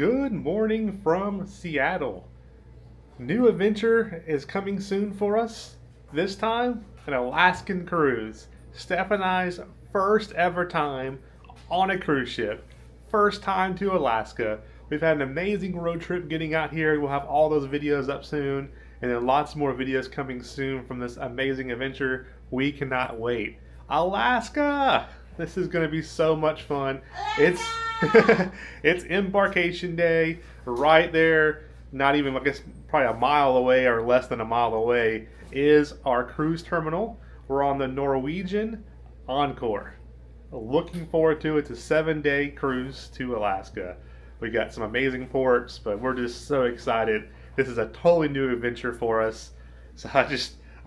Good morning from Seattle. New adventure is coming soon for us. This time, an Alaskan cruise. Steph and I's first ever time on a cruise ship. First time to Alaska. We've had an amazing road trip getting out here. We'll have all those videos up soon, and then lots more videos coming soon from this amazing adventure. We cannot wait. Alaska! This is going to be so much fun. It's it's embarkation day right there. Not even, I guess, probably a mile away or less than a mile away is our cruise terminal. We're on the Norwegian Encore. Looking forward to it. It's a 7-day cruise to Alaska. We got some amazing ports, but we're just so excited. This is a totally new adventure for us. So I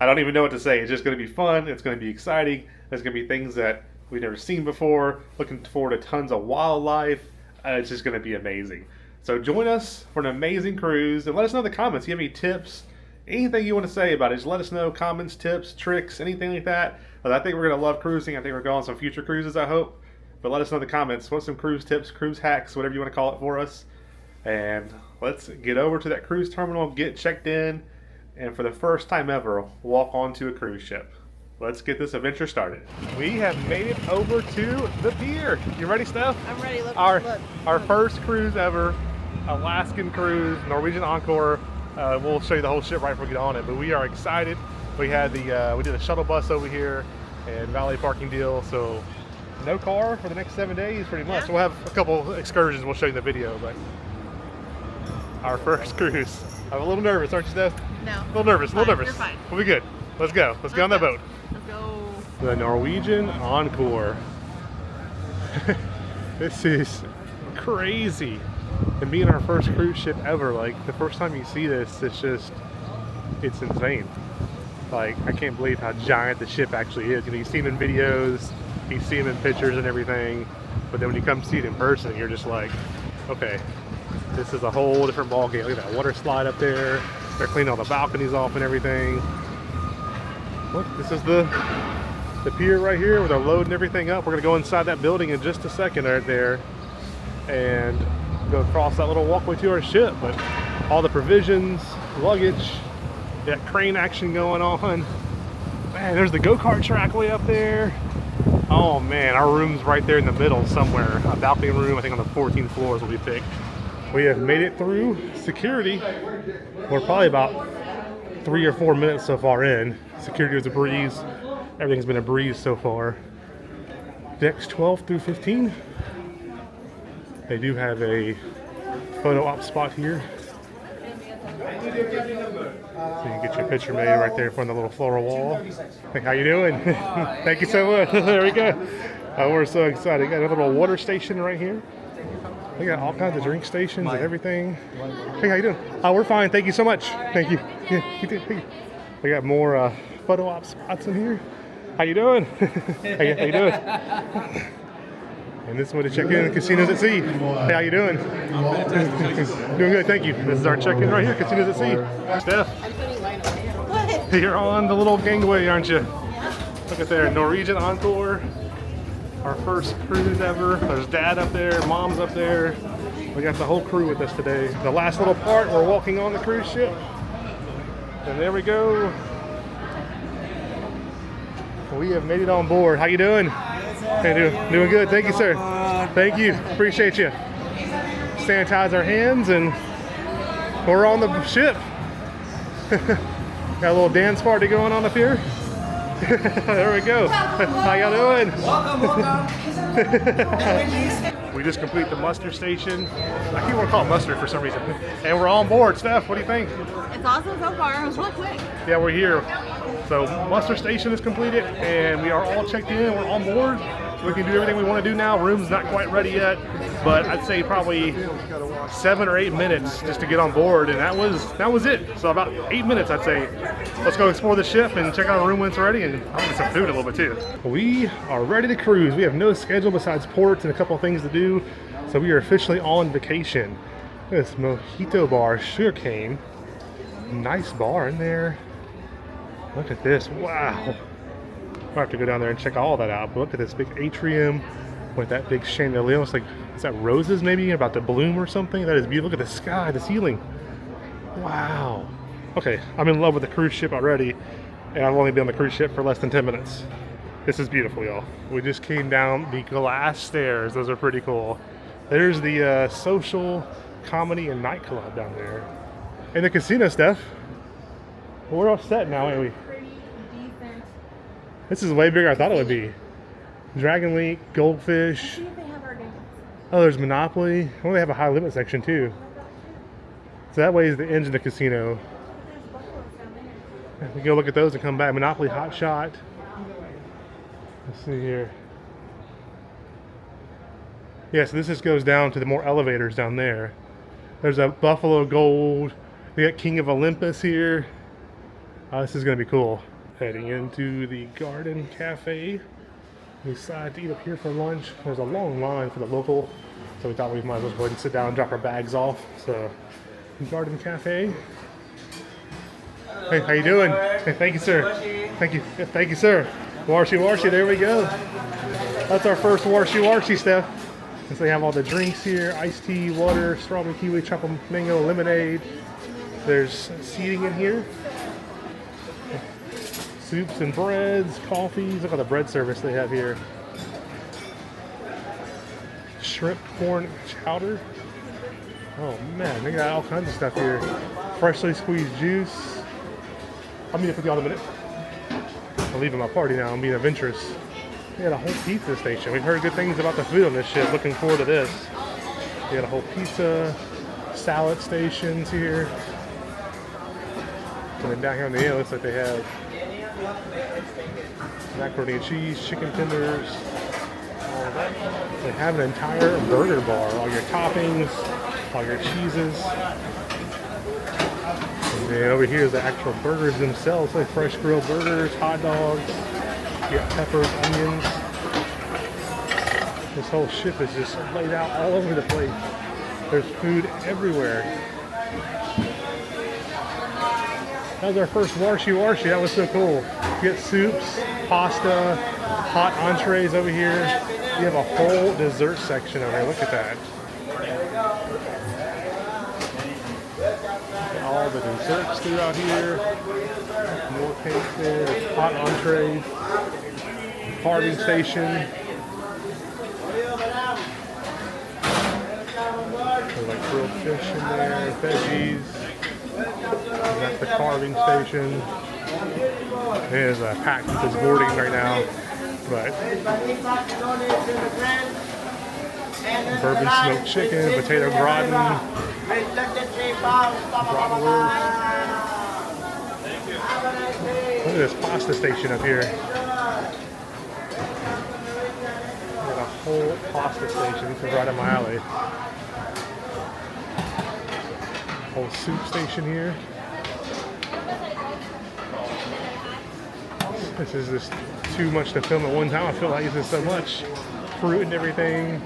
don't even know what to say. It's just going to be fun. It's going to be exciting. There's going to be things that we've never seen before. Looking forward to tons of wildlife. It's just going to be amazing. So join us for an amazing cruise, and let us know in the comments. If you have any tips, anything you want to say about it, just let us know. Comments, tips, tricks, anything like that. But I think we're going to love cruising. I think we're going on some future cruises, I hope. But let us know in the comments. What's some cruise tips, cruise hacks, whatever you want to call it for us. And let's get over to that cruise terminal, get checked in, and for the first time ever, walk onto a cruise ship. Let's get this adventure started. We have made it over to the pier. You ready, Steph? I'm ready. Look, Our first cruise ever, Alaskan cruise, Norwegian Encore. We'll show you the whole ship right before we get on it, but we are excited. We had we did a shuttle bus over here and valet parking deal, so no car for the next 7 days pretty much. Yeah. We'll have a couple excursions we'll show you in the video, but our first cruise. I'm a little nervous, aren't you, Steph? No. A little nervous, a little nervous. You're fine. We'll be good. Let's go. Let's get on that boat. Let's go. The Norwegian Encore. This is crazy. And being our first cruise ship ever, like the first time you see this, it's insane. Like, I can't believe how giant the ship actually is. You know, you see them in videos, you see them in pictures and everything, but then when you come see it in person, you're just like, okay, this is a whole different ballgame. Look at that water slide up there. They're cleaning all the balconies off and everything. Look, this is the pier right here where they're loading everything up. We're gonna go inside that building in just a second right there and go across that little walkway to our ship. But all the provisions, luggage, that crane action going on. Man, there's the go-kart track way up there. Oh man, our room's right there in the middle somewhere. A balcony room, I think on the 14th floor will be picked. We have made it through security. We're probably about 3 or 4 minutes so far in. Security was a breeze. Everything's been a breeze so far. Decks 12 through 15. They do have a photo op spot here. So you can get your picture made right there in front of the little floral wall. Hey, how you doing? Thank you so much. There we go. We're so excited. Got another little water station right here. They got all kinds of drink stations and everything. Hey, how you doing? Oh, we're fine. Thank you so much. Thank you. Yeah, you too. Thank you. They got more photo op spots in here. How you doing? How you doing? And this is where to check in casinos at sea. Hey, how you doing? Doing good, thank you. This is our check-in right here, casinos at sea. Steph, you're on the little gangway, aren't you? Look at there, Norwegian Encore. Our first cruise ever. There's Dad up there, Mom's up there. We got the whole crew with us today. The last little part, we're walking on the cruise ship. And there we go. We have made it on board. How you doing? Hey, doing good. Thank you, sir. Thank you. Appreciate you. Sanitize our hands, and we're on the ship. Got a little dance party going on up here. There we go. How y'all doing? Welcome. We just completed the muster station. I keep want to call it muster for some reason. And we're on board. Steph, what do you think? It's awesome so far. It was really quick. Yeah, we're here. So muster station is completed, and we are all checked in. We're on board. We can do everything we want to do now. Room's not quite ready yet, but I'd say probably 7 or 8 minutes just to get on board, and that was it. So about 8 minutes, I'd say. Let's go explore the ship and check out our room when it's ready, and I'll get some food a little bit too. We are ready to cruise. We have no schedule besides ports and a couple of things to do, so we are officially on vacation. This mojito bar, sugarcane. Nice bar in there. Look at this, wow. We'll have to go down there and check all that out, but look at this big atrium with that big chandelier. It's like Is that roses maybe about to bloom or something? That is beautiful. Look at the sky, the ceiling. Wow. Okay, I'm in love with the cruise ship already, and I've only been on the cruise ship for less than 10 minutes. This is beautiful, y'all. We just came down the glass stairs. Those are pretty cool. There's the social comedy and nightclub down there. And the casino, Steph. Well, we're all set now, ain't we? Pretty decent. This is way bigger than I thought it would be. Dragon Leak, Goldfish. See if they have our games. Oh, there's Monopoly. Oh, they have a high limit section too. So that way is the engine of the casino. There's buffaloes down there. We go look at those and come back. Monopoly Hot Shot. Let's see here. Yeah, so this just goes down to the more elevators down there. There's a Buffalo Gold. We got King of Olympus here. This is going to be cool. Heading into the Garden Cafe. We decided to eat up here for lunch. There's a long line for the local, so we thought we might as well go ahead and sit down and drop our bags off. So, Garden Cafe. Hey, how you doing? Hey, thank you, sir. Thank you. Yeah, thank you, sir. Warshy Warshy, there we go. That's our first Warshy Warshy, Steph. And so they have all the drinks here: iced tea, water, strawberry kiwi, chocolate mango, lemonade. There's seating in here. Soups and breads, coffees. Look at the bread service they have here. Shrimp corn chowder. Oh man, they got all kinds of stuff here. Freshly squeezed juice. I'll meet up with y'all in a minute. I'm leaving my party now. I'm being adventurous. They got a whole pizza station. We've heard good things about the food on this ship. Looking forward to this. They got a whole pizza, salad stations here. And then down here on the end, it looks like they have macaroni and cheese, chicken tenders, all of that. They have an entire burger bar, all your toppings, all your cheeses. And then over here is the actual burgers themselves, like fresh grilled burgers, hot dogs, you got peppers, onions. This whole ship is just laid out all over the place. There's food everywhere. That was our first Warshy Warshy. That was so cool. You get soups, pasta, hot entrees over here. You have a whole dessert section over here. Look at that. All the desserts throughout here. More cake there. Hot entrees. Carving station. There's like grilled fish in there, veggies. That's the carving station. There's a pack that's boarding right now, but bourbon smoked chicken, potato gratin, bratwurst. Look at this pasta station up here. Got a whole pasta station. This is right up my alley. Whole soup station here. This is just too much to film at one time. I feel like this is so much fruit and everything.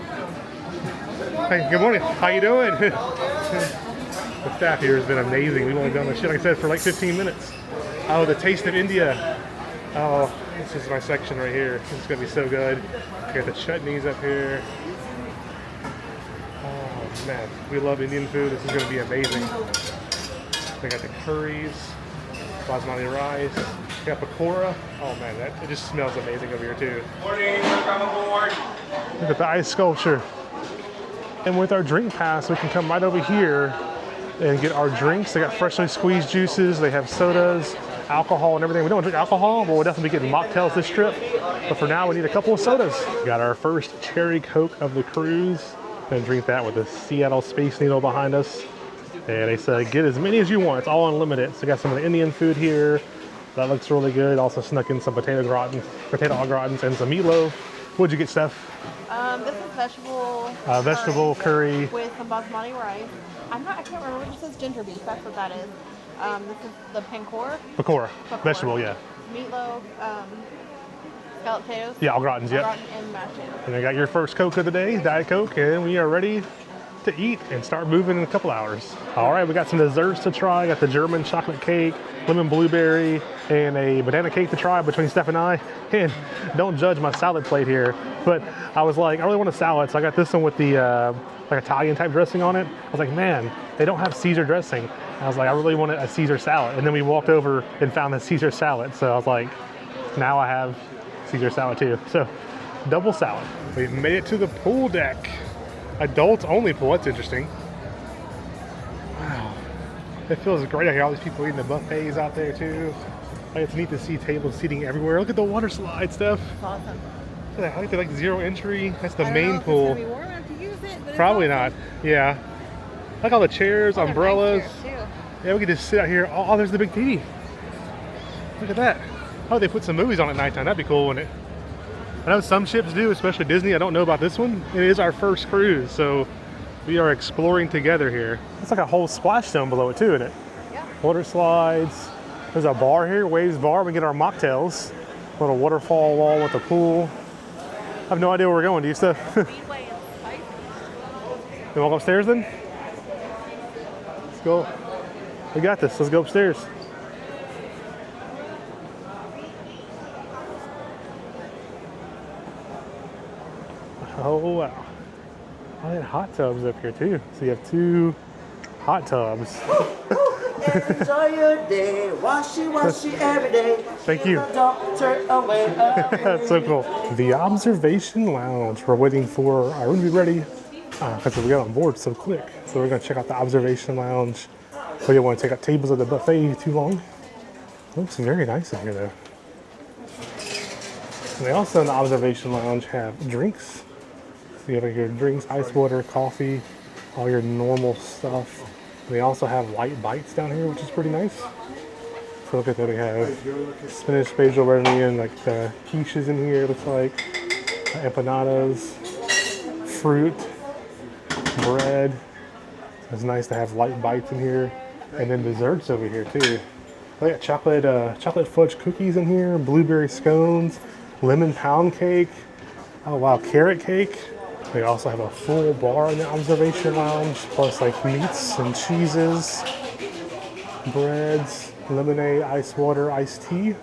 Hey, good morning. How you doing? The staff here has been amazing. We've only been on the ship, like I said, for like 15 minutes. Oh, the Taste of India. Oh, this is my section right here. It's gonna be so good. I got the chutneys up here. Oh man, we love Indian food. This is gonna be amazing. They got the curries, basmati rice. We got pakora. Oh man, it just smells amazing over here too. Morning, welcome aboard. Look at the ice sculpture. And with our drink pass, we can come right over here and get our drinks. They got freshly squeezed juices. They have sodas, alcohol, and everything. We don't drink alcohol, but we'll definitely be getting mocktails this trip. But for now, we need a couple of sodas. Got our first cherry Coke of the cruise. Gonna drink that with the Seattle Space Needle behind us. And they said, get as many as you want. It's all unlimited. So we got some of the Indian food here. That looks really good. Also snuck in some potato au gratins, and some meatloaf. What'd you get, Steph? This is vegetable. Vegetable curry. With some basmati rice. I can't remember. This says ginger beef. That's what that is. This is the pancor. Pakora. Vegetable, yeah. Meatloaf. Scalloped potatoes. Yeah, au gratins, Au yep. gratin and mashed potatoes. And I got your first Coke of the day, Diet Coke, and we are ready to eat and start moving in a couple hours. All right, we got some desserts to try. Got the German chocolate cake, lemon blueberry, and a banana cake to try between Steph and I. And don't judge my salad plate here, but I was like, I really want a salad, so I got this one with the like Italian type dressing on it. I was like, man, they don't have Caesar dressing. I was like, I really wanted a Caesar salad. And then we walked over and found the Caesar salad. So I was like, now I have Caesar salad too. So double salad. We've made it to the pool deck. Adults only pool, that's interesting. Wow. It feels great out here. All these people eating the buffets out there too. Like, it's neat to see tables seating everywhere. Look at the water slide stuff. It's awesome. I think they're like 0 entry. That's the I don't main know if pool. It's gonna be warm enough to use it, but Probably it's not. awesome. Yeah. Like all the chairs, Oh, they're umbrellas. nice chairs, Yeah, we could just sit out here. Oh, there's the big TV. Look at that. Oh, they put some movies on at nighttime. That'd be cool, wouldn't it? I know some ships do, especially Disney. I don't know about this one. It is our first cruise, so we are exploring together here. It's like a whole splash zone below it too, isn't it? Yeah. Water slides. There's a bar here, Waves Bar. We get our mocktails. Little waterfall wall with the pool. I have no idea where we're going. Do you, Steph? Speedway and spicy. You walk upstairs then? Let's go. We got this. Let's go upstairs. Oh wow. Oh, they had hot tubs up here too. So you have 2 hot tubs. Enjoy your day, washy every day. Thank you. Don't turn away. That's so cool. The observation lounge. We're waiting for our room to be ready because we got on board so quick. So we're going to check out the observation lounge. We don't want to take up tables at the buffet too long. Looks very nice in here though. And they also in the observation lounge have drinks. So you have your drinks, ice water, coffee, all your normal stuff. And they also have light bites down here, which is pretty nice. So look at that, we have spinach, basil, red onion, like quiches in here, looks like. Empanadas, fruit, bread. So it's nice to have light bites in here. And then desserts over here too. We got chocolate fudge cookies in here, blueberry scones, lemon pound cake. Oh wow, carrot cake. We also have a full bar in the observation lounge, plus like meats and cheeses, breads, lemonade, ice water, iced tea.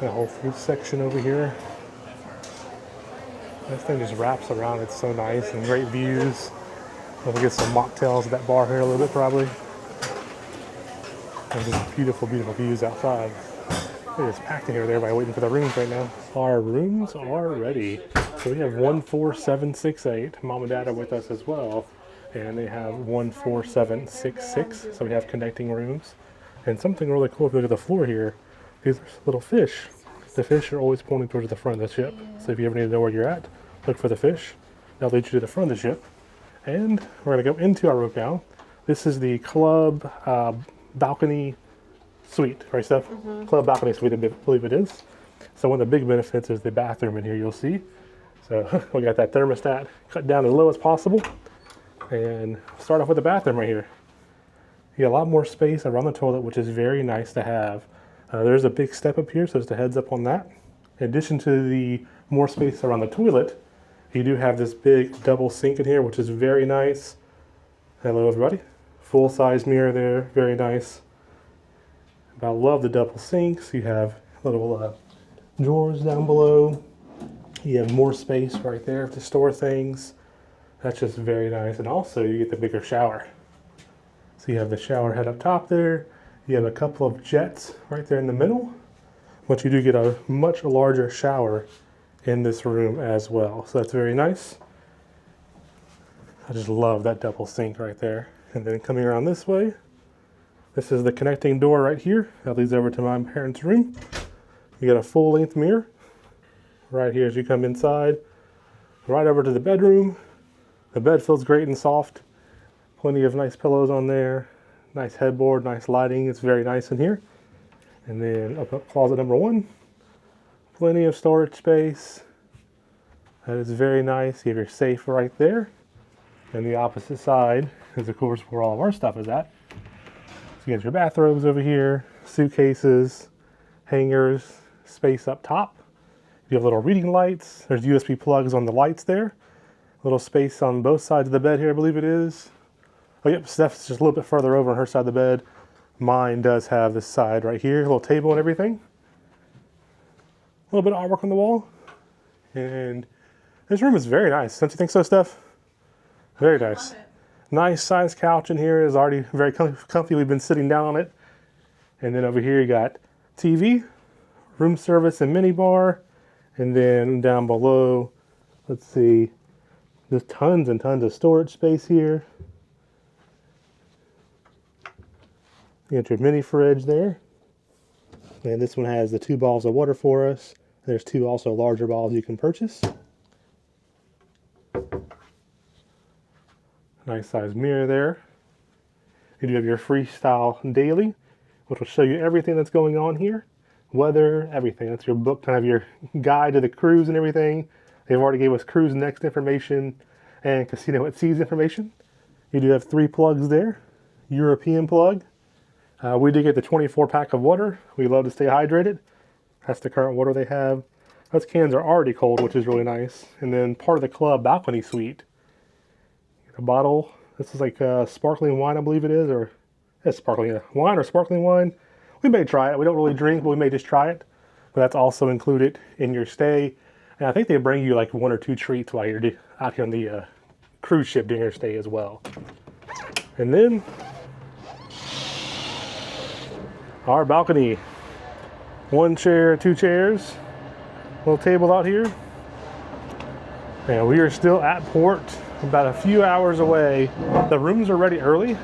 And a whole fruit section over here. This thing just wraps around. It's so nice and great views. We'll get some mocktails at that bar here a little bit probably. And just beautiful, beautiful views outside. It is packed in here with everybody waiting for the rooms right now. Our rooms are ready. So we have 14768. Mom and Dad are with us as well. And they have 14766. So we have connecting rooms. And something really cool, if you look at the floor here, these are little fish. The fish are always pointing towards the front of the ship. So if you ever need to know where you're at, look for the fish. They'll lead you to the front of the ship. And we're going to go into our room now. This is the club balcony suite, right, Steph? Club balcony suite, I believe it is. So one of the big benefits is the bathroom in here, you'll see. So we got that thermostat cut down as low as possible. And start off with the bathroom right here. You got a lot more space around the toilet, which is very nice to have. There's a big step up here, so just a heads up on that. In addition to the more space around the toilet, you do have this big double sink in here, which is very nice. Hello, everybody. Full-size mirror there, very nice. But I love the double sinks. You have little drawers down below. You have more space right there to store things. That's just very nice. And also, you get the bigger shower. So you have the shower head up top there. You have a couple of jets right there in the middle. But you do get a much larger shower in this room as well. So that's very nice. I just love that double sink right there. And then coming around this way, this is the connecting door right here. That leads over to my parents' room. You got a full-length mirror right here as you come inside. Right over to the bedroom. The bed feels great and soft. Plenty of nice pillows on there. Nice headboard, nice lighting. It's very nice in here. And then up closet number 1. Plenty of storage space. That is very nice. You have your safe right there. And the opposite side is, of course, where all of our stuff is at. So you got your bathrobes over here, suitcases, hangers, space up top. You have little reading lights. There's USB plugs on the lights there. Little space on both sides of the bed here, I believe it is. Oh, yep, Steph's just a little bit further over on her side of the bed. Mine does have this side right here, a little table and everything. A little bit of artwork on the wall. And this room is very nice. Don't you think so, Steph? Very nice. Nice size couch in here is already very comfy. We've been sitting down on it. And then over here you got TV, room service and mini bar. And then down below, let's see, there's tons and tons of storage space here. You got your mini fridge there. And this one has the 2 bottles of water for us. There's 2 also larger bottles you can purchase. Nice size mirror there. You do have your freestyle daily, which will show you everything that's going on here. Weather, everything. That's your book, kind of your guide to the cruise and everything. They've already gave us cruise next information and casino at seas information. You do have 3 plugs there. European plug. We did get the 24 pack of water. We love to stay hydrated. That's the current water they have. Those cans are already cold, which is really nice. And then part of the club balcony suite. A bottle. This is like sparkling wine, I believe it is, or it's sparkling wine or sparkling wine. We may try it. We don't really drink, but we may just try it. But that's also included in your stay. And I think they bring you like 1 or 2 treats while you're out here on the cruise ship during your stay as well. And then our balcony. 1 chair, 2 chairs. Little table out here. And we are still at port, about a few hours away. The rooms are ready early.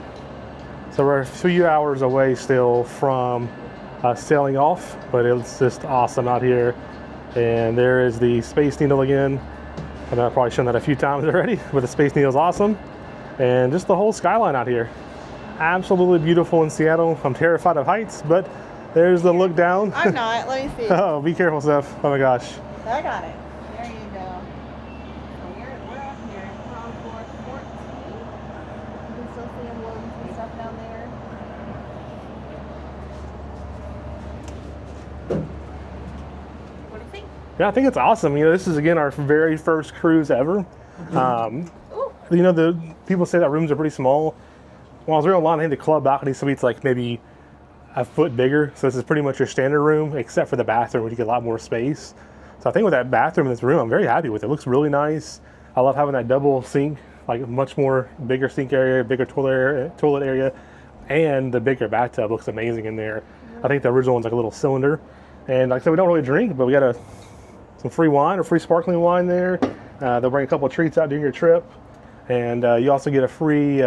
So we're a few hours away still from sailing off, but it's just awesome out here. And there is the Space Needle again. And I've probably shown that a few times already, but the Space Needle is awesome. And just the whole skyline out here. Absolutely beautiful in Seattle. I'm terrified of heights, but there's the look down. I'm not. Let me see. Oh, be careful, Steph. Oh my gosh. I got it. There you go. So we're up here. We're on floor 14. You can still see emblems and stuff down there. What do you think? Yeah, I think it's awesome. You know, this is again our very first cruise ever. You know, the people say that rooms are pretty small. When I was real online, I think the club balcony suite's like maybe a foot bigger. So this is pretty much your standard room, except for the bathroom, where you get a lot more space. So I think with that bathroom in this room, I'm very happy with it. It looks really nice. I love having that double sink, like much more bigger sink area, bigger toilet area, and the bigger bathtub looks amazing in there. I think the original one's like a little cylinder. And like I said, we don't really drink, but we got some free wine or free sparkling wine there. They'll bring a couple of treats out during your trip. And you also get a free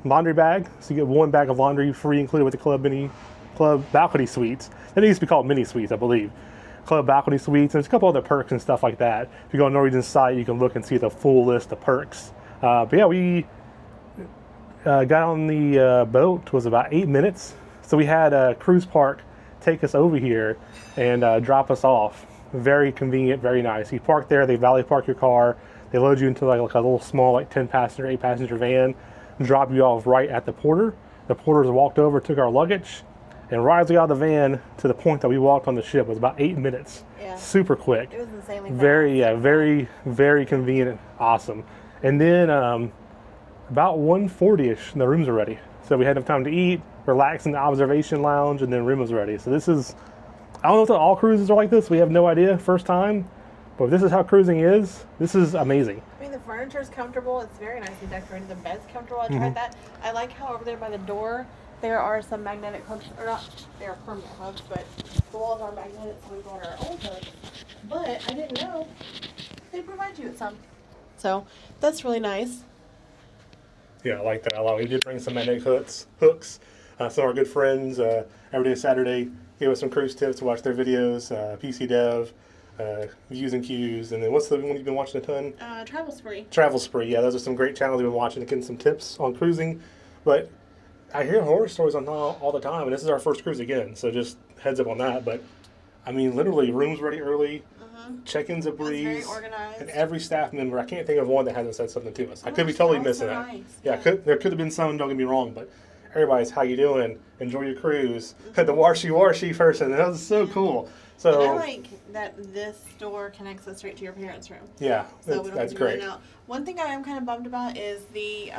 laundry bag. So you get 1 bag of laundry free included with the club balcony suites. It used to be called mini suites, I believe. Club balcony suites, and there's a couple other perks and stuff like that. If you go on Norwegian's site, you can look and see the full list of perks. But yeah, we got on the boat. It was about 8 minutes. So we had a cruise park take us over here and drop us off. Very convenient, very nice. You park there, they valet park your car. They load you into like a little small, like 10-passenger, 8-passenger van, drop you off right at the porter. The porters walked over, took our luggage, and right as we got out of the van to the point that we walked on the ship was about 8 minutes. Yeah. Super quick. It was insanely fast. Very, very convenient. Awesome. And then about 1:40ish, the rooms are ready. So we had enough time to eat, relax in the observation lounge, and then room was ready. So this is, I don't know if all cruises are like this. We have no idea. First time. But if this is how cruising is, this is amazing. I mean, the furniture is comfortable. It's very nicely decorated. The bed's comfortable. I tried that. I like how over there by the door, there are some magnetic hooks, or not, they're permanent hooks, but the walls are magnetic, so we brought our own hooks. But I didn't know they provide you with some. So that's really nice. Yeah, I like that a lot. We did bring some magnetic hooks. Some of our good friends, every day Saturday, gave us some cruise tips to watch their videos, PC Dev, Views and Cues, and then what's the one you've been watching a ton? Travel Spree. Travel Spree, yeah, those are some great channels we've been watching to get some tips on cruising. But I hear horror stories on all the time, and this is our first cruise again, so just heads up on that. But I mean, literally, rooms ready early, check-ins a breeze, very organized. And every staff member, I can't think of one that hasn't said something to us. I could be totally missing that. Nice. Yeah, there could have been some, don't get me wrong, but everybody's, how you doing? Enjoy your cruise. The washi person. That was so cool. So And I like that this door connects us straight to your parents' room. yeah, So we don't that's have to go in great. and out. One thing I am kind of bummed about is the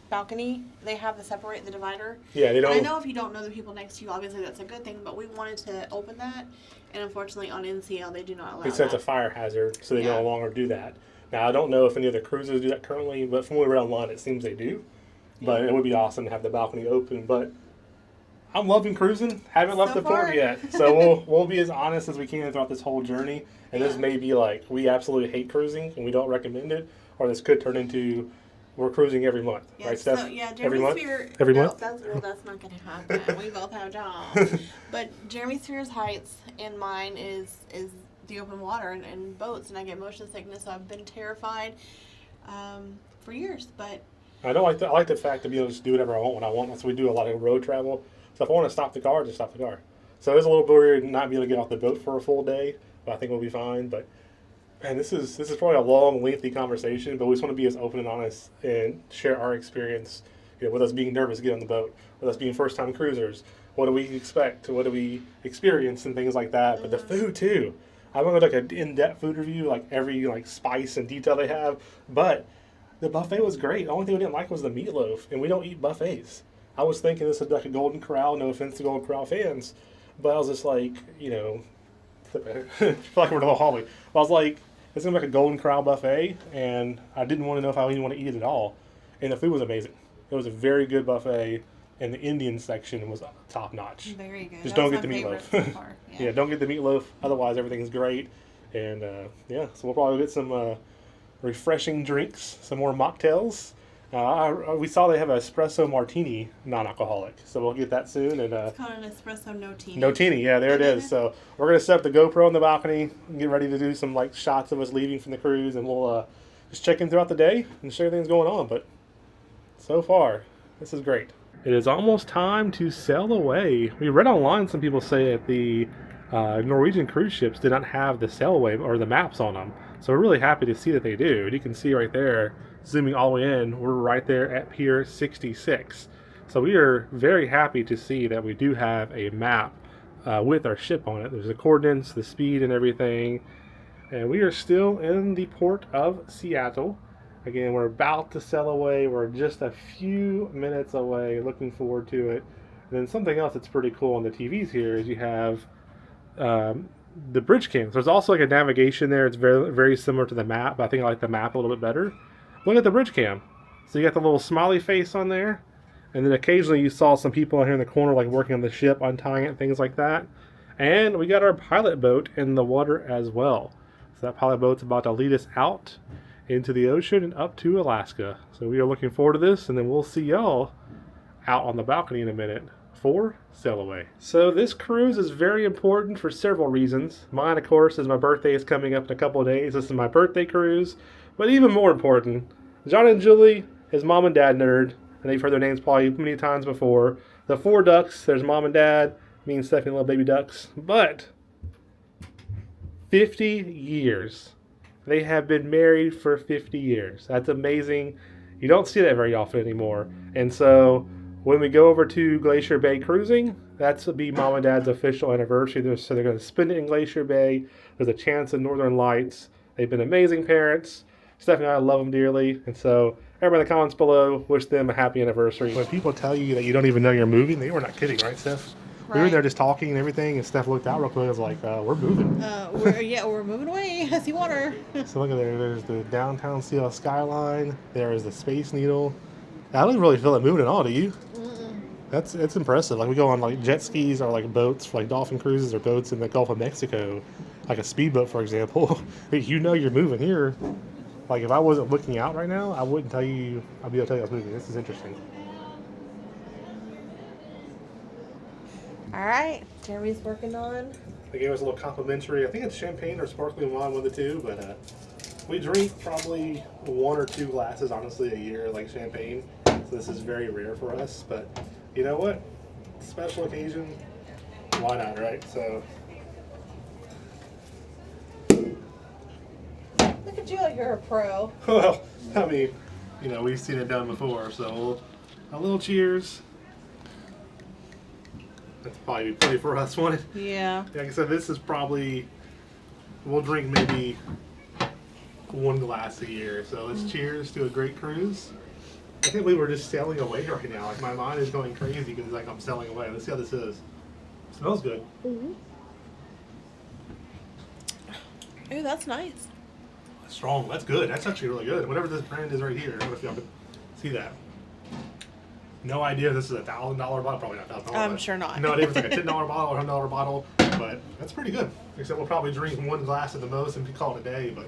balcony. They have the divider. Yeah, they And I don't. know if you don't know the people next to you, obviously that's a good thing, but we wanted to open that, and unfortunately on NCL they do not allow They said it's a that. fire hazard, so they Yeah. no longer do that. Now I don't know if any other cruises do that currently, but from what we read online, it seems they do. But it would be awesome to have the balcony open. But I'm loving cruising. Haven't left So the port far. yet, so we'll be as honest as we can throughout this whole journey. And this Yeah. may be like we absolutely hate cruising and we don't recommend it, or this could turn into we're cruising every month, Yeah, right, Steph? so, yeah, Every Jeremy month? Sphere. Every no, month? That's not going to happen. We both have jobs. But Jeremy Sphere's heights and mine is the open water and boats, and I get motion sickness, so I've been terrified for years. But I like the fact to be able to just do whatever I want when I want. That's why we do a lot of road travel. So if I want to stop the car, just stop the car. So there's a little weird not being able to get off the boat for a full day, but I think we'll be fine. But man, this is probably a long, lengthy conversation, but we just want to be as open and honest and share our experience, with us being nervous to get on the boat, with us being first-time cruisers. What do we expect? What do we experience and things like that? But the food too. I went with like an in-depth food review, like every like spice and detail they have. But the buffet was great. The only thing we didn't like was the meatloaf, and we don't eat buffets. I was thinking this would be like a Golden Corral. No offense to Golden Corral fans, but I was just like, I feel like we're a little Holly. I was like, it's gonna be like a Golden Corral buffet, and I didn't want to know if I even want to eat it at all. And the food was amazing. It was a very good buffet, and the Indian section was top notch. very good. Just That don't was get the my meatloaf. favorite so far. Yeah, don't get the meatloaf. Otherwise, everything's great. And so we'll probably get some refreshing drinks, some more mocktails. We saw they have an espresso martini, non-alcoholic, so we'll get that soon. And It's called an espresso no-tini. Notini, yeah, there it is. So we're gonna set up the GoPro on the balcony and get ready to do some like shots of us leaving from the cruise, and we'll just check in throughout the day and share things going on. But so far, this is great. It is almost time to sail away. We read online some people say that the Norwegian cruise ships did not have the sailaway or the maps on them. So we're really happy to see that they do. You can see right there, zooming all the way in, we're right there at Pier 66. So we are very happy to see that we do have a map with our ship on it. There's the coordinates, the speed, and everything. And we are still in the port of Seattle. Again, we're about to sail away. We're just a few minutes away. Looking forward to it. And then something else that's pretty cool on the TVs here is you have the bridge cams. There's also like a navigation there. It's very, very similar to the map, but I think I like the map a little bit better. Look at the bridge cam. So you got the little smiley face on there. And then occasionally you saw some people out here in the corner like working on the ship, untying it, things like that. And we got our pilot boat in the water as well. So that pilot boat's about to lead us out into the ocean and up to Alaska. So we are looking forward to this, and then we'll see y'all out on the balcony in a minute for Sail Away. So this cruise is very important for several reasons. Mine, of course, is my birthday is coming up in a couple of days. This is my birthday cruise. But even more important, John and Julie, his mom and dad nerd, and they've heard their names probably many times before. The 4 ducks, there's mom and dad, me and Stephanie, little baby ducks. But 50 years. They have been married for 50 years. That's amazing. You don't see that very often anymore. And so when we go over to Glacier Bay cruising, that's will be mom and dad's official anniversary. So they're going to spend it in Glacier Bay. There's a chance of Northern Lights. They've been amazing parents. Stephanie and I love them dearly. And so everybody in the comments below, wish them a happy anniversary. When people tell you that you don't even know you're moving, they were not kidding, right, Steph? We were there just talking and everything, and Steph looked out real quick and was like, we're moving. We're moving away. I see water. So look at there. There's the downtown Seattle skyline. There is the Space Needle. I don't really feel it moving at all, do you? Mm-mm. It's impressive. Like we go on like jet skis or like boats, for like dolphin cruises or boats in the Gulf of Mexico, like a speedboat, for example. You know you're moving here. Like if I wasn't looking out right now, I wouldn't tell you. I'd be able to tell you I was moving. This is interesting. All right, Jeremy's working on. They gave us a little complimentary. I think it's champagne or sparkling wine, one of the two. But we drink probably 1 or 2 glasses, honestly, a year, like champagne. So this is very rare for us. But you know what? Special occasion. Why not, right? So. Look at you like you're a pro. Well, I mean, we've seen it done before. So a little cheers. That's probably plenty for us, won't it? Yeah. Like I said, this is probably, we'll drink maybe 1 glass a year. So let's cheers to a great cruise. I think we were just sailing away right now. Like my mind is going crazy because like I'm sailing away. Let's see how this is. It smells good. Ooh, that's nice. Strong. That's good. That's actually really good. Whatever this brand is right here. I don't know if y'all can see that. No idea if this is a $1,000 bottle. Probably not $1,000. I'm sure not. No idea if it's like a $10 bottle or $100 bottle. But that's pretty good. Except we'll probably drink 1 glass at the most and call it a day. But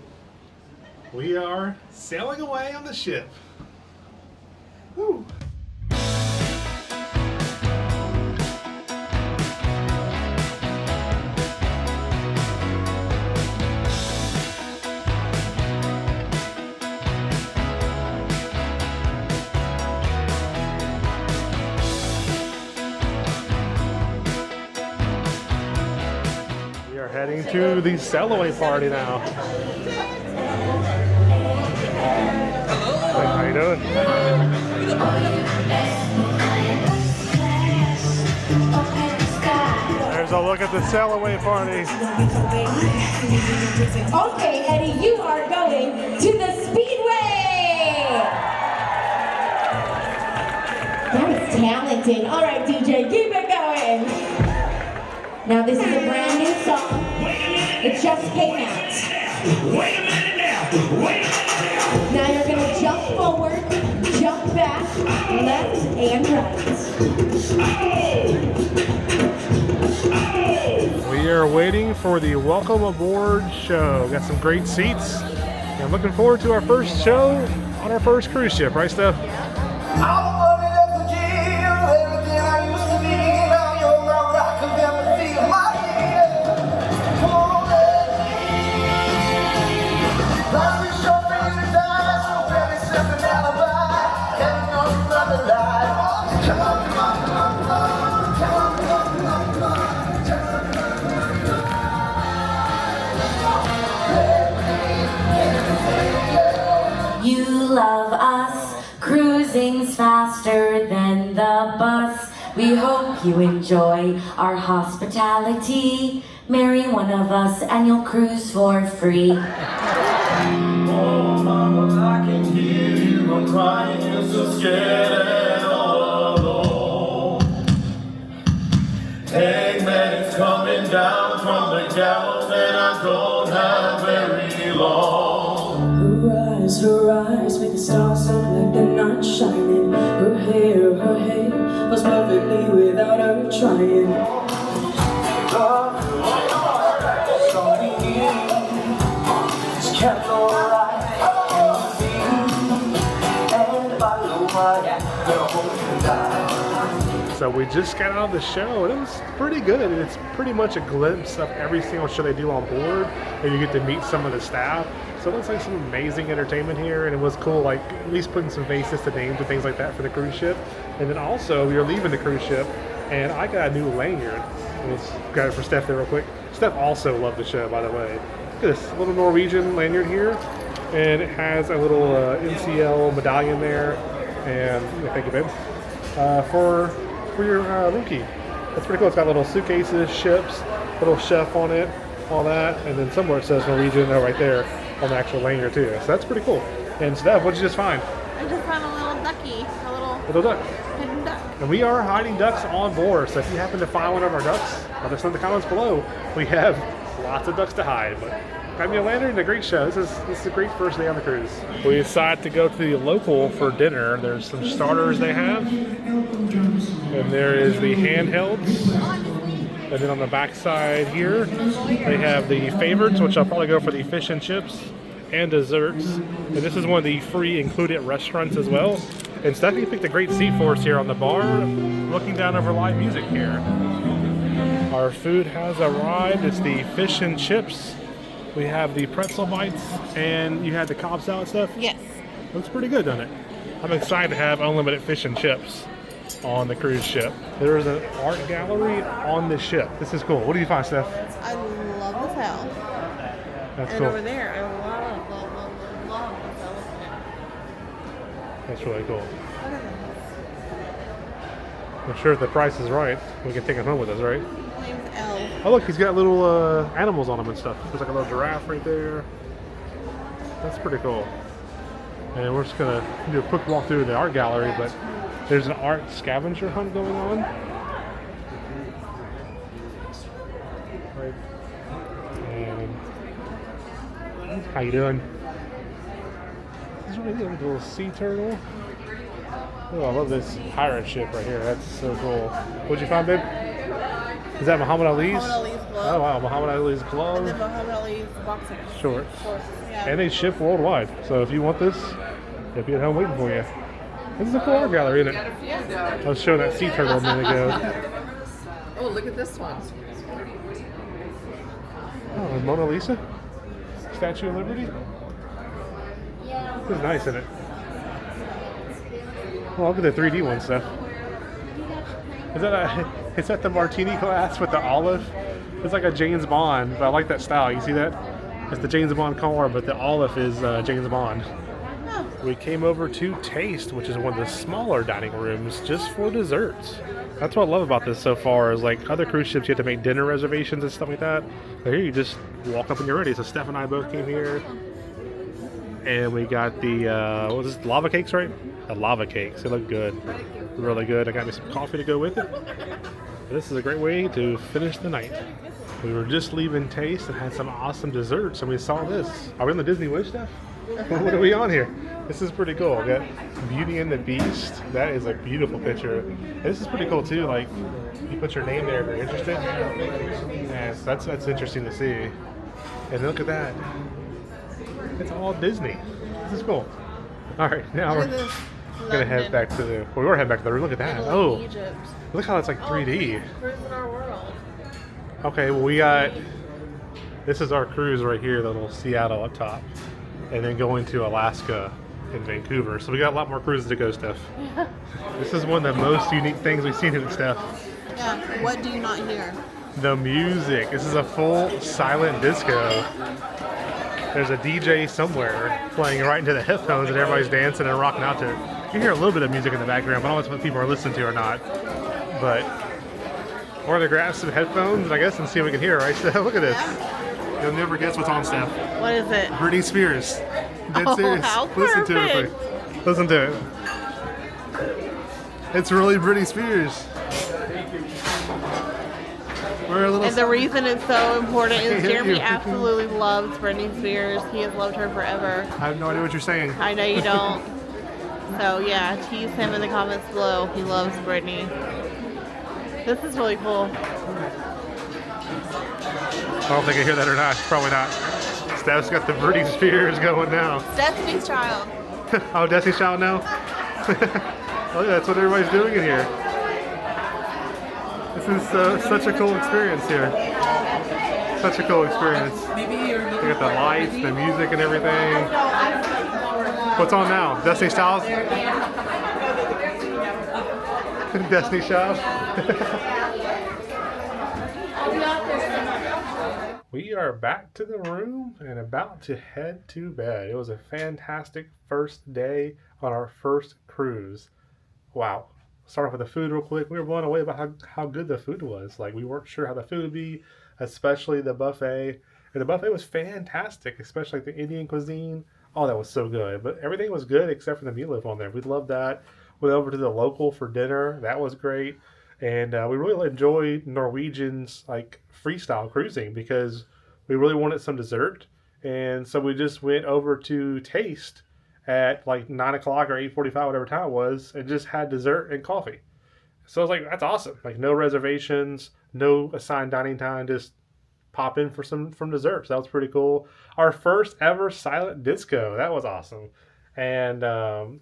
we are sailing away on the ship. Woo. We are heading to the sailaway party now. Hey, how you doing? There's a look at the sailaway party. Okay, Eddie, you are going to the Speedway! That is talented. All right, DJ, keep it going. Now, this is a brand new song. It just came out. Wait a minute now. Wait a minute now. Now you're going to jump forward, jump back, left and right. We are waiting for the welcome aboard show. Got some great seats. And I'm looking forward to our first show on our first cruise ship, right, Steph? You love us, cruising's faster than the bus. We hope you enjoy our hospitality. Marry one of us and you'll cruise for free. Oh, mama, I can hear you. I'm crying, you're so scared and all alone. Hangman is coming down from the gallows, and I don't have very long. Her eyes make the stars look like they're not shining. Her hair was perfectly without her trying. It's kept alright, and by the So we just got out of the show, and it was pretty good. It's pretty much a glimpse of every single show they do on board, and you get to meet some of the staff. So it looks like some amazing entertainment here, and it was cool, like at least putting some faces to names and things like that for the cruise ship. And then also, we were leaving the cruise ship, and I got a new lanyard. Let's grab it for Steph there real quick. Steph also loved the show, by the way. Look at this little Norwegian lanyard here, and it has a little NCL medallion there, and yeah, thank you, babe, for your room key. That's pretty cool. It's got little suitcases, ships, little chef on it, all that, and then somewhere it says Norwegian right there on the actual lanyard too. So that's pretty cool. And Steph, what'd you just find? I just found a little ducky, a Little duck. hidden duck. And we are hiding ducks on board. So if you happen to find one of our ducks, let us know in the comments below. We have lots of ducks to hide. But grab me a lantern and a great show. This is a great first day on the cruise. We decided to go to the local for dinner. There's some starters they have. And there is the handhelds. And then on the back side here, they have the favorites, which I'll probably go for the fish and chips and desserts. And this is one of the free included restaurants as well. And Stephanie picked a great seat for us here on the bar, looking down over live music here. Our food has arrived. It's the fish and chips. We have the pretzel bites, and you had the Cobb salad stuff? Yes. Looks pretty good, doesn't it? I'm excited to have unlimited fish and chips on the cruise ship. There is an art gallery on the ship. This is cool. What do you find, Steph? I love this house. That's And cool. over there, I love this elephant. That's really cool. Look at this. I'm sure if the price is right, we can take him home with us, right? His name's Elle. Oh look, he's got little animals on him and stuff. There's like a little giraffe right there. That's pretty cool. And we're just gonna do a quick walk through the art gallery, but there's an art scavenger hunt going on. Right. And how you doing? This is really neat, like a little sea turtle. Oh, I love this pirate ship right here. That's so cool. What'd you find, babe? Is that Muhammad Ali's? Muhammad Ali's glove. Oh wow, Muhammad Ali's glove. And then Muhammad Ali's boxers. Shorts. Yeah. And they ship worldwide. So if you want this, they'll be at home waiting for you. This is a cool art gallery, isn't it? I was showing that sea turtle a minute ago. Oh, look at this one. Oh, Mona Lisa? Statue of Liberty? This is nice, isn't it? Oh, look at the 3D one stuff. Is that the martini glass with the olive? It's like a James Bond, but I like that style. You see that? It's the James Bond car, but the olive is James Bond. We came over to Taste, which is one of the smaller dining rooms, just for desserts. That's what I love about this so far, is like other cruise ships, you have to make dinner reservations and stuff like that. But here you just walk up and you're ready. So Steph and I both came here. And we got the, what was this, lava cakes, right? The lava cakes. They look good. Really good. I got me some coffee to go with it. This is a great way to finish the night. We were just leaving Taste and had some awesome desserts, and we saw this. Are we on the Disney Wish stuff? What are we on here? This is pretty cool. We got Beauty and the Beast. That is a beautiful picture. And this is pretty cool too. Like, you put your name there if you're interested. Yes, that's interesting to see. And look at that. It's all Disney. This is cool. All right, now we're gonna head back to the. Well, we were heading back to the room. Look at that. Oh, Egypt. look how it's like 3D. Cruising our world. Okay, well we got. This is our cruise right here, the little Seattle up top, and then going to Alaska and Vancouver. So we got a lot more cruises to go, Steph. This is one of the most unique things we've seen in Steph. Yeah. What do you not hear? The music. This is a full silent disco. There's a DJ somewhere playing right into the headphones and everybody's dancing and rocking out to it. You can hear a little bit of music in the background, but I don't know what people are listening to or not. But we're gonna grab some headphones, I guess, and see if we can hear, right? So look at this. You'll never guess what's on, Steph. What is it? Britney Spears. Dead serious. How Listen to it perfect. quick. Listen to it. It's really Britney Spears. We're a little. And the reason it's so important is Jeremy absolutely loves Britney Spears. He has loved her forever. I have no idea what you're saying. I know you don't. So yeah, tease him in the comments below. He loves Britney. This is really cool. I don't think I hear that or not. Probably not. Steph's got the Britney Spears going now. Destiny's Child. Oh, Destiny's Child now? Oh, yeah, that's what everybody's doing in here. This is such a cool experience here. Such a cool experience. They got the lights, the music, and everything. What's on now? Destiny's Child? Destiny's Child? We are back to the room and about to head to bed. It was a fantastic first day on our first cruise. Wow. Start off with the food real quick. We were blown away about how good the food was. Like, we weren't sure how the food would be, especially the buffet. And the buffet was fantastic, especially like the Indian cuisine. Oh, that was so good. But everything was good except for the meatloaf on there. We loved that. Went over to the local for dinner. That was great. And we really enjoyed Norwegian's like freestyle cruising because we really wanted some dessert. And so we just went over to Taste at like 9 o'clock or 8:45, whatever time it was, and just had dessert and coffee. So I was like, that's awesome. Like, no reservations, no assigned dining time, just pop in for some desserts. That was pretty cool. Our first ever silent disco. That was awesome. And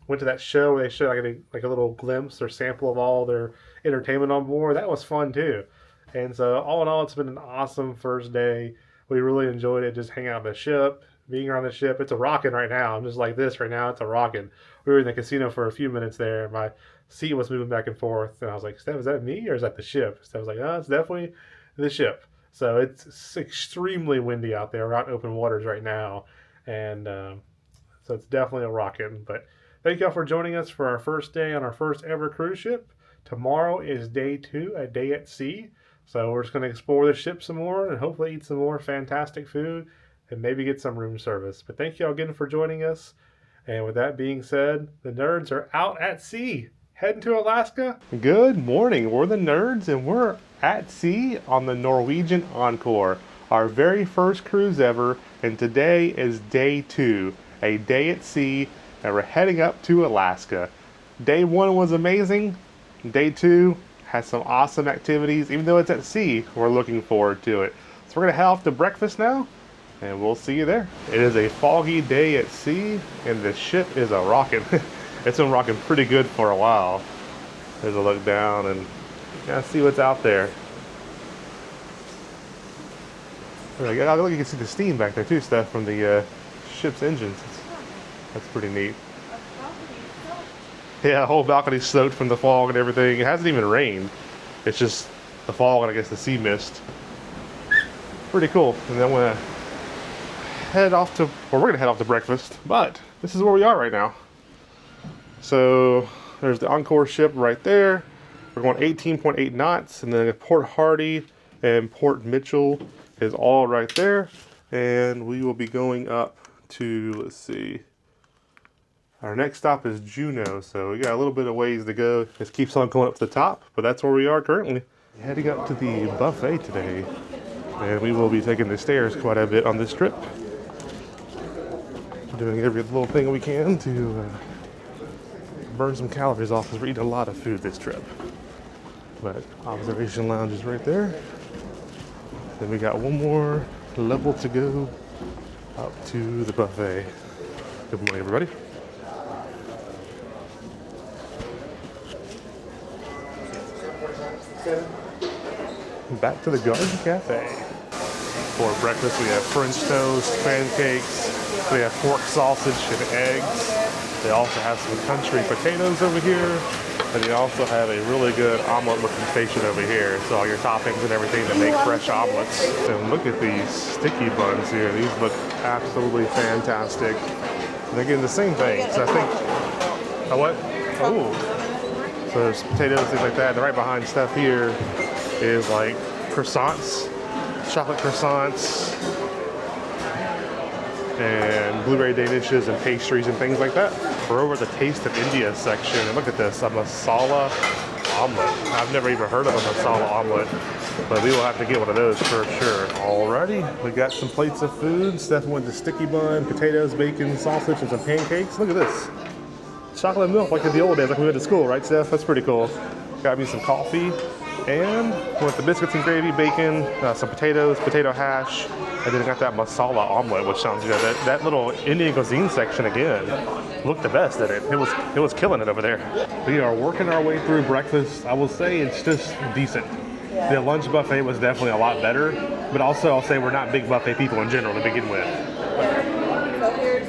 went to that show where they showed like a little glimpse or sample of all their entertainment on board. That was fun too. And so all in all, it's been an awesome first day. We really enjoyed it, just hanging out on the ship, being on the ship. It's a rocking right now. I'm just like this right now. It's a rocking. We were in the casino for a few minutes there. My seat was moving back and forth. And I was like, Steph, is that me or is that the ship? Steph was like, oh, it's definitely the ship. So it's extremely windy out there. We're out in open waters right now. And so it's definitely a rocking. But thank y'all for joining us for our first day on our first ever cruise ship. Tomorrow is day 2, a day at sea. So we're just going to explore the ship some more and hopefully eat some more fantastic food and maybe get some room service. But thank you all again for joining us. And with that being said, the nerds are out at sea, heading to Alaska. Good morning. We're the nerds and we're at sea on the Norwegian Encore, our very first cruise ever. And today is day 2, a day at sea, and we're heading up to Alaska. Day 1 was amazing. Day 2 has some awesome activities. Even though it's at sea, we're looking forward to it. So we're gonna head off to breakfast now, and we'll see you there. It is a foggy day at sea, and the ship is a rocking. It's been rocking pretty good for a while. There's a look down, and you gotta see what's out there. Look, you can see the steam back there too, Steph, from the ship's engines. That's pretty neat. Yeah, the whole balcony's soaked from the fog and everything. It hasn't even rained. It's just the fog and I guess the sea mist. Pretty cool. And then we're gonna head off to, well, we're gonna head off to breakfast, but this is where we are right now. So there's the Encore ship right there. We're going 18.8 knots, and then Port Hardy and Port Mitchell is all right there. And we will be going up to, let's see, our next stop is Juneau, so we got a little bit of ways to go. Just keeps on going up to the top, but that's where we are currently. Heading up to the buffet today, and we will be taking the stairs quite a bit on this trip. Doing every little thing we can to burn some calories off, because we're eating a lot of food this trip. But observation lounge is right there. Then we got one more level to go up to the buffet. Good morning, everybody. Back to the Garden Cafe. For breakfast, we have French toast, pancakes, we have pork sausage and eggs. They also have some country potatoes over here, and they also have a really good omelet looking station over here. So all your toppings and everything to make fresh omelets. And look at these sticky buns here. These look absolutely fantastic. And they're getting the same thing. So I think, oh what? Oh. So there's potatoes, things like that. And right behind stuff here is like croissants, chocolate croissants, and blueberry danishes and pastries and things like that. We're over at the Taste of India section, and look at this, a masala omelet. I've never even heard of a masala omelet, but we will have to get one of those for sure. Alrighty, we got some plates of food. Steph went to sticky bun, potatoes, bacon, sausage, and some pancakes. Look at this. Chocolate milk like in the old days, like we went to school, right, Steph? That's pretty cool. Got me some coffee, and with the biscuits and gravy, bacon, some potatoes, potato hash, and then I got that masala omelet, which sounds good. That little Indian cuisine section again looked the best at it. It was killing it over there. We are working our way through breakfast. I will say it's just decent. The lunch buffet was definitely a lot better, but also I'll say we're not big buffet people in general to begin with. So here's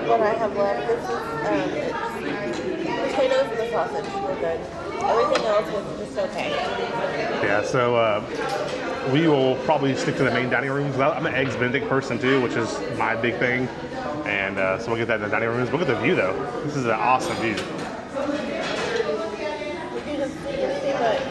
what I have left. This is potatoes and the sausage were good. Everything else was just okay. Yeah, so we will probably stick to the main dining rooms. I'm an Eggs Benedict person too, which is my big thing. And so we'll get that in the dining rooms. Look at the view though. This is an awesome view. You can see but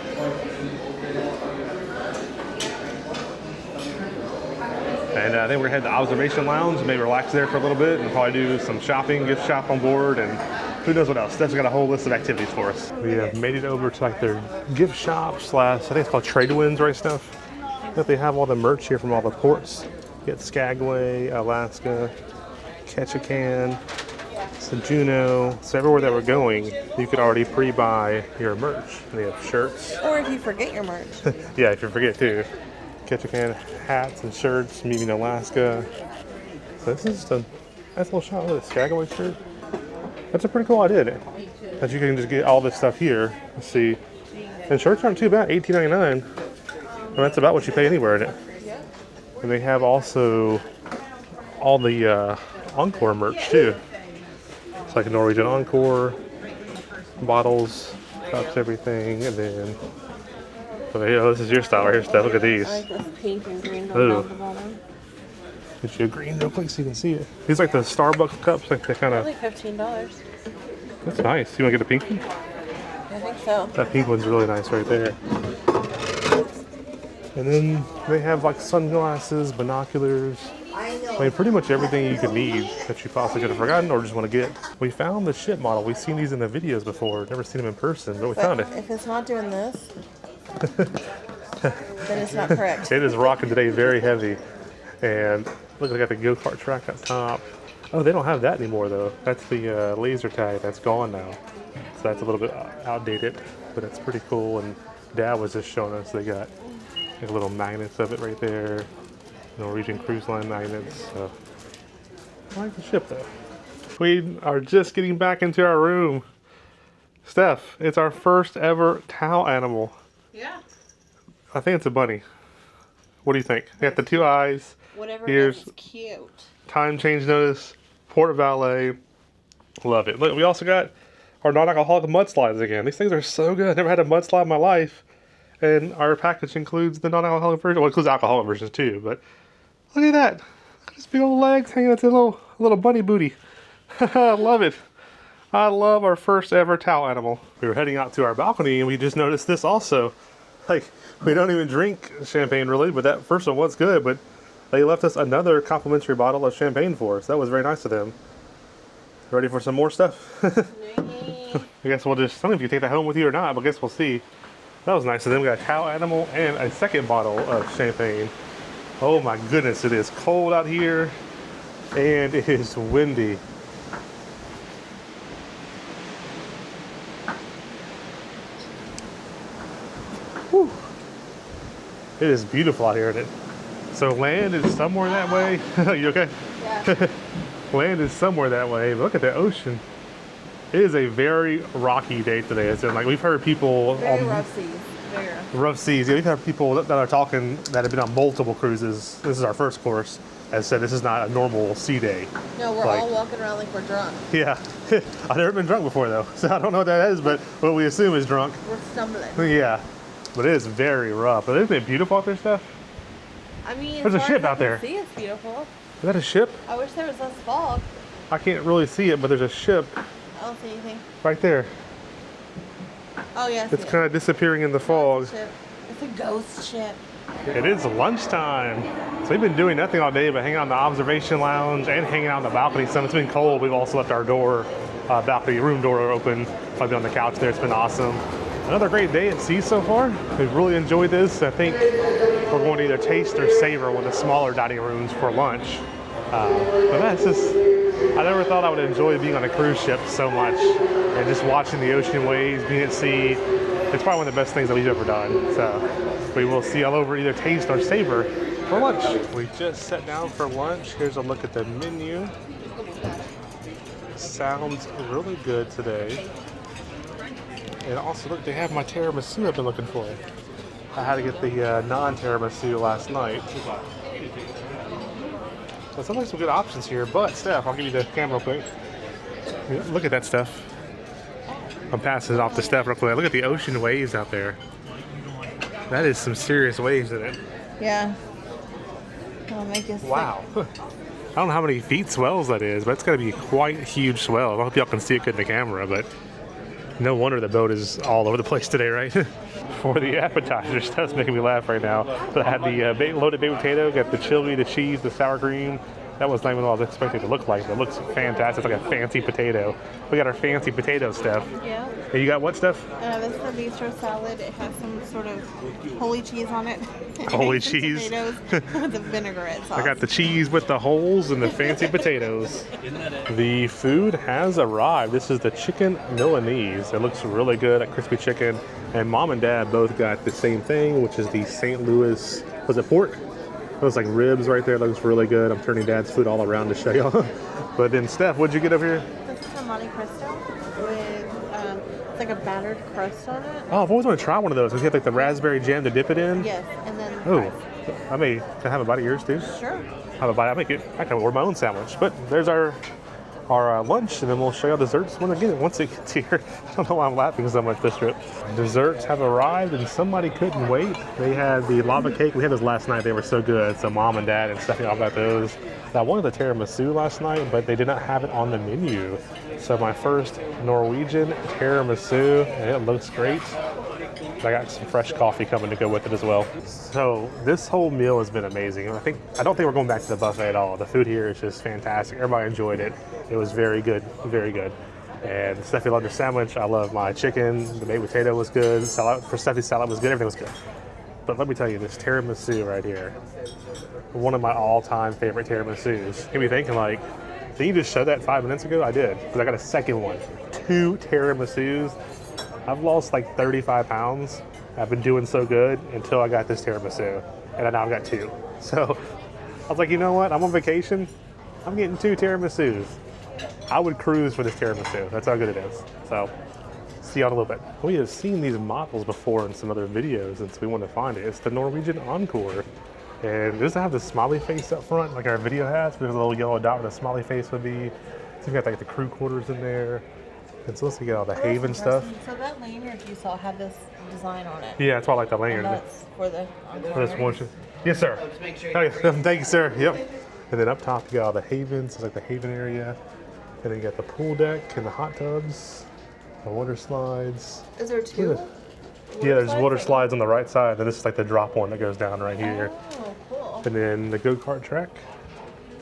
And then we're gonna head to the observation lounge, maybe relax there for a little bit, and probably do some shopping, gift shop on board, and who knows what else. Steph's got a whole list of activities for us. We have made it over to like their gift shop slash, I think it's called Trade Winds, right, Steph? But they have all the merch here from all the ports. You get Skagway, Alaska, Ketchikan, so Juneau. So everywhere that we're going, you could already pre-buy your merch. And they have shirts. or if you forget your merch. Yeah, if you forget too. Ketchikan hats and shirts, meeting Alaska. So this is just a nice little shot with a Skagway shirt. That's a pretty cool idea, that you can just get all this stuff here. Let's see. And shirts aren't too bad, $18.99. Well, that's about what you pay anywhere in it. And they have also all the Encore merch too. It's like a Norwegian Encore, bottles, cups, everything, and then this is your style right here, Steph. Look at these. I like this pink and green Ooh. down the bottom. Get you a green real quick so you can see it. These like the Starbucks cups, like they kind I of. like $15. That's nice. You want to get a pink one? I think so. That pink one's really nice right there. And then they have like sunglasses, binoculars. I mean, pretty much everything you could need that you possibly could have forgotten or just want to get. We found the ship model. We've seen these in the videos before. Never seen them in person, but we found it. If it's not doing this, then it's not correct. It is rocking today, very heavy. And look, they got the go-kart track up top. Oh, they don't have that anymore though. That's the laser tag. That's gone now. So that's a little bit outdated, but it's pretty cool. And Dad was just showing us they got like little magnets of it right there. Norwegian Cruise Line magnets. So I like the ship though. We are just getting back into our room. Steph, it's our first ever towel animal. Yeah. I think it's a bunny. What do you think? They got the two eyes, Whatever ears, it is, cute. time change notice, port valet. Love it. Look, we also got our non-alcoholic mudslides again. These things are so good. Never had a mudslide in my life. And our package includes the non-alcoholic version. Well, it includes alcoholic versions too, but look at that. Look at his big old legs hanging out to a little bunny booty. I love it. I love our first ever towel animal. We were heading out to our balcony and we just noticed this also. Like, we don't even drink champagne really, but that first one was good, but they left us another complimentary bottle of champagne for us. That was very nice of them. Ready for some more stuff? I guess we'll just, I don't know if you take that home with you or not, but I guess we'll see. That was nice of them. We got a towel animal and a second bottle of champagne. Oh my goodness, it is cold out here and it is windy. Whew. It is beautiful out here, isn't it? So land is somewhere that way. You okay? Yeah. Land is somewhere that way, but look at the ocean. It is a very rocky day today. It's like we've heard people Very on rough seas. Very rough. rough seas. Yeah, we've had people that are talking that have been on multiple cruises. This is our first course. As said, this is not a normal sea day. No, we're Like- all walking around like we're drunk. Yeah, I've never been drunk before though, so I don't know what that is, but what we assume is drunk. We're stumbling. Yeah, but it is very rough. But isn't it beautiful out there, Steph? I mean, There's a as far ship as I out there. can see, it's beautiful. Is that a ship? I wish there was less fog. I can't really see it, but there's a ship I don't see anything. right there. Oh yeah, I see It's it. kind of disappearing in the fog. Ship. It's a ghost ship. It is lunchtime. So we've been doing nothing all day but hanging out in the observation lounge and hanging out on the balcony. So it's been cold. We've also left our door, balcony room door open. I've been on the couch there. It's been awesome. Another great day at sea so far. We've really enjoyed this. I think we're going to either taste or savor one of the smaller dining rooms for lunch. But that's just, I never thought I would enjoy being on a cruise ship so much. And just watching the ocean waves, being at sea. It's probably one of the best things that we've ever done. So we will see all over either taste or savor for lunch. We just sat down for lunch. Here's a look at the menu. Sounds really good today. And also, look, they have my tiramisu I've been looking for. I had to get the non-tiramisu last night. So it sounds like some good options here, but Steph, I'll give you the camera real quick. Look at that stuff. I'm passing it off to Steph real quick. Look at the ocean waves out there. That is some serious waves in it. Yeah. That'll make us Wow. I don't know how many feet swells that is, but it's got to be quite huge swell. I hope y'all can see it good in the camera, but no wonder the boat is all over the place today, right? For the appetizers, that's making me laugh right now. But I had the loaded baked potato, got the chili, the cheese, the sour cream. That was not even what I was expecting it to look like, but it looks fantastic. It's like a fancy potato. We got our fancy potato stuff. Yeah. And you got what stuff? This is a bistro salad. It has some sort of holy cheese on it. Holy And some cheese. Tomatoes with a vinaigrette sauce. I got the cheese with the holes and the fancy potatoes. The food has arrived. This is the chicken Milanese. It looks really good, at crispy chicken. And Mom and Dad both got the same thing, which is the St. Louis, was it pork? It was like ribs right there. It looks really good. I'm turning Dad's food all around to show y'all. But then Steph, what'd you get over here? This is a Monte Cristo with it's like a battered crust on it. Oh, I've always wanted to try one of those. You have like the raspberry jam to dip it in. Yes, and then Oh, can I have a bite of yours too? Sure. Have a bite. I can order my own sandwich. But there's our our lunch, and then we'll show you desserts once it gets here. I don't know why I'm laughing so much this trip. Desserts have arrived, and somebody couldn't wait. They had the lava cake. We had those last night. They were so good. So mom and dad and Stephanie all got those. I wanted the tiramisu last night, but they did not have it on the menu. So my first Norwegian tiramisu, and it looks great. I got some fresh coffee coming to go with it as well. So this whole meal has been amazing. I don't think we're going back to the buffet at all. The food here is just fantastic. Everybody enjoyed it. It was very good, very good. And Steffi loved her sandwich. I love my chicken. The baked potato was good. Salad for Steffi's salad was good. Everything was good. But let me tell you, this tiramisu right here, one of my all-time favorite tiramisus. Get me thinking, like, did you just show that 5 minutes ago? I did, but I got a second one. 2 tiramisus. I've lost like 35 pounds. I've been doing so good until I got this tiramisu, and now I've got 2. So I was like, you know what? I'm on vacation. I'm getting 2 tiramisus. I would cruise for this tiramisu. That's how good it is. So see you in a little bit. We have seen these models before in some other videos, and so we want to find it. It's the Norwegian Encore. And does it have the smiley face up front like our video has? There's a little yellow dot where the smiley face would be. So we got like the crew quarters in there. And so let's get all the Haven stuff. So that lanyard you saw had this design on it. Yeah, that's why I like the lanyard. And that's for the This one. Yes, sir. Thank you, sir. Yep. And then up top you got all the Havens. It's like the Haven area. And then you got the pool deck and the hot tubs, the water slides. Is there 2? Yeah, there's water slides on the right side. And this is like the drop one that goes down right here. Oh, cool. And then the go-kart track.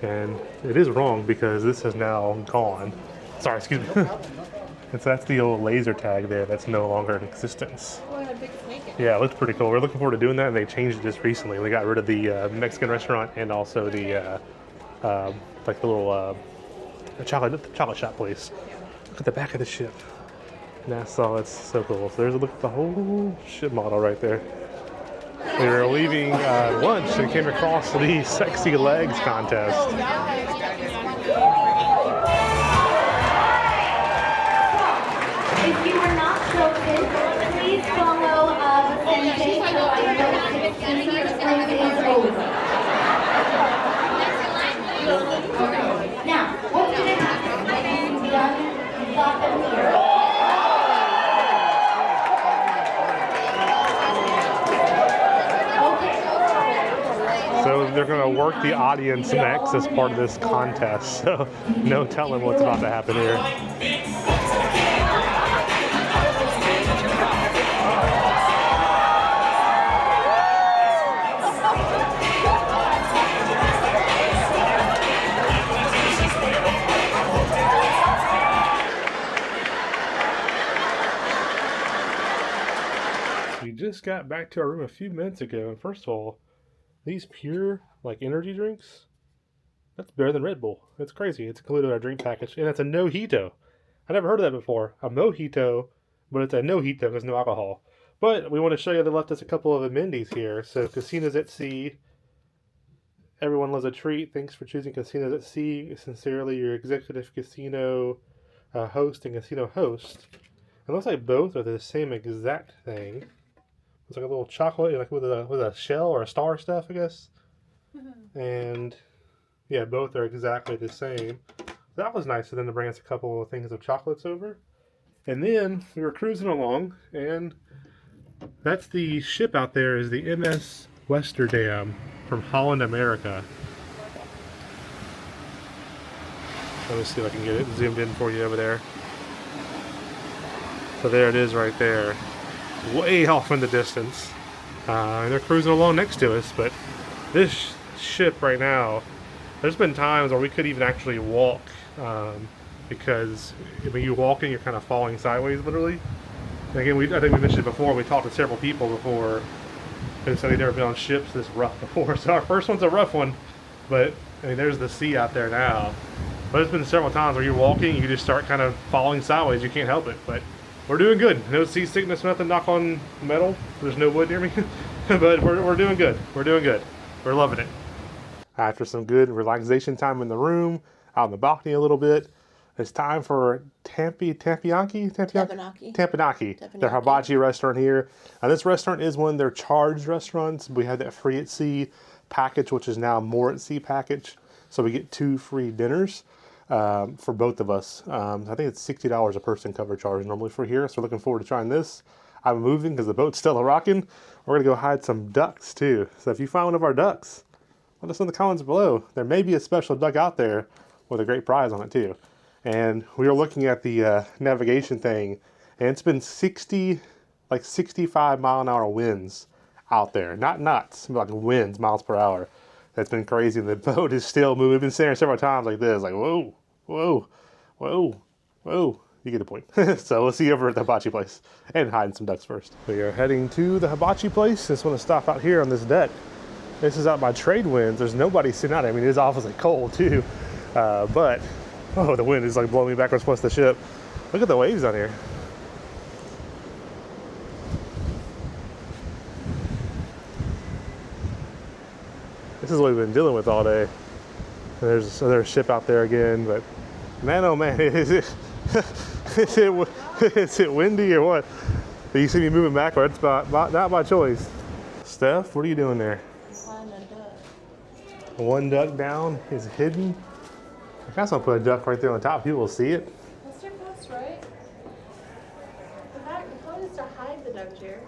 And it is wrong because this is now gone. Sorry, excuse me. And so that's the old laser tag there that's no longer in existence. Oh, and a big snake. Yeah, it looks pretty cool. We're looking forward to doing that, and they changed it just recently. They got rid of the Mexican restaurant and also the like the little chocolate shop place. Look at the back of the ship. Nassau, it's so cool. So there's a look at the whole ship model right there. We were leaving lunch and came across the Sexy Legs contest. If you were not chosen, please follow the sensei so I know 16 years is over. Now, what's going to happen? You've got them here. So they're going to work the audience next as part of this contest. So no telling what's about to happen here. We just got back to our room a few minutes ago, and first of all, these pure, like, energy drinks, that's better than Red Bull. It's crazy. It's included in our drink package, and it's a mojito. I never heard of that before. A mojito, but it's a no-hito because no alcohol. But we want to show you they left us a couple of amenities here. So, Casinos at Sea. Everyone loves a treat. Thanks for choosing Casinos at Sea. Sincerely, your executive casino host and casino host. It looks like both are the same exact thing. It's like a little chocolate, like with a shell or a star stuff, I guess. And yeah, both are exactly the same. That was nice of them to bring us a couple of things of chocolates over. And then we were cruising along, and that's the ship out there is the MS Westerdam from Holland, America. Let me see if I can get it zoomed in for you over there. So there it is right there. Way off in the distance. And they're cruising along next to us, but this ship right now, there's been times where we could even actually walk because when you're walking, you're kind of falling sideways, literally. And again, I think we mentioned it before, we talked to several people before who said they'd never been on ships this rough before. So our first one's a rough one, but I mean, there's the sea out there now. But there's been several times where you're walking, you just start kind of falling sideways, you can't help it. But we're doing good. No seasickness, nothing, knock on metal. There's no wood near me. But we're doing good. We're doing good. We're loving it. After some good relaxation time in the room, out on the balcony a little bit, it's time for Teppanyaki, their hibachi restaurant here. Now this restaurant is one of their charged restaurants. We had that free at sea package, which is now more at sea package. So we get 2 free dinners. for both of us. I think it's $60 a person cover charge normally for here. So we're looking forward to trying this. I'm moving because the boat's still a-rocking. We're gonna go hide some ducks too. So if you find one of our ducks, let us know in the comments below. There may be a special duck out there with a great prize on it too. And we were looking at the navigation thing, and it's been 65 mile an hour winds out there. Not knots, but like winds, miles per hour. That's been crazy, and the boat is still moving. We've been standing several times like this, like whoa, whoa, whoa, whoa. You get the point. So we'll see you over at the hibachi place and hiding some ducks first. We are heading to the hibachi place. Just want to stop out here on this deck. This is out by trade winds. There's nobody sitting out there. I mean, it is awfully cold too. But, oh, the wind is like blowing me backwards plus the ship. Look at the waves on here. This is what we've been dealing with all day. And there's another ship out there again, but man, oh man, is it windy or what? You see me moving backwards, but not by choice. Steph, what are you doing there? One duck down is hidden. I kind of want to put a duck right there on top. People will see it. That's your best, right? The point is to hide the duck chair.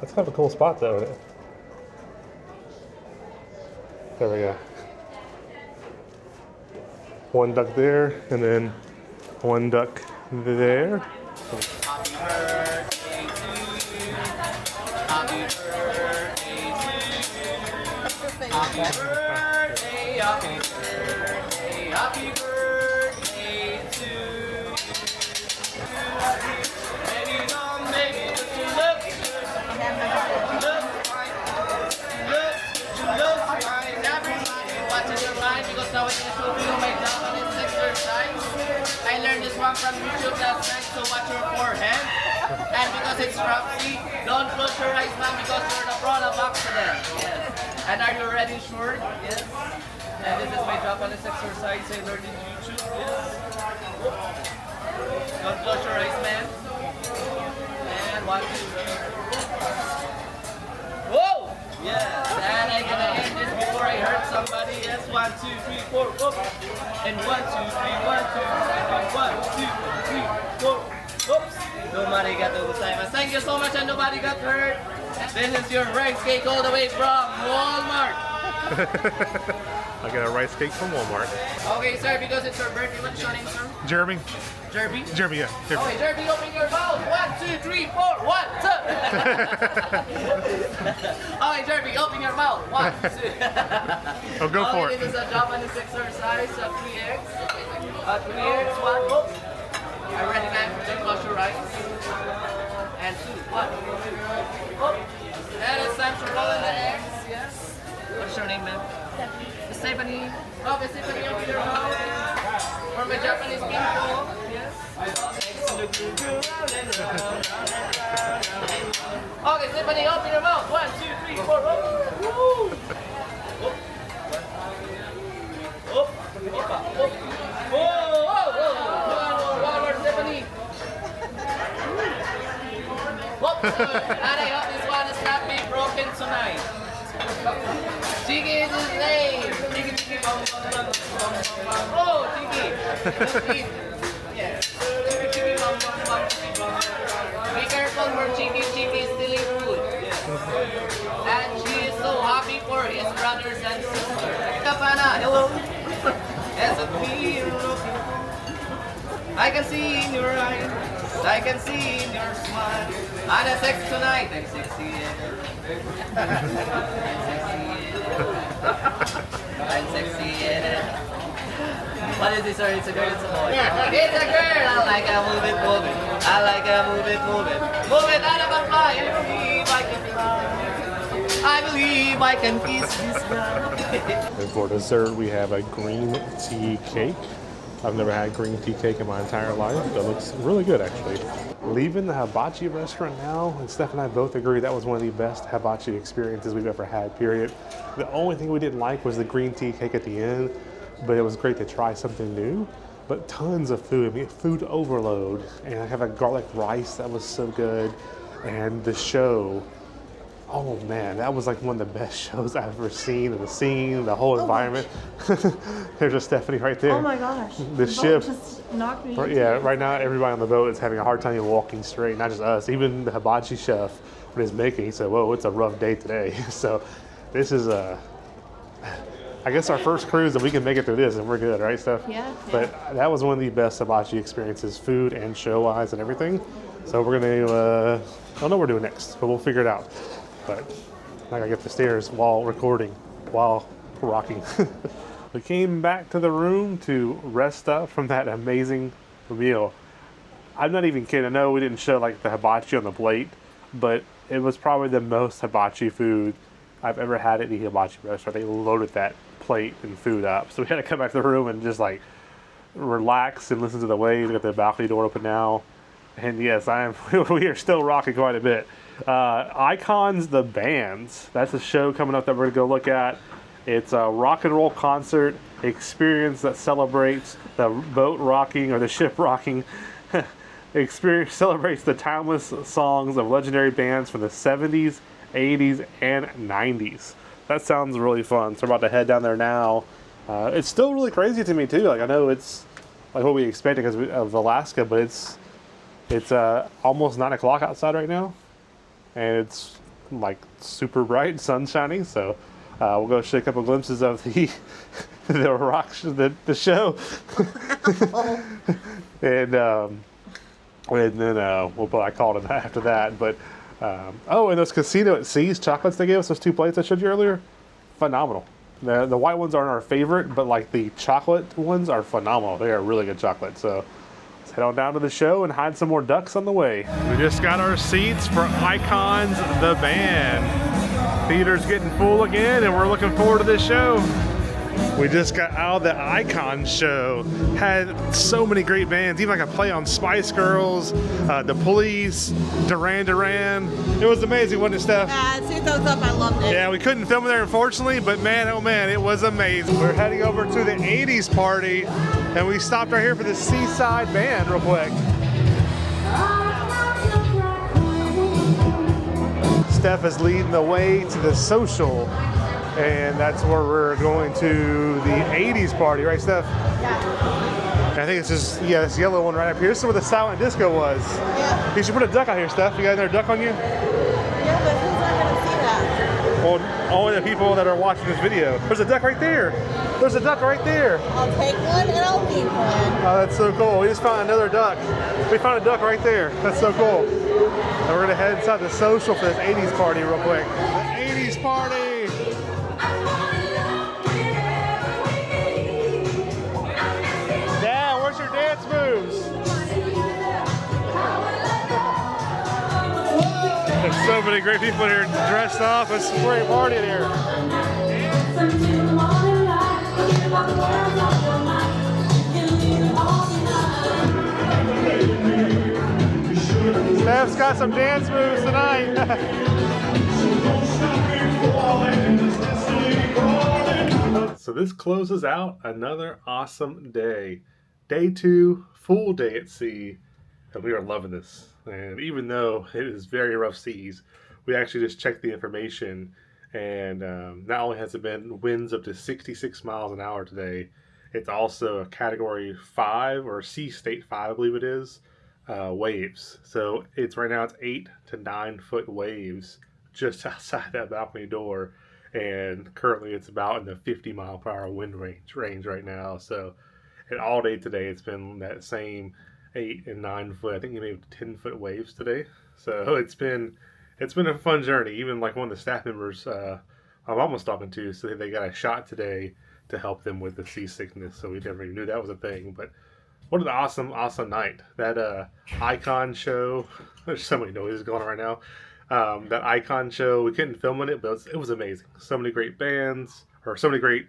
That's kind of a cool spot though, isn't it? There we go. One duck there, and then one duck there. Happy birthday to you. Happy birthday to you. Happy birthday, happy birthday, happy birthday to you. Baby, don't make it, but you look good. Look fine. You look fine. Everybody watching your line because now it's going to make that on its exercise. I learned this one from YouTube last night, so watch your forehead. And because it's Roxy, don't close your eyes now because you're the prone of accident. Yes. And are you ready, Short? Yes. And this is my Japanese exercise I learned in YouTube. Yes. Don't close your eyes, man. And 1, 2, 3. Whoa! Yes. And I'm gonna end this before I hurt somebody. Yes. 1, 2, 3, 4. Whoop. And 1, 2, 3, 1, 2, 3, 1, 2, 3, 4. Oops. Nobody got gozaimasu. Thank you so much, and nobody got hurt. This is your rice cake all the way from Walmart. I got a rice cake from Walmart. Okay, sir, because it's your birthday, what's your name, sir? Jeremy. Jeremy? Jeremy, yeah. Jeremy. Okay, Jeremy, open your mouth. 1, 2, 3, 4. 1, 2. Okay, Jeremy, open your mouth. 1, 2. Oh, go for it. This is a Japanese exercise, 3x. 3x, 1, go. Are you ready, man? Don't close your eyes. And 2, 1. Oh. And it's time to roll in the eggs, yes. What's your name, ma'am? Stephanie. Okay, Stephanie, open your mouth. For my Japanese people, yes. Okay, Stephanie, open your mouth. 1, 2, 3, 4. Oh. Woo. Oh. Oh. Oh. Whoop. And I hope this one is not being broken tonight. Tiki is his name. Tiki, Tiki, bum, bum, bum, bum, bum. Oh, Tiki. Yeah. Tiki, Tiki, bum, bum, bum, Tiki, bum. Be careful for Tiki. Tiki is stealing food. And she is so happy for his brothers and sisters. Kapana, hello. As a hero. I can see in your eyes, I can see in your smile. I'm a sex tonight, I'm sexy. I'm sexy. What is this, sir? It's a girl, it's a boy. It's a girl! I like a move it. I like a move it. Move it out of my fly. I believe I can kiss this girl. And for dessert, we have a green tea cake. I've never had green tea cake in my entire life. That looks really good, actually. Leaving the hibachi restaurant now, and Steph and I both agree that was one of the best hibachi experiences we've ever had, period. The only thing we didn't like was the green tea cake at the end, but it was great to try something new. But tons of food, I mean, food overload. And I have a garlic rice that was so good. And the show Oh man, that was like one of the best shows I've ever seen. And the scene, the whole environment. There's a Stephanie right there. Oh my gosh. The ship. Just knocked me. Yeah, right now everybody on the boat is having a hard time walking straight. Not just us. Even the hibachi chef, when he's making, he said, "Whoa, it's a rough day today." So, this is I guess our first cruise that we can make it through this, and we're good, right, Steph? Yeah. But that was one of the best hibachi experiences, food and show-wise and everything. So we're gonna, I don't know what we're doing next, but we'll figure it out. But I gotta get the stairs while recording, while rocking. We came back to the room to rest up from that amazing meal. I'm not even kidding. I know we didn't show like the hibachi on the plate, but it was probably the most hibachi food I've ever had at the hibachi restaurant. They loaded that plate and food up. So we had to come back to the room and just like relax and listen to the waves. We got the balcony door open now. And yes, we are still rocking quite a bit. Icons the Bands. That's a show coming up that we're going to go look at. It's a rock and roll concert experience that celebrates the boat rocking or the ship rocking experience, celebrates the timeless songs of legendary bands from the 70s, 80s, and 90s. That sounds really fun. So we're about to head down there now. It's still really crazy to me too. Like I know it's like what we expected because of Alaska, but it's almost 9 o'clock outside right now, and it's like super bright, sun shining. So we'll go show a couple glimpses of the the show, and then we'll probably call it after that. But oh, and those Casino at Seas chocolates they gave us, those 2 plates I showed you earlier, phenomenal. The white ones aren't our favorite, but like the chocolate ones are phenomenal. They are really good chocolate. So let's head on down to the show and hide some more ducks on the way. We just got our seats for Icons the Band. Theater's getting full again, and we're looking forward to this show. We just got out of the Icon show. Had so many great bands, even like a play on Spice Girls, The Police, Duran Duran. It was amazing, wasn't it, Steph? 2 thumbs up, I loved it. Yeah, we couldn't film it there, unfortunately, but man, oh man, it was amazing. We're heading over to the 80s party, and we stopped right here for the Seaside Band real quick. Steph is leading the way to the social, and that's where we're going to the 80s party, right, Steph? Yeah. And I think it's just, yeah, this yellow one right up here. This is where the silent disco was. Yeah. You should put a duck out here, Steph. You got another duck on you? Yeah, but who's not going to see that? Well, only the people that are watching this video. There's a duck right there. There's a duck right there. I'll take one and I'll leave one. Oh, that's so cool. We just found another duck. We found a duck right there. That's so cool. And we're going to head inside the social for this 80s party real quick. The 80s party! Dad, where's your dance moves? There's so many great people here dressed up. It's a great party in here. Steph's got some dance moves tonight. So this closes out another awesome day. Day 2, full day at sea, and we are loving this. And even though it is very rough seas, we actually just checked the information, and not only has it been winds up to 66 miles an hour today, it's also a Category 5 or Sea State 5, I believe it is, waves. So it's right now it's 8 to 9 foot waves just outside that balcony door, and currently it's about in the 50 mile per hour wind range right now. So and all day today it's been that same 8 and 9 foot, I think maybe 10 foot waves today. So it's been a fun journey. Even like one of the staff members I'm almost talking to, so they got a shot today to help them with the seasickness. So we never even knew that was a thing. But what an awesome night. That Icon show, there's so many noises going on right now. That Icon show, we couldn't film it, but it was amazing. So many great bands, or so many great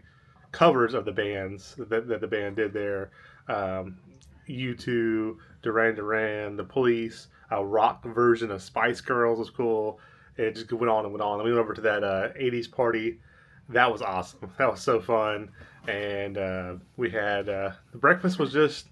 covers of the bands that the band did there. U2, Duran Duran, The Police, a rock version of Spice Girls was cool. It just went on and went on. And we went over to that 80s party. That was awesome. That was so fun. And we had, the breakfast was just,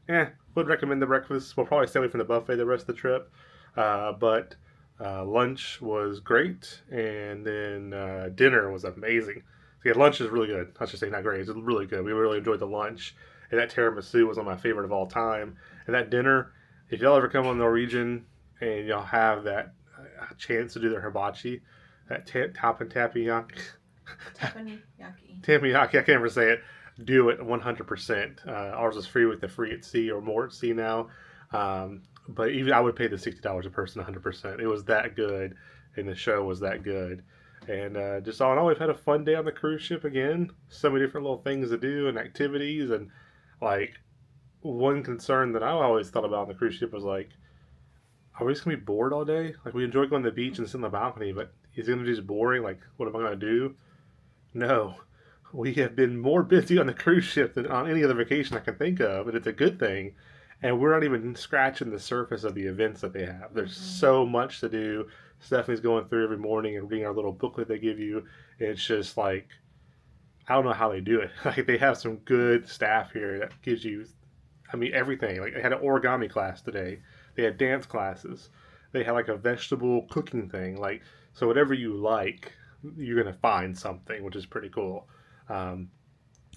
wouldn't recommend the breakfast. We'll probably stay away from the buffet the rest of the trip. But Lunch was great, and then dinner was amazing. So yeah, lunch is really good. I should say not great, it's really good. We really enjoyed the lunch, and that tiramisu was one of my favorite of all time. And that dinner, if y'all ever come on Norwegian and y'all have that chance to do their hibachi, that teppanyaki, I can't ever say it. Do it 100%. Ours is free with the free at sea or more at sea now. But even I would pay the $60 a person 100%. It was that good, and the show was that good. And just all in all, we've had a fun day on the cruise ship again. So many different little things to do and activities. And like, one concern that I always thought about on the cruise ship was like, are we just going to be bored all day? Like, we enjoy going to the beach and sitting on the balcony, but is it going to be just boring? Like, what am I going to do? No. We have been more busy on the cruise ship than on any other vacation I can think of, and it's a good thing. And we're not even scratching the surface of the events that they have. There's so much to do. Stephanie's going through every morning and reading our little booklet they give you. It's just like, I don't know how they do it. Like, they have some good staff here that gives you, I mean, everything. Like, they had an origami class today. They had dance classes. They had like a vegetable cooking thing. Like, so whatever you like, you're going to find something, which is pretty cool.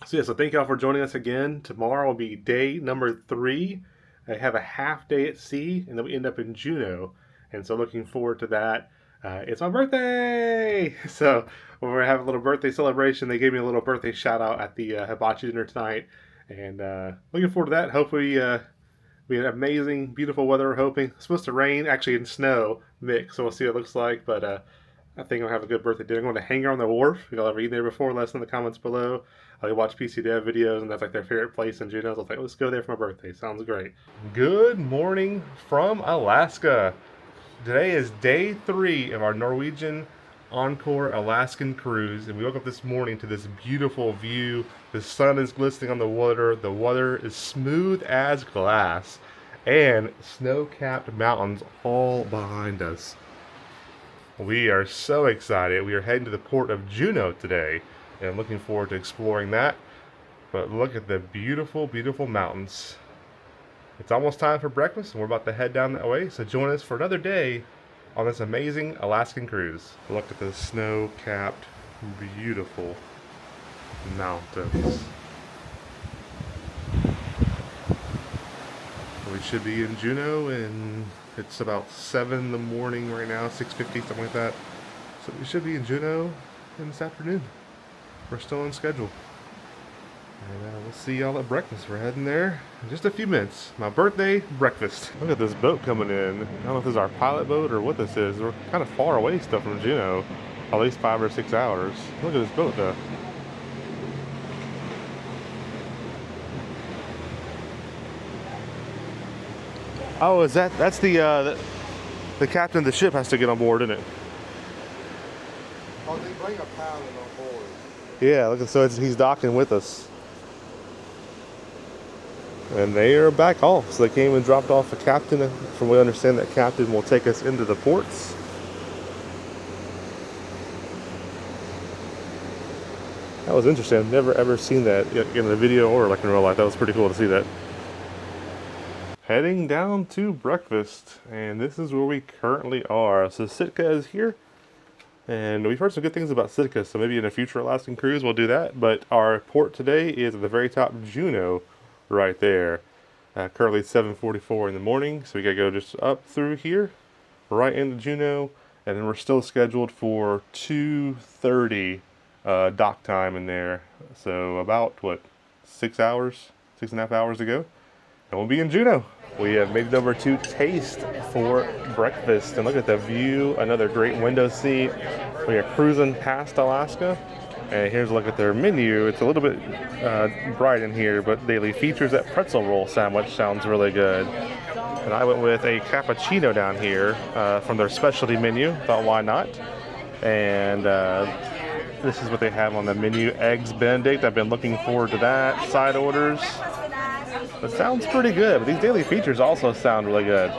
So thank y'all for joining us again. Tomorrow will be day number 3. I have a half day at sea, and then we end up in Juneau. And so looking forward to that. It's my birthday! So we're going to have a little birthday celebration. They gave me a little birthday shout out at the hibachi dinner tonight. And looking forward to that. Hopefully we had amazing, beautiful weather we're hoping. It's supposed to rain, actually, and snow mix. So we'll see what it looks like. But I think I'll have a good birthday dinner. I'm going to Hangar on the Wharf. If y'all ever eaten there before, let us know in the comments below. I watch PC Dev videos, and that's like their favorite place in Juneau. So I was like, let's go there for my birthday. Sounds great. Good morning from Alaska. Today is day 3 of our Norwegian Encore Alaskan cruise, and we woke up this morning to this beautiful view. The sun is glistening on the water. The water is smooth as glass, and snow-capped mountains all behind us. We are so excited. We are heading to the port of Juneau today, and I'm looking forward to exploring that. But look at the beautiful, beautiful mountains. It's almost time for breakfast, and we're about to head down that way. So join us for another day on this amazing Alaskan cruise. Look at the snow-capped, beautiful mountains. We should be in Juneau, and it's about 7 in the morning right now, 6:50, something like that. So we should be in Juneau this afternoon. We're still on schedule. And we'll see y'all at breakfast. We're heading there in just a few minutes. My birthday breakfast. Look at this boat coming in. I don't know if this is our pilot boat or what this is. We're kind of far away still from Juneau. At least 5 or 6 hours. Look at this boat though. Oh, is that's the captain of the ship has to get on board, isn't it? Oh, they bring a pilot on board. Yeah, look, so he's docking with us. And they are back off. So they came and dropped off the captain. From what I understand, that captain will take us into the ports. That was interesting. I've never ever seen that in a video or like in real life. That was pretty cool to see that. Heading down to breakfast, and this is where we currently are. So Sitka is here, and we've heard some good things about Sitka, so maybe in a future Alaskan cruise we'll do that. But our port today is at the very top, Juneau, right there. Currently 7:44 in the morning, so we gotta go just up through here, right into Juneau, and then we're still scheduled for 2:30 dock time in there. So about, what, 6.5 hours to go, and we'll be in Juneau. We have made it over to Taste for breakfast, and look at the view. Another great window seat. We are cruising past Alaska, and here's a look at their menu. It's a little bit bright in here, but daily features. That pretzel roll sandwich sounds really good. And I went with a cappuccino down here from their specialty menu. Thought, why not? And this is what they have on the menu. Eggs Benedict. I've been looking forward to that. Side orders. It sounds pretty good, but these daily features also sound really good.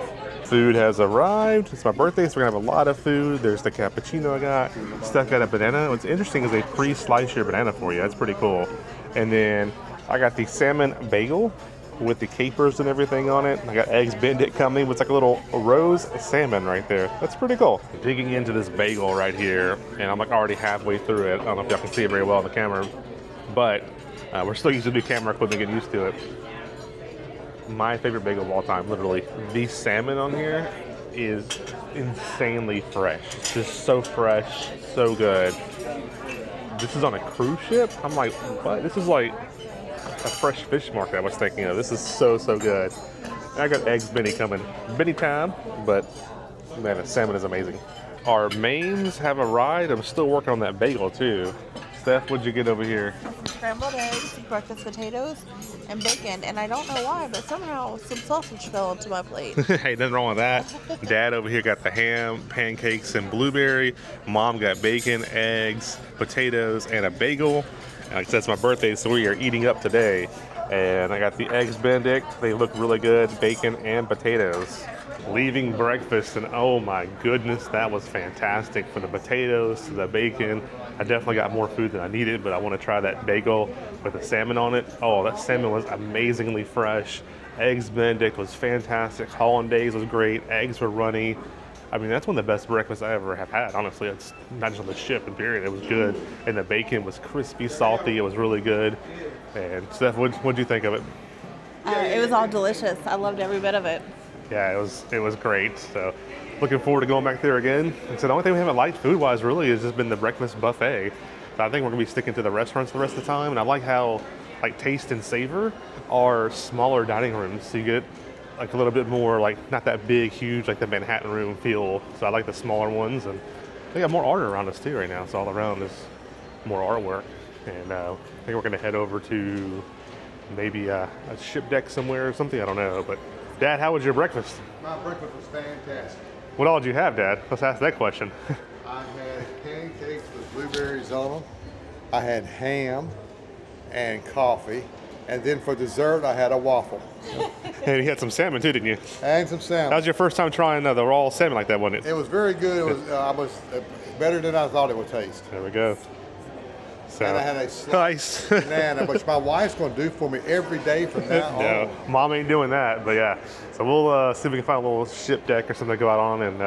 Food has arrived. It's my birthday, so we're gonna have a lot of food. There's the cappuccino I got. Steph got a banana. What's interesting is they pre-slice your banana for you. That's pretty cool. And then I got the salmon bagel, with the capers and everything on it. I got eggs Benedict coming with like a little rose salmon right there. That's pretty cool. Digging into this bagel right here, and I'm like already halfway through it. I don't know if y'all can see it very well on the camera, but we're still using new camera equipment, getting used to it. My favorite bagel of all time, literally. The salmon on here is insanely fresh. It's just so fresh, so good. This is on a cruise ship? I'm like, what? This is like a fresh fish market I was thinking of. This is so, so good. I got eggs Benny coming. Benny time, but man, the salmon is amazing. Our mains have arrived. I'm still working on that bagel too. Steph, what'd you get over here? Scrambled eggs, breakfast potatoes, and bacon. And I don't know why, but somehow some sausage fell onto my plate. Hey, nothing wrong with that. Dad over here got the ham, pancakes, and blueberry. Mom got bacon, eggs, potatoes, and a bagel. And like I said, it's my birthday, so we are eating up today. And I got the eggs Benedict. They look really good, bacon and potatoes. Leaving breakfast, and oh my goodness, that was fantastic. From the potatoes to the bacon, I definitely got more food than I needed, but I want to try that bagel with the salmon on it. Oh, that salmon was amazingly fresh. Eggs Benedict was fantastic. Hollandaise was great. Eggs were runny. I mean, that's one of the best breakfasts I ever have had, honestly. It's not just on the ship, and period. It was good. And the bacon was crispy, salty. It was really good. And Steph, what'd you think of it? It was all delicious. I loved every bit of it. Yeah, it was great. So looking forward to going back there again. And so the only thing we haven't liked food-wise really has just been the breakfast buffet. So I think we're gonna be sticking to the restaurants the rest of the time. And I like how like Taste and Savor are smaller dining rooms. So you get like a little bit more, like not that big, huge, like the Manhattan room feel. So I like the smaller ones. And they got more art around us too right now. So all around is more artwork. And I think we're gonna head over to maybe a ship deck somewhere or something. I don't know, but Dad, how was your breakfast? My breakfast was fantastic. What all did you have, Dad? Let's ask that question. I had pancakes with blueberries on them. I had ham and coffee. And then for dessert, I had a waffle. And you had some salmon too, didn't you? And some salmon. That was your first time trying the raw salmon like that, wasn't it? It was very good. It was better than I thought it would taste. There we go. So, and I had a sliced banana, which my wife's going to do for me every day from now on. No, Mom ain't doing that, but yeah. So we'll see if we can find a little ship deck or something to go out on and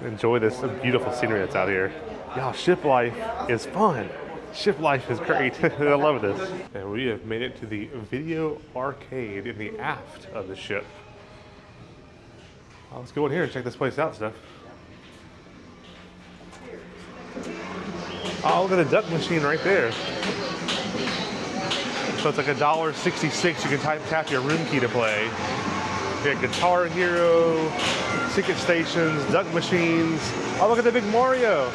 enjoy this beautiful scenery that's out here. Y'all, ship life is fun. Ship life is great. I love this. And we have made it to the video arcade in the aft of the ship. Well, let's go in here and check this place out, Steph. Oh, look at the duck machine right there. So it's like $1.66. You can tap your room key to play. You got Guitar Hero, ticket stations, duck machines. Oh, look at the big Mario.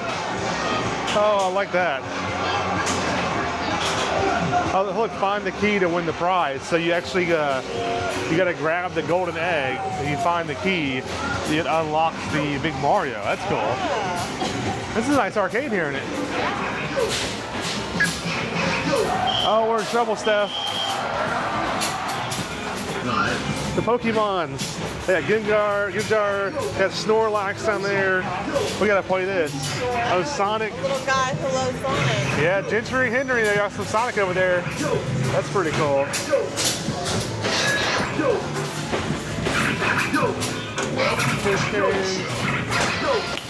Oh, I like that. Oh, look, find the key to win the prize. So you actually, you gotta grab the golden egg, and you find the key, it unlocks the big Mario. That's cool. This is a nice arcade here, isn't it? Oh, we're in trouble, Steph. The Pokemons. They got Hangar, got Snorlax down there. We gotta play this. Oh, Sonic. Little guy who loves Sonic. Yeah, Gentry Henry, they got some Sonic over there. That's pretty cool.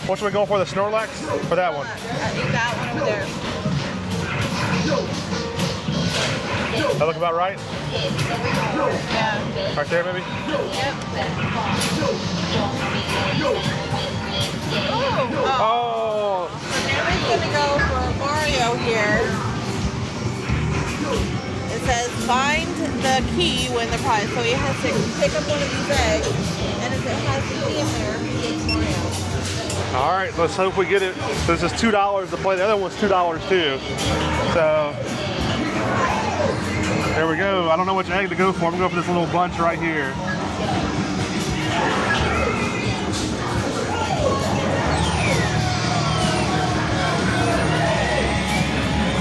What should we go for, the Snorlax or that one? I think that one over there. That look about right? Yeah. Right there, maybe? Yep. Oh! So Naomi's gonna go for Mario here. It says find the key, win the prize. So he has to pick up one of these eggs, and if it has the key in there, he gets Mario. All right, let's hope we get it. So this is $2 to play. The other one's $2 too. So there we go. I don't know which egg to go for. I'm going to go for this little bunch right here.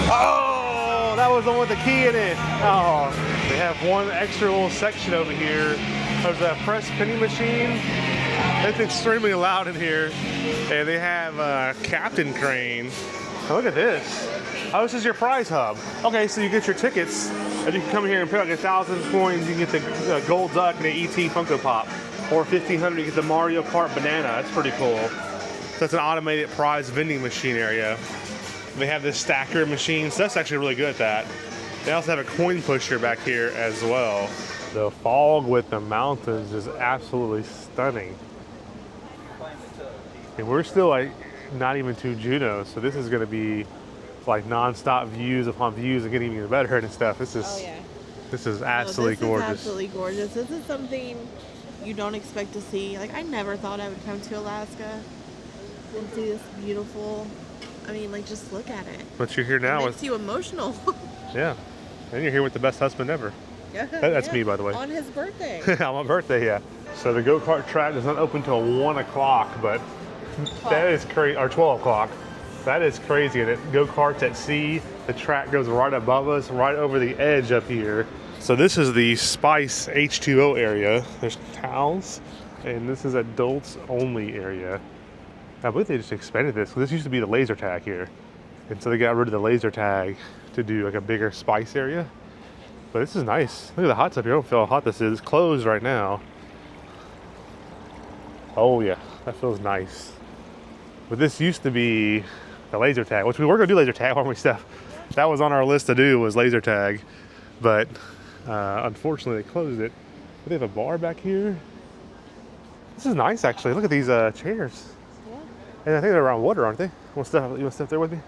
Oh, that was the one with the key in it. Oh, they have one extra little section over here. There's a press penny machine. It's extremely loud in here. And they have a Captain Crane. Oh, look at this. Oh, this is your prize hub. Okay, so you get your tickets And you can come here and pay like 1,000 coins, you can get the gold duck and the ET Funko Pop. Or 1,500, you get the Mario Kart banana. That's pretty cool. So that's an automated prize vending machine area. They have this stacker machine, so that's actually really good at that. They also have a coin pusher back here as well. The fog with the mountains is absolutely stunning. And we're still like not even to Juneau, so this is going to be like non-stop views upon views and getting even better and stuff. This is this is absolutely gorgeous. This is absolutely gorgeous. This is something you don't expect to see. Like, I never thought I would come to Alaska and see this beautiful. I mean, like, just look at it. But you're here now. It makes you emotional. Yeah, and you're here with the best husband ever. Yeah, that's me, by the way. On his birthday. On my birthday, yeah. So the go-kart track does not open till 1 o'clock, but that is crazy. Or 12 o'clock. That is crazy. And it go-karts at sea. The track goes right above us, right over the edge up here. So this is the Spice H2O area. There's towels, and this is adults only area. I believe they just expanded this. This used to be the laser tag here. And so they got rid of the laser tag to do like a bigger Spice area. But this is nice. Look at the hot tub here. I don't feel how hot this is. It's closed right now. Oh yeah, that feels nice. But this used to be the laser tag, which we were gonna do laser tag, weren't we, Steph? That was on our list to do, was laser tag. But unfortunately they closed it. But they have a bar back here. This is nice actually. Look at these chairs. Yeah. And I think they're around water, aren't they? You want to step there with me?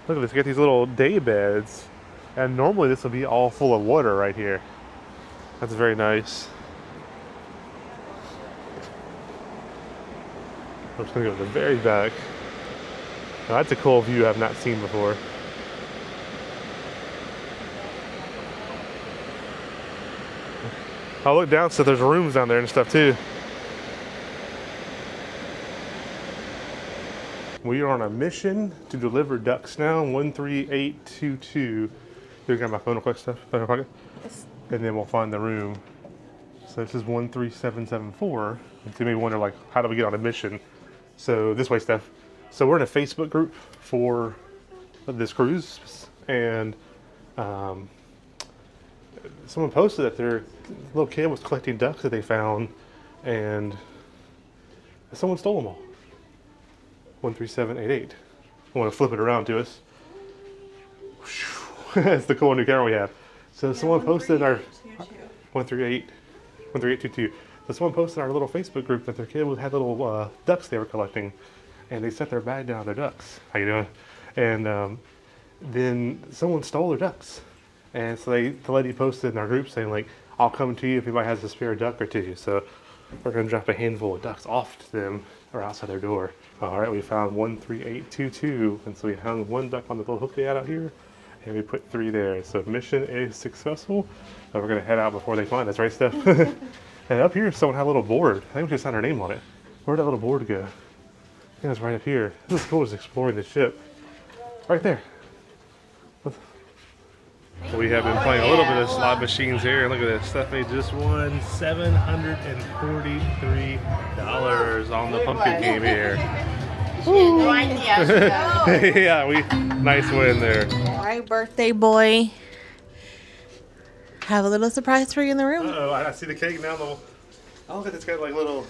Look at this, you got these little day beds. And normally this will be all full of water right here. That's very nice. I'm just gonna go to the very back. Now that's a cool view I've not seen before. I'll look down, so there's rooms down there and stuff too. We are on a mission to deliver ducks now, 13822. Here, got my phone real quick, stuff. Phone in my pocket. And then we'll find the room. So this is 13774. And so you may wonder, like, how do we get on a mission? So this way, Steph. So we're in a Facebook group for this cruise, and someone posted that their little kid was collecting ducks that they found, and someone stole them all. 13788. I want to flip it around to us. That's the cool new camera we have. So someone posted in our 13822. So someone posted in our little Facebook group that their kid had little ducks they were collecting, and they set their bag down on their ducks. How you doing? And then someone stole their ducks, and so the lady posted in our group saying, like, I'll come to you if anybody has a spare duck or two. So we're gonna drop a handful of ducks off to them or outside their door. All right, we found 13822, and so we hung one duck on the little hook they had out here, and we put 3 there. So mission is successful. We're gonna head out before they find us, right, Steph? And up here, someone had a little board. I think we should sign our name on it. Where'd that little board go? I think it's right up here. This is cool, just exploring the ship. Right there. We have been playing a little bit of slot machines here. Look at this. Stephanie just won $743 on the pumpkin game here. No idea. Yeah, nice win there. All right, birthday boy. Have a little surprise for you in the room. Uh-oh, I see the cake now. Oh, look at it's got like little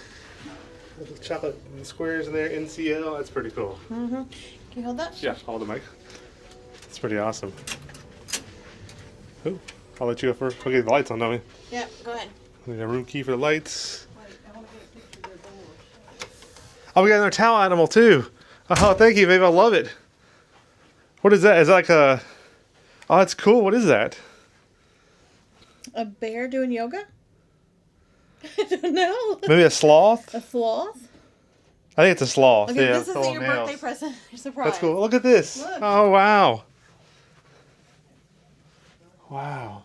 chocolate squares in there, NCL. That's pretty cool. Mm-hmm. Can you hold that? Yeah, hold the mic. It's pretty awesome. Ooh, I'll let you go first. We'll get the lights on, don't we? Yeah, go ahead. We got a room key for the lights. Oh, we got another towel animal too. Oh, thank you, babe. I love it. What is that? Is that like a... Oh, that's cool. What is that? A bear doing yoga? I don't know. Maybe a sloth? A sloth? I think it's a sloth. Okay, yeah, this is your birthday present. Your surprise. That's cool. Look at this. Look. Oh, wow. Wow.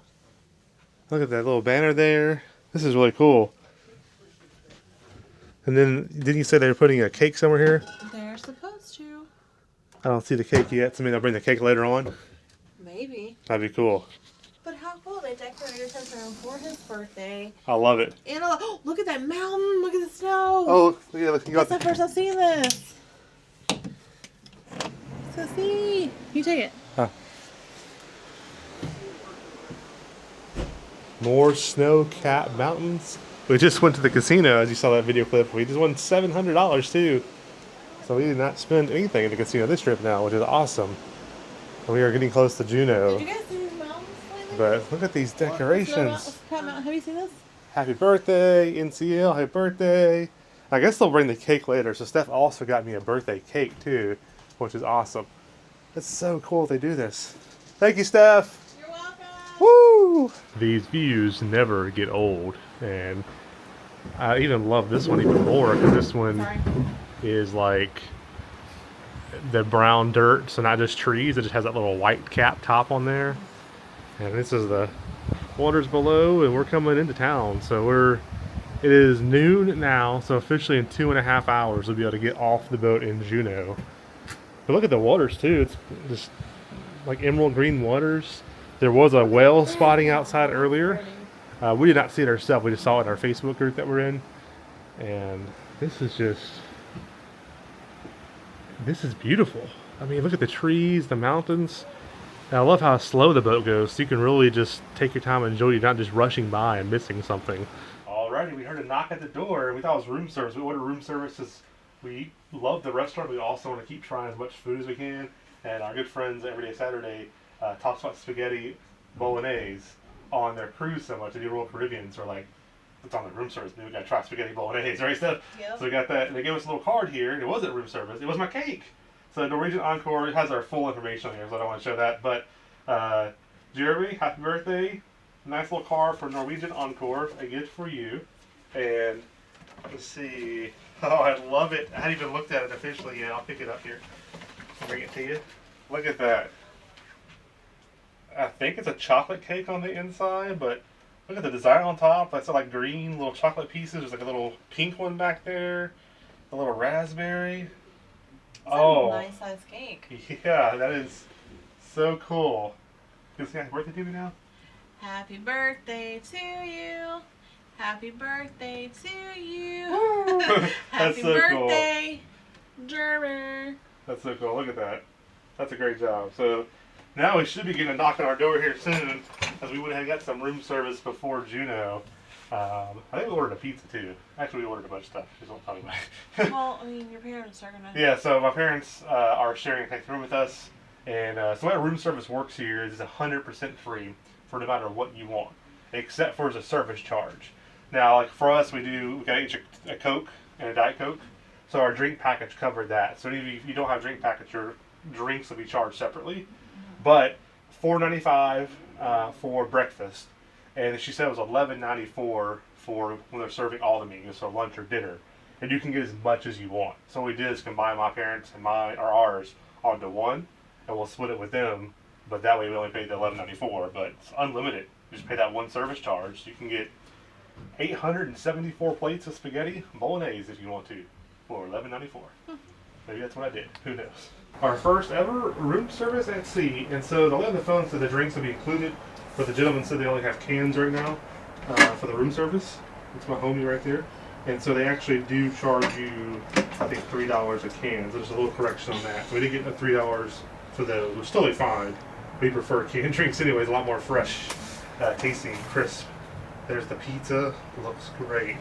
Look at that little banner there. This is really cool. And then, didn't you say they were putting a cake somewhere here? They're supposed to. I don't see the cake yet, so maybe they'll bring the cake later on. Maybe. That'd be cool. But how cool. They decorated his room for his birthday. I love it. And oh, look at that mountain. Look at the snow. Oh, yeah, look, you got That's the first I've seen this. So see. You take it. Huh. More snow-capped mountains. We just went to the casino, as you saw that video clip. We just won $700 too. So we did not spend anything at the casino this trip now, which is awesome. And we are getting close to Juneau. Did you guys see these mountains lately? But look at these decorations. Have you seen this? Happy birthday, NCL, happy birthday. I guess they'll bring the cake later. So Steph also got me a birthday cake too, which is awesome. It's so cool they do this. Thank you, Steph. You're welcome. Woo! These views never get old. And I even love this one even more because this one is like the brown dirt. So not just trees, it just has that little white cap top on there. And this is the waters below, and we're coming into town. So it is noon now, so officially in 2.5 hours we'll be able to get off the boat in Juneau. But look at the waters too. It's just like emerald green waters. There was a whale spotting outside earlier. We did not see it ourselves. We just saw it in our Facebook group that we're in. And this is beautiful. I mean, look at the trees, the mountains. And I love how slow the boat goes, so you can really just take your time and enjoy it. You're not just rushing by and missing something. Alrighty, we heard a knock at the door. We thought it was room service. We ordered room service because we love the restaurant. We also want to keep trying as much food as we can. And our good friends Everyday Saturday talks about spaghetti bolognese on their cruise so much. They do Royal Caribbean, so we're like, it's on the room service. Maybe we got to try spaghetti bolognese, right, Steph? Yep. So we got that. And they gave us a little card here, and it wasn't room service. It was my cake. So Norwegian Encore, it has our full information on here, so I don't want to show that. But Jeremy, happy birthday. Nice little card for Norwegian Encore, a gift for you. And let's see. Oh, I love it. I hadn't even looked at it officially yet. I'll pick it up here. I'll bring it to you. Look at that. I think it's a chocolate cake on the inside, but look at the design on top. That's like green little chocolate pieces. There's like a little pink one back there. A little raspberry. That's a nice size cake. Yeah, that is so cool. You can sing happy birthday to me now? Happy birthday to you. Happy birthday to you. Happy so birthday, Jeremy. That's so cool. Look at that. That's a great job. So now we should be getting a knock on our door here soon, as we went ahead and got some room service before Juneau. I think we ordered a pizza too. Actually, we ordered a bunch of stuff. Just don't tell anybody. Well, I mean, your parents are gonna. Yeah, so my parents are sharing a connected room with us, and so how room service works here is it's 100% free for no matter what you want, except for a service charge. Now, like for us, we got each a Coke and a Diet Coke, so our drink package covered that. So if you don't have a drink package, your drinks will be charged separately, but $4.95 for breakfast. And she said it was $11.94 for when they're serving all the menus, so lunch or dinner. And you can get as much as you want. So what we did is combine my parents and ours onto one, and we'll split it with them. But that way we only paid the $11.94, but it's unlimited. You just pay that one service charge. You can get 874 plates of spaghetti bolognese if you want to, for $11.94. Maybe that's what I did. Who knows? Our first ever room service at sea, and so the lady on the phone said the drinks will be included. But the gentleman said they only have cans right now for the room service. It's my homie right there. And so they actually do charge you, I think, $3 a can. So there's a little correction on that. So we did get the $3 for those, which is totally fine. We prefer canned drinks anyways, a lot more fresh, tasting, crisp. There's the pizza. It looks great.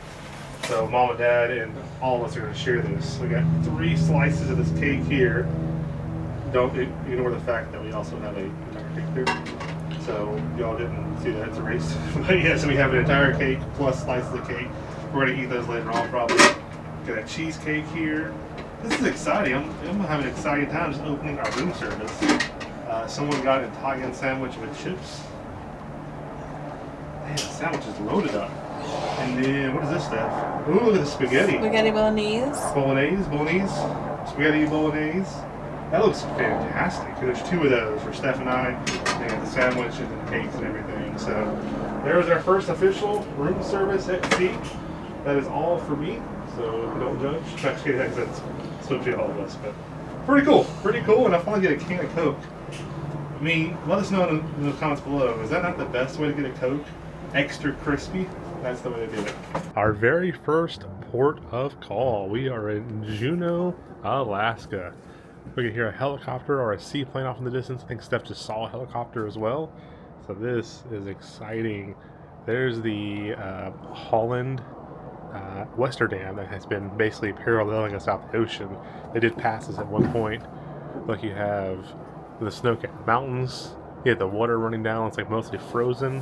So mom and dad and all of us are going to share this. We got 3 slices of this cake here. Don't ignore the fact that we also have a entire cake there. So y'all didn't see that, it's erased. But yeah, so we have an entire cake plus slices of cake. We're gonna eat those later on probably. Got a cheesecake here. This is exciting. I'm gonna have an exciting time just opening our room service. Someone got an Italian sandwich with chips. Man, the sandwich is loaded up. And then, what is this stuff? Ooh, look at the spaghetti. Spaghetti bolognese. Bolognese. Spaghetti bolognese. That looks fantastic. And there's 2 of those for Steph and I. And the sandwich and the cakes and everything. So there's our first official room service at sea. That is all for me. So don't judge. Actually, that's supposed to be all of us. But pretty cool. Pretty cool. And I finally get a can of Coke. I mean, let us know in the comments below. Is that not the best way to get a Coke? Extra crispy? That's the way to do it. Our very first port of call. We are in Juneau, Alaska. We can hear a helicopter or a seaplane off in the distance. I think Steph just saw a helicopter as well. So this is exciting. There's the Holland Wester Dam that has been basically paralleling us out the ocean. They did pass us at one point. Like you have the snow-capped mountains. You have the water running down. It's like mostly frozen.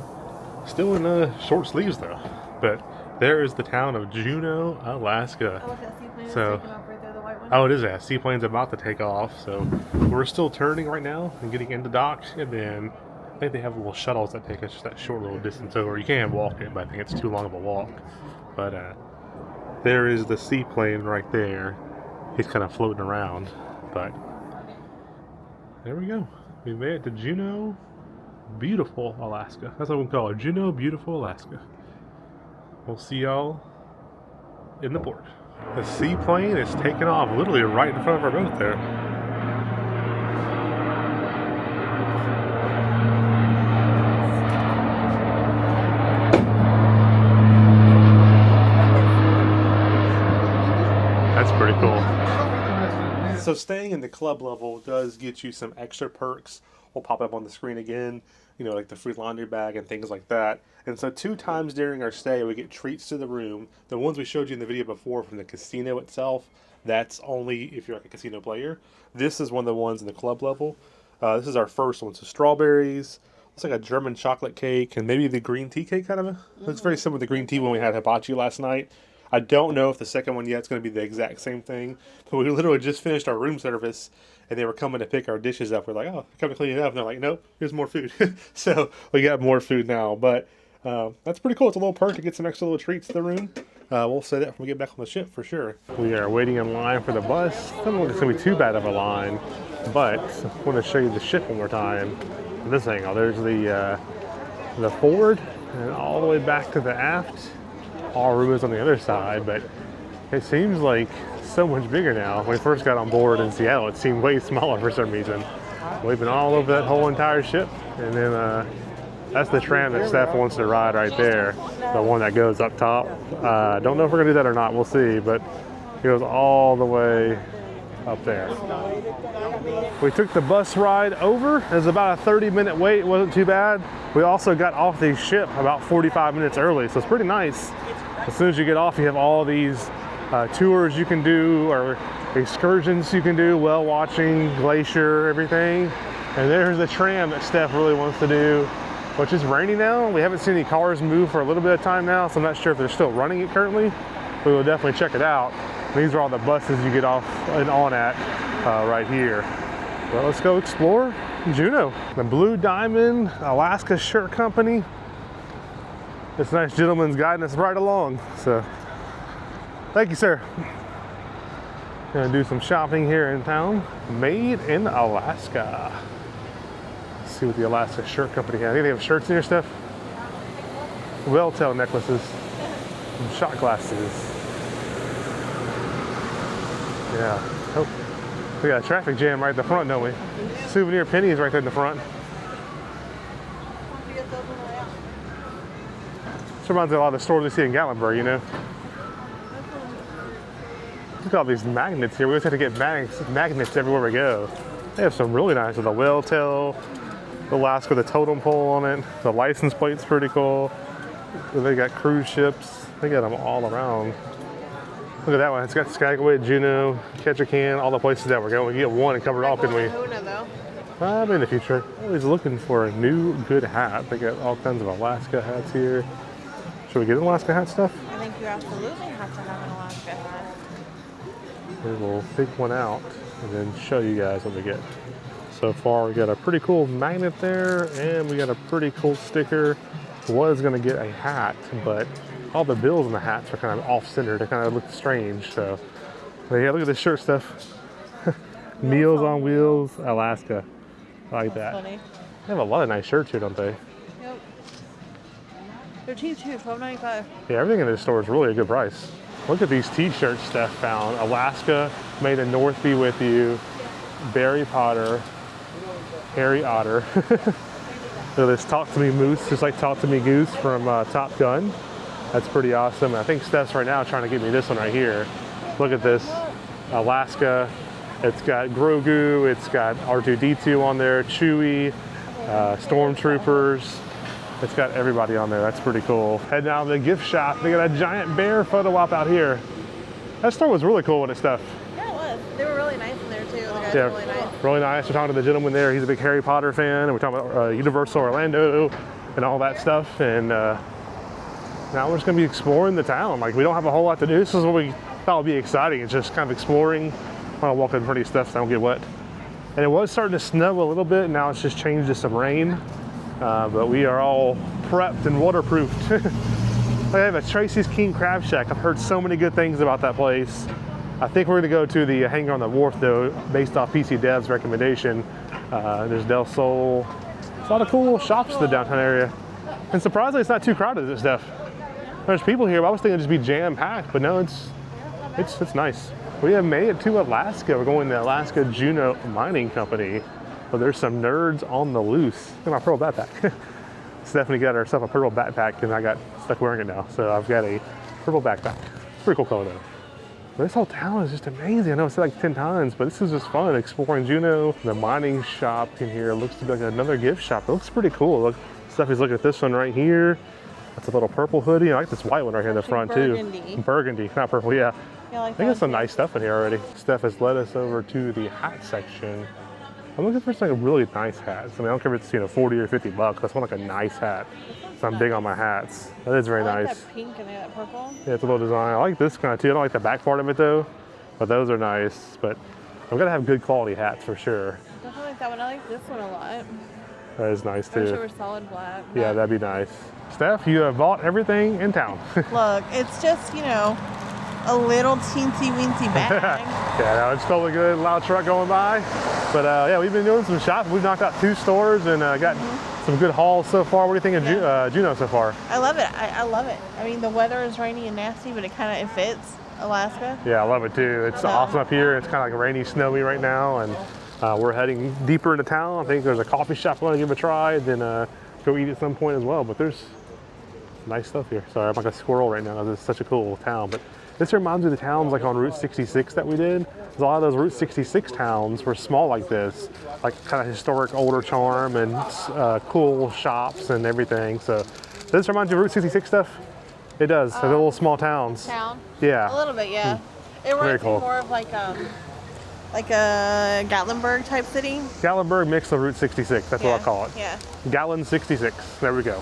Still in short sleeves though. But there is the town of Juneau, Alaska. Oh, look, that seaplane is So, taking off right there, the white one. oh, it is that. Seaplane's about to take off. So we're still turning right now and getting into dock. And then I think they have little shuttles that take us just that short little distance over. You can walk it, but I think it's too long of a walk. But there is the seaplane right there. He's kind of floating around. But there we go. We made it to Juneau, beautiful Alaska. That's what we call it. Juneau, beautiful Alaska. We'll see y'all in the port. The seaplane is taking off literally right in front of our boat there. That's pretty cool. So staying in the club level does get you some extra perks. Will pop up on the screen again, you know, like the free laundry bag and things like that. And so 2 times during our stay, we get treats to the room. The ones we showed you in the video before from the casino itself, that's only if you're like a casino player. This is one of the ones in the club level. This is our first one. So strawberries, looks like a German chocolate cake, and maybe the green tea cake kind of. Looks very similar to the green tea when we had hibachi last night. I don't know if the second one yet is going to be the exact same thing, but we literally just finished our room service and they were coming to pick our dishes up. We're like, oh, come to clean it up. And they're like, nope, here's more food. So we got more food now, but that's pretty cool. It's a little perk to get some extra little treats to the room. We'll say that when we get back on the ship for sure. We are waiting in line for the bus. Doesn't look like it's going to be too bad of a line, but I want to show you the ship one more time. This angle, there's the forward and all the way back to the aft. All room is on the other side, but it seems like so much bigger now. When we first got on board in Seattle, it seemed way smaller for some reason. We've been all over that whole entire ship, and then that's the tram that Steph wants to ride right there, the one that goes up top. Don't know if we're gonna do that or not, we'll see, but it goes all the way up there. We took the bus ride over. It was about a 30-minute wait. It wasn't too bad. We also got off the ship about 45 minutes early, so it's pretty nice. As soon as you get off, you have all these tours you can do, or excursions you can do, whale watching, glacier, everything. And there's the tram that Steph really wants to do, which is rainy now. We haven't seen any cars move for a little bit of time now, so I'm not sure if they're still running it currently. We will definitely check it out. These are all the buses you get off and on at right here. Well, let's go explore Juneau. The Blue Diamond Alaska Shirt Company. This nice gentleman's guiding us right along. So, thank you, sir. Gonna do some shopping here in town. Made in Alaska. Let's see what the Alaska Shirt Company has. I think they have shirts in here, Steph. Whale tail necklaces. Some shot glasses. Yeah. Oh, we got a traffic jam right at the front, don't we? Souvenir pennies right there in the front. This reminds me of a lot of the stores we see in Gatlinburg, you know? Look at all these magnets here. We always have to get magnets everywhere we go. They have some really nice with the whale tail, the Alaska with the totem pole on it. The license plate's pretty cool. They got cruise ships. They got them all around. Look at that one. It's got Skagway, Juneau, Ketchikan, all the places that we're going. We can get one and cover it all, couldn't we? Maybe in the future. Always looking for a new good hat. They got all kinds of Alaska hats here. Should we get an Alaska hat, stuff? I think you absolutely have to have an Alaska hat. We will pick one out and then show you guys what we get. So far, we got a pretty cool magnet there, and we got a pretty cool sticker. Was gonna get a hat, but all the bills in the hats are kind of off-center. They kind of look strange. So, but yeah, look at this shirt stuff. Meals on Wheels, Alaska. I like that. Funny. They have a lot of nice shirts here, don't they? Yep. They're cheap too, $12.95. Yeah, everything in this store is really a good price. Look at these t-shirts Steph found. Alaska, May the North be with you. Barry Potter, Harry Otter. So this Talk to Me Moose, just like Talk to Me Goose from Top Gun. That's pretty awesome. I think Steph's right now trying to get me this one right here. Look at this, Alaska. It's got Grogu, it's got R2-D2 on there, Chewie, Stormtroopers. It's got everybody on there. That's pretty cool. Heading out of the gift shop. They got a giant bear photo op out here. That store was really cool with its stuff. Yeah, it was. They were really nice in there too. The guys Yeah, were really nice. really nice. We're talking to the gentleman there. He's a big Harry Potter fan, and we're talking about Universal Orlando and all that stuff. And now we're just gonna be exploring the town. Like, we don't have a whole lot to do. This is what we thought would be exciting. It's just kind of exploring. I want to walk in pretty stuff so I don't get wet. And it was starting to snow a little bit. Now it's just changed to some rain. But we are all prepped and waterproofed. I have a Tracy's King Crab Shack. I've heard so many good things about that place. I think we're gonna go to the Hangar on the Wharf though, based off PC Dev's recommendation. There's Del Sol. There's a lot of cool shops in the downtown area. And surprisingly, it's not too crowded and stuff. There's people here, but I was thinking it'd just be jam-packed, but no, it's nice. We have made it to Alaska. We're going to Alaska Juneau Mining Company. But there's some nerds on the loose. Look at my purple backpack. Stephanie got herself a purple backpack and I got stuck wearing it now. So I've got a purple backpack. Pretty cool color though. But this whole town is just amazing. I know I said like 10 times, but this is just fun. Exploring Juneau. The mining shop in here looks to be like another gift shop. It looks pretty cool. Look, Stephanie's looking at this one right here. That's a little purple hoodie. I like this white one right here in the front burgundy. too. Burgundy, not purple, yeah. Yeah, I like I think there's some nice stuff in here already. Steph has led us over to the hat section. I'm looking for some like really nice hats. I mean, I don't care if it's 40 or 50 bucks. I just want like a nice hat. So I'm big on my hats. That is very I like nice. that pink and that purple. Yeah, it's a little design. I like this kind of too. I don't like the back part of it though, but those are nice. But I'm gonna have good quality hats for sure. Definitely like that one. I like this one a lot. That is nice I wish it too. were solid black. Yeah, that'd be nice. Steph, you have bought everything in town. Look, it's just, a little teensy-weensy bag. Yeah, no, it's totally good. Loud truck going by. But yeah, we've been doing some shopping. We've knocked out 2 stores and got some good hauls so far. What do you think of Juneau so far? I love it. I love it. I mean, the weather is rainy and nasty, but it fits Alaska. Yeah, I love it too. It's awesome up here. It's kind of like rainy, snowy right now, and we're heading deeper into town. I think there's a coffee shop I want to give a try, then go eat at some point as well. But there's nice stuff here. Sorry, I'm like a squirrel right now. It's such a cool town. But this reminds me of the towns like on Route 66 that we did. A lot of those Route 66 towns were small like this, like kind of historic older charm and cool shops and everything. So does this remind you of Route 66 stuff? It does. They're little small towns. Town? Yeah. A little bit, yeah. It reminds me more of like a Gatlinburg type city. Gatlinburg mixed with Route 66. That's what I call it. Yeah. Gatlin 66. There we go.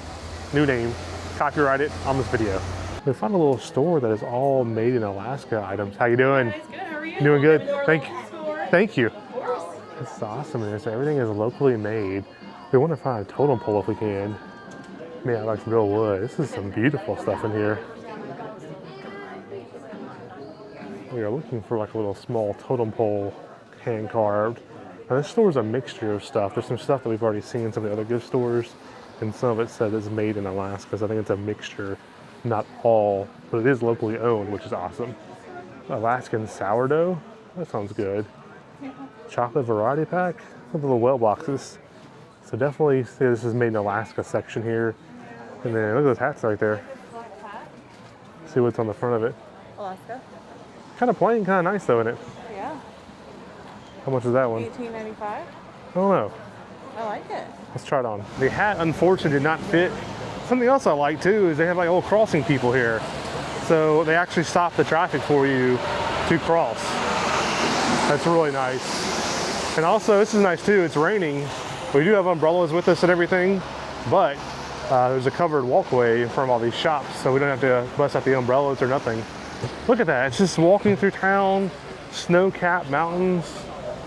New name. Copyright it on this video. We found a little store that is all made in Alaska items. How you doing? Nice, good. How are you? Doing good. Thank you. Store. Thank you. Of course. This is awesome. And everything is locally made. We want to find a totem pole if we can. Man, I like real wood. This is some beautiful stuff in here. We are looking for like a little small totem pole, hand carved. Now this store is a mixture of stuff. There's some stuff that we've already seen in some of the other gift stores, and some of it says it's made in Alaska. So I think it's a mixture, not all, but it is locally owned, which is awesome. Alaskan sourdough, that sounds good. Chocolate variety pack, some little well boxes. So definitely see this is made in Alaska section here. And then look at those hats right there. See what's on the front of it. Alaska. Kind of plain, kind of nice though, isn't it? Yeah. How much is that one? $18.95. I don't know. I like it. Let's try it on. The hat unfortunately did not fit. Something else I like too is they have like old crossing people here. So they actually stop the traffic for you to cross. That's really nice. And also this is nice too, it's raining. We do have umbrellas with us and everything, but there's a covered walkway in front of all these shops, so we don't have to bust out the umbrellas or nothing. Look at that, it's just walking through town, snow-capped mountains.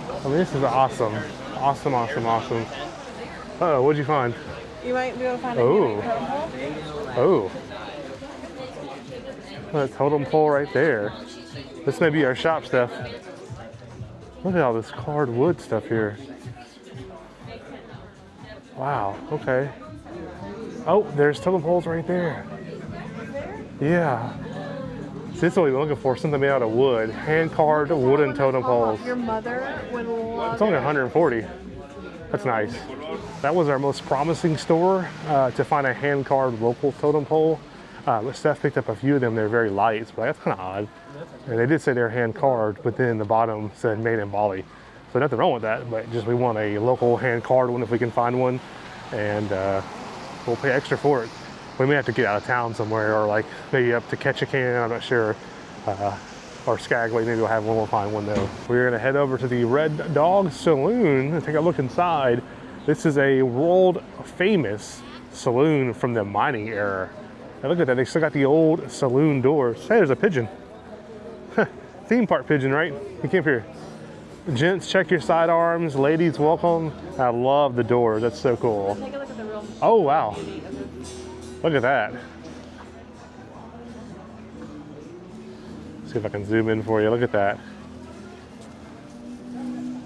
I mean, this is awesome. Awesome, awesome, awesome. Uh-oh, what'd you find? You might be able to find Oh. a totem pole. Oh. That totem pole right there. This may be our shop stuff. Look at all this carved wood stuff here. Wow, okay. Oh, there's totem poles right there. Yeah. See, this is what we're looking for, something made out of wood. Hand-carved wooden totem poles. Your mother would love It's only 140. That's nice. That was our most promising store to find a hand-carved local totem pole. But Steph picked up a few of them. They're very light, but that's kind of odd. And they did say they're hand-carved, but then the bottom said made in Bali. So nothing wrong with that, but just we want a local hand-carved one if we can find one. And we'll pay extra for it. We may have to get out of town somewhere, or like maybe up to Ketchikan, I'm not sure. Or Skagway, maybe we'll have one, we'll find one though. We're gonna head over to the Red Dog Saloon and take a look inside. This is a world famous saloon from the mining era. And look at that, they still got the old saloon doors. Hey, there's a pigeon. Theme park pigeon, right? He came here. Gents, check your sidearms. Ladies, welcome. I love the doors, that's so cool. Take a look at the real. Oh, wow. Look at that. See if I can zoom in for you. Look at that.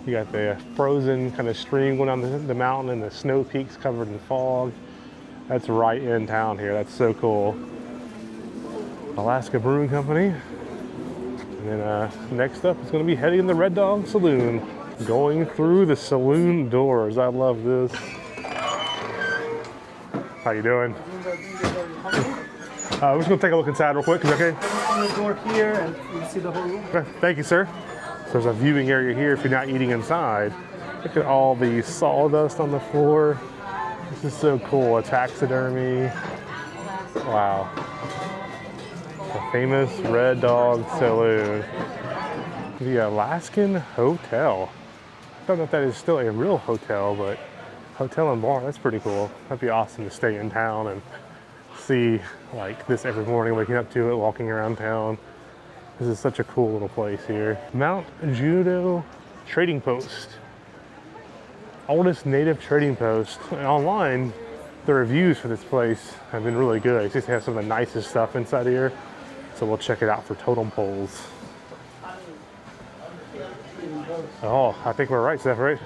You got the frozen kind of stream going down the mountain and the snow peaks covered in fog. That's right in town here. That's so cool. Alaska Brewing Company. And then next up is going to be heading in the Red Dog Saloon. Going through the saloon doors. I love this. How you doing? We're just going to take a look inside real quick. Is that okay? Open the door here and you can see the whole room. Okay, thank you, sir. So there's a viewing area here if you're not eating inside. Look at all the sawdust on the floor. This is so cool. A taxidermy. Wow. The famous Red Dog Saloon. The Alaskan Hotel. I don't know if that is still a real hotel, but hotel and bar, that's pretty cool. That'd be awesome to stay in town and see like this every morning, waking up to it, walking around town. This is such a cool little place here. Mount Juneau Trading Post. Oldest native trading post. And online, the reviews for this place have been really good. It seems to have some of the nicest stuff inside here. So we'll check it out for totem poles. Oh, I think we're right, Steph, right?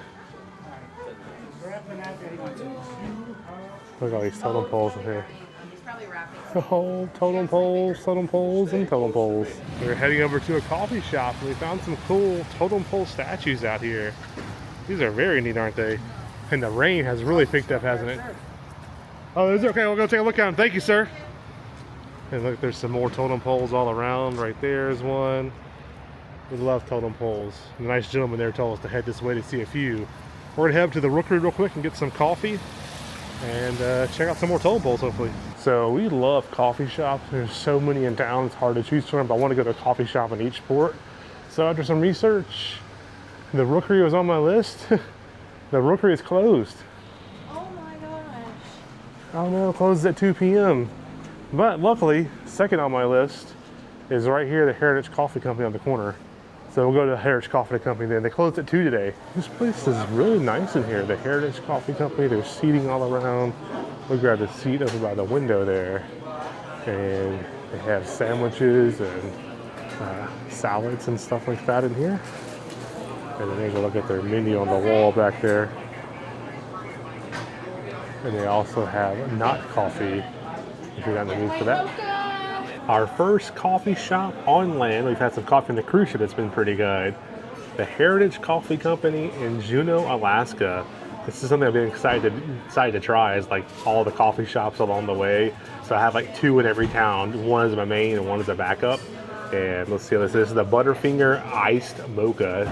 Look at all these totem poles in here. Oh, totem poles, and totem poles. We're heading over to a coffee shop and we found some cool totem pole statues out here. These are very neat, aren't they? And the rain has really picked up, hasn't it? Oh, is it okay? We'll go take a look at them. Thank you, sir. And look, there's some more totem poles all around. Right there is one. We love totem poles. The nice gentleman there told us to head this way to see a few. We're gonna head up to the Rookery real quick and get some coffee and check out some more totem poles, hopefully. So we love coffee shops. There's so many in town, it's hard to choose from, but I want to go to a coffee shop in each port. So after some research, the Rookery was on my list. The Rookery is closed. Oh my gosh. Oh no, closes at 2 p.m. But luckily, second on my list is right here, the Heritage Coffee Company on the corner. So we'll go to the Heritage Coffee Company then. They closed at 2 today. This place is really nice in here. The Heritage Coffee Company, there's seating all around. We'll grab a seat over by the window there. And they have sandwiches and salads and stuff like that in here. And then take a look at their menu on the wall back there. And they also have not coffee if you're not in the mood for that. Our first coffee shop on land. We've had some coffee in the cruise ship that's been pretty good. The Heritage Coffee Company in Juneau, Alaska. This is something I've been excited to try, is like all the coffee shops along the way. So I have like 2 in every town. One is my main and one is a backup. And let's see what this is. This is the Butterfinger Iced Mocha.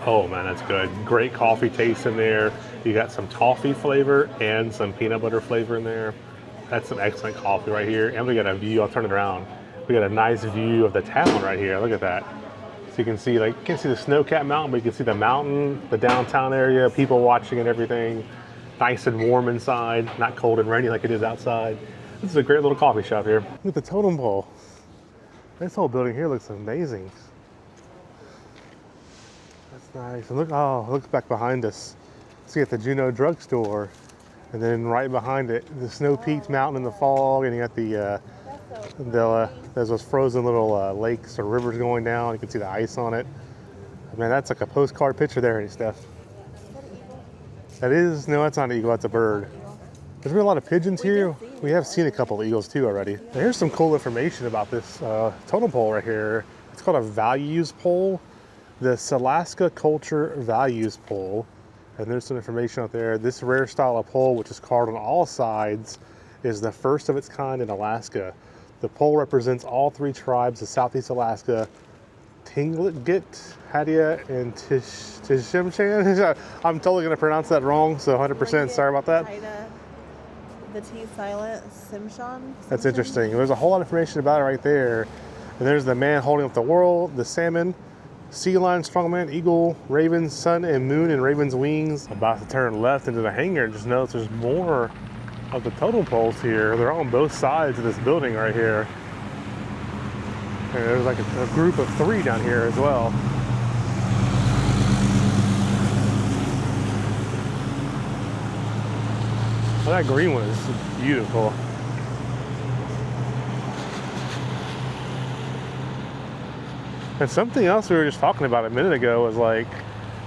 Oh man, that's good. Great coffee taste in there. You got some toffee flavor and some peanut butter flavor in there. That's some excellent coffee right here. And we got a view, I'll turn it around. We got a nice view of the town right here. Look at that. So you can see, like, you can't see the snow-capped mountain, but you can see the mountain, the downtown area, people watching and everything. Nice and warm inside, not cold and rainy like it is outside. This is a great little coffee shop here. Look at the totem pole. This whole building here looks amazing. That's nice. And look, oh, look back behind us. See at the Juneau drugstore, and then right behind it, the snow-peaked mountain in the fog, and you got there's those frozen little lakes or rivers going down. You can see the ice on it. Man, that's like a postcard picture there, ain't it, Steph? That is, no, that's not an eagle, that's a bird. There's been a lot of pigeons here. We have seen a couple of eagles too already. And here's some cool information about this totem pole right here. It's called a values pole, the Alaska Culture Values Pole. And there's some information out there. This rare style of pole, which is carved on all sides, is the first of its kind in Alaska. The pole represents all 3 tribes of Southeast Alaska, Tinglet, Hadia, and Tishimchan. I'm totally going to pronounce that wrong, so 100% sorry about that. The T silent, Simshan. That's interesting. There's a whole lot of information about it right there. And there's the man holding up the world, the salmon, sea lion, strongman, eagle, raven, sun and moon, and raven's wings. About to turn left into the hangar. Just notice there's more of the totem poles here. They're on both sides of this building right here. And there's like a group of 3 down here as well. Well, that green one is beautiful. And something else we were just talking about a minute ago was like,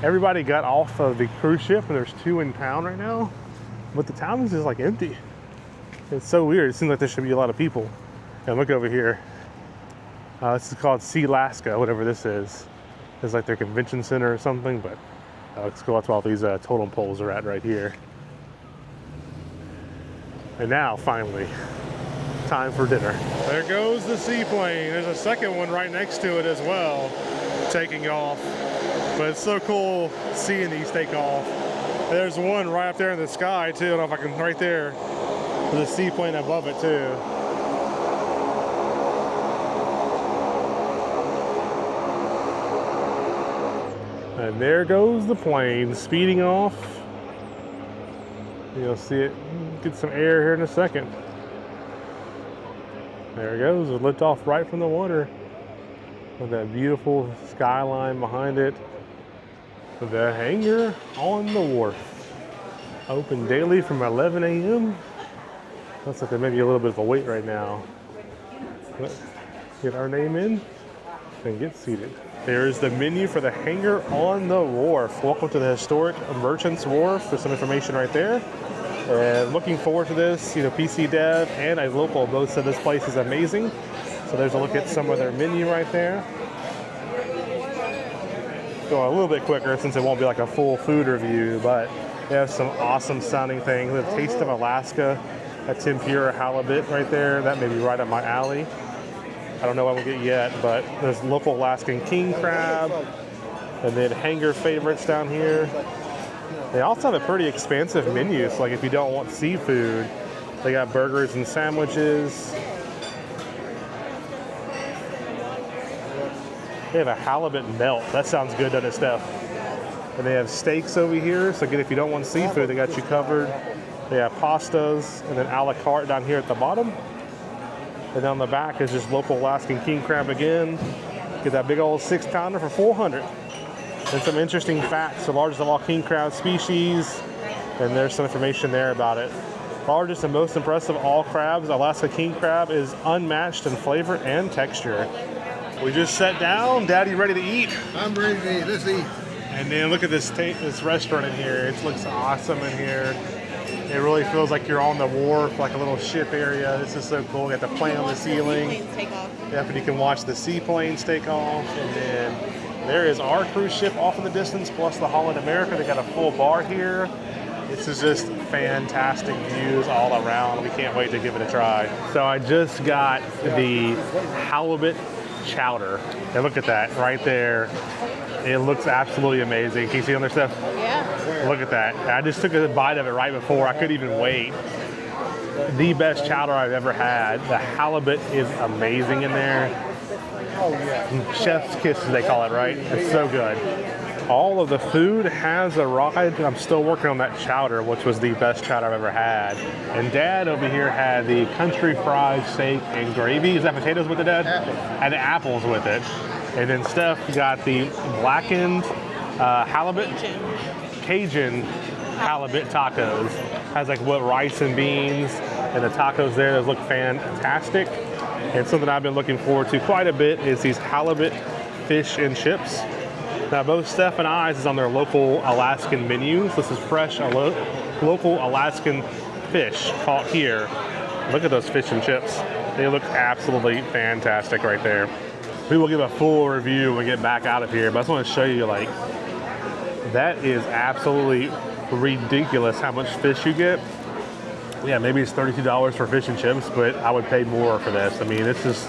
everybody got off of the cruise ship and there's 2 in town right now, but the town is just like empty. It's so weird. It seems like there should be a lot of people. And look over here. This is called Sealaska, whatever this is. It's like their convention center or something, but let's go. That's where all these totem poles are at right here. And now, finally, time for dinner. There goes the seaplane. There's a second one right next to it as well, taking off. But it's so cool seeing these take off. There's one right up there in the sky too. I don't know if I can, right there. There's a seaplane above it too. And there goes the plane speeding off. You'll see it get some air here in a second. There it goes. It'll lift off right from the water with that beautiful skyline behind it. The hangar on the wharf. Open daily from 11 a.m. Looks like there may be a little bit of a wait right now. Let's get our name in and get seated. There's the menu for the hangar on the wharf. Welcome to the historic Merchants Wharf. There's some information right there. And looking forward to this. You know, PC Dev and a local both said this place is amazing. So there's a look at some of their menu right there. Go a little bit quicker since it won't be like a full food review, but they have some awesome sounding things. The Taste of Alaska, a tempura halibut right there. That may be right up my alley. I don't know what we'll get yet, but there's local Alaskan king crab, and then hangar favorites down here. They also have a pretty expansive menu, so like if you don't want seafood, they got burgers and sandwiches. They have a halibut melt. That sounds good, doesn't it, Steph? And they have steaks over here, so again, if you don't want seafood, they got you covered. They have pastas, and then a la carte down here at the bottom. And on the back is just local Alaskan king crab again. Get that big old 6-pounder for $400. And some interesting facts. The largest of all king crab species. And there's some information there about it. Largest and most impressive of all crabs, Alaska king crab is unmatched in flavor and texture. We just sat down. Daddy ready to eat? I'm ready to eat. Let's eat. And then look at this restaurant in here. It looks awesome in here. It really feels like you're on the wharf, like a little ship area. This is so cool. We got the plane on the ceiling. Yep, and you can watch the seaplanes take off. And then there is our cruise ship off in the distance, plus the Holland America. They got a full bar here. This is just fantastic views all around. We can't wait to give it a try. So I just got the halibut chowder. And look at that right there. It looks absolutely amazing. Can you see on their stuff? Yeah. Look at that. I just took a bite of it right before. I couldn't even wait. The best chowder I've ever had. The halibut is amazing in there. Chef's kiss, as they call it, right? It's so good. All of the food has arrived. I'm still working on that chowder, which was the best chowder I've ever had. And Dad over here had the country fried steak and gravy. Is that potatoes with it, Dad? And apples with it. And then Steph got the blackened halibut, Cajun halibut tacos. Has like what, rice and beans, and the tacos there, those look fantastic. And something I've been looking forward to quite a bit is these halibut fish and chips. Now both Steph and I's is on their local Alaskan menus. This is fresh local Alaskan fish caught here. Look at those fish and chips. They look absolutely fantastic right there. We will give a full review when we get back out of here, but I just want to show you, like, that is absolutely ridiculous how much fish you get. Yeah, maybe it's $32 for fish and chips, but I would pay more for this. I mean, it's just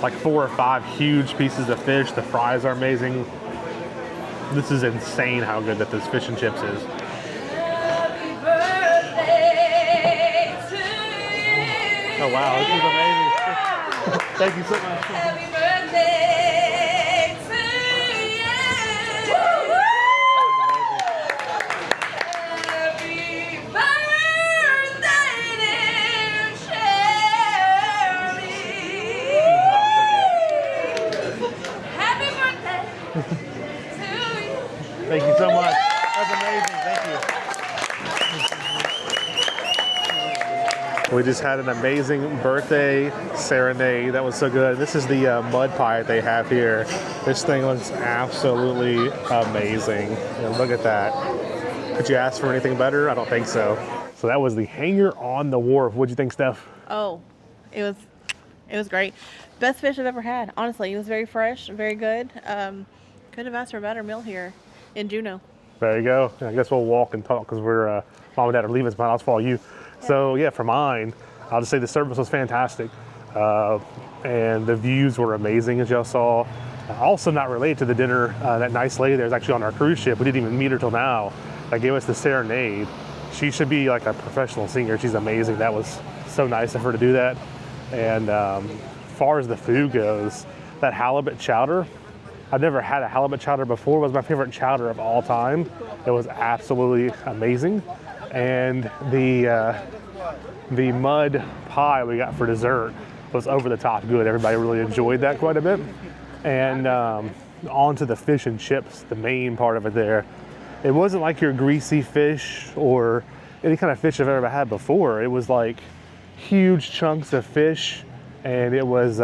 like 4 or 5 huge pieces of fish. The fries are amazing. This is insane how good that this fish and chips is. Oh wow, this is amazing. Thank you so much. Happy birthday to you. Happy birthday, dear Sherry. Happy birthday to you. Thank you so much. That's amazing. Thank you. We just had an amazing birthday serenade. That was so good. This is the mud pie they have here. This thing looks absolutely amazing. And look at that. Could you ask for anything better? I don't think so. So that was the Hangar on the Wharf. What'd you think, Steph? Oh, it was great. Best fish I've ever had. Honestly, it was very fresh, very good. Could have asked for a better meal here in Juneau. There you go. I guess we'll walk and talk because we're mom and dad are leaving, but I'll follow you. So yeah, for mine, I'll just say the service was fantastic, and the views were amazing, as y'all saw. Also, not related to the dinner, that nice lady there is actually on our cruise ship. We didn't even meet her till now. That gave us the serenade. She should be like a professional singer. She's amazing. That was so nice of her to do that. And as far as the food goes, that halibut chowder, I've never had a halibut chowder before. It was my favorite chowder of all time. It was absolutely amazing. And the mud pie we got for dessert was over the top good. Everybody really enjoyed that quite a bit. And on to the fish and chips, the main part of it there. It wasn't like your greasy fish or any kind of fish I've ever had before. It was like huge chunks of fish, and it was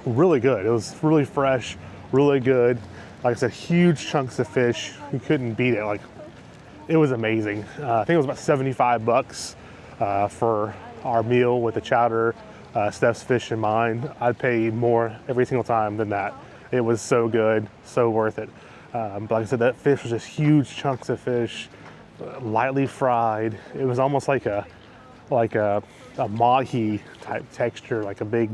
really good. It was really fresh, really good. Like I said, huge chunks of fish. You couldn't beat it. Like, it was amazing. I think it was about $75 for our meal with the chowder, Steph's fish and mine. I'd pay more every single time than that. It was so good, so worth it. But like I said, that fish was just huge chunks of fish, lightly fried. It was almost like a mahi type texture, like a big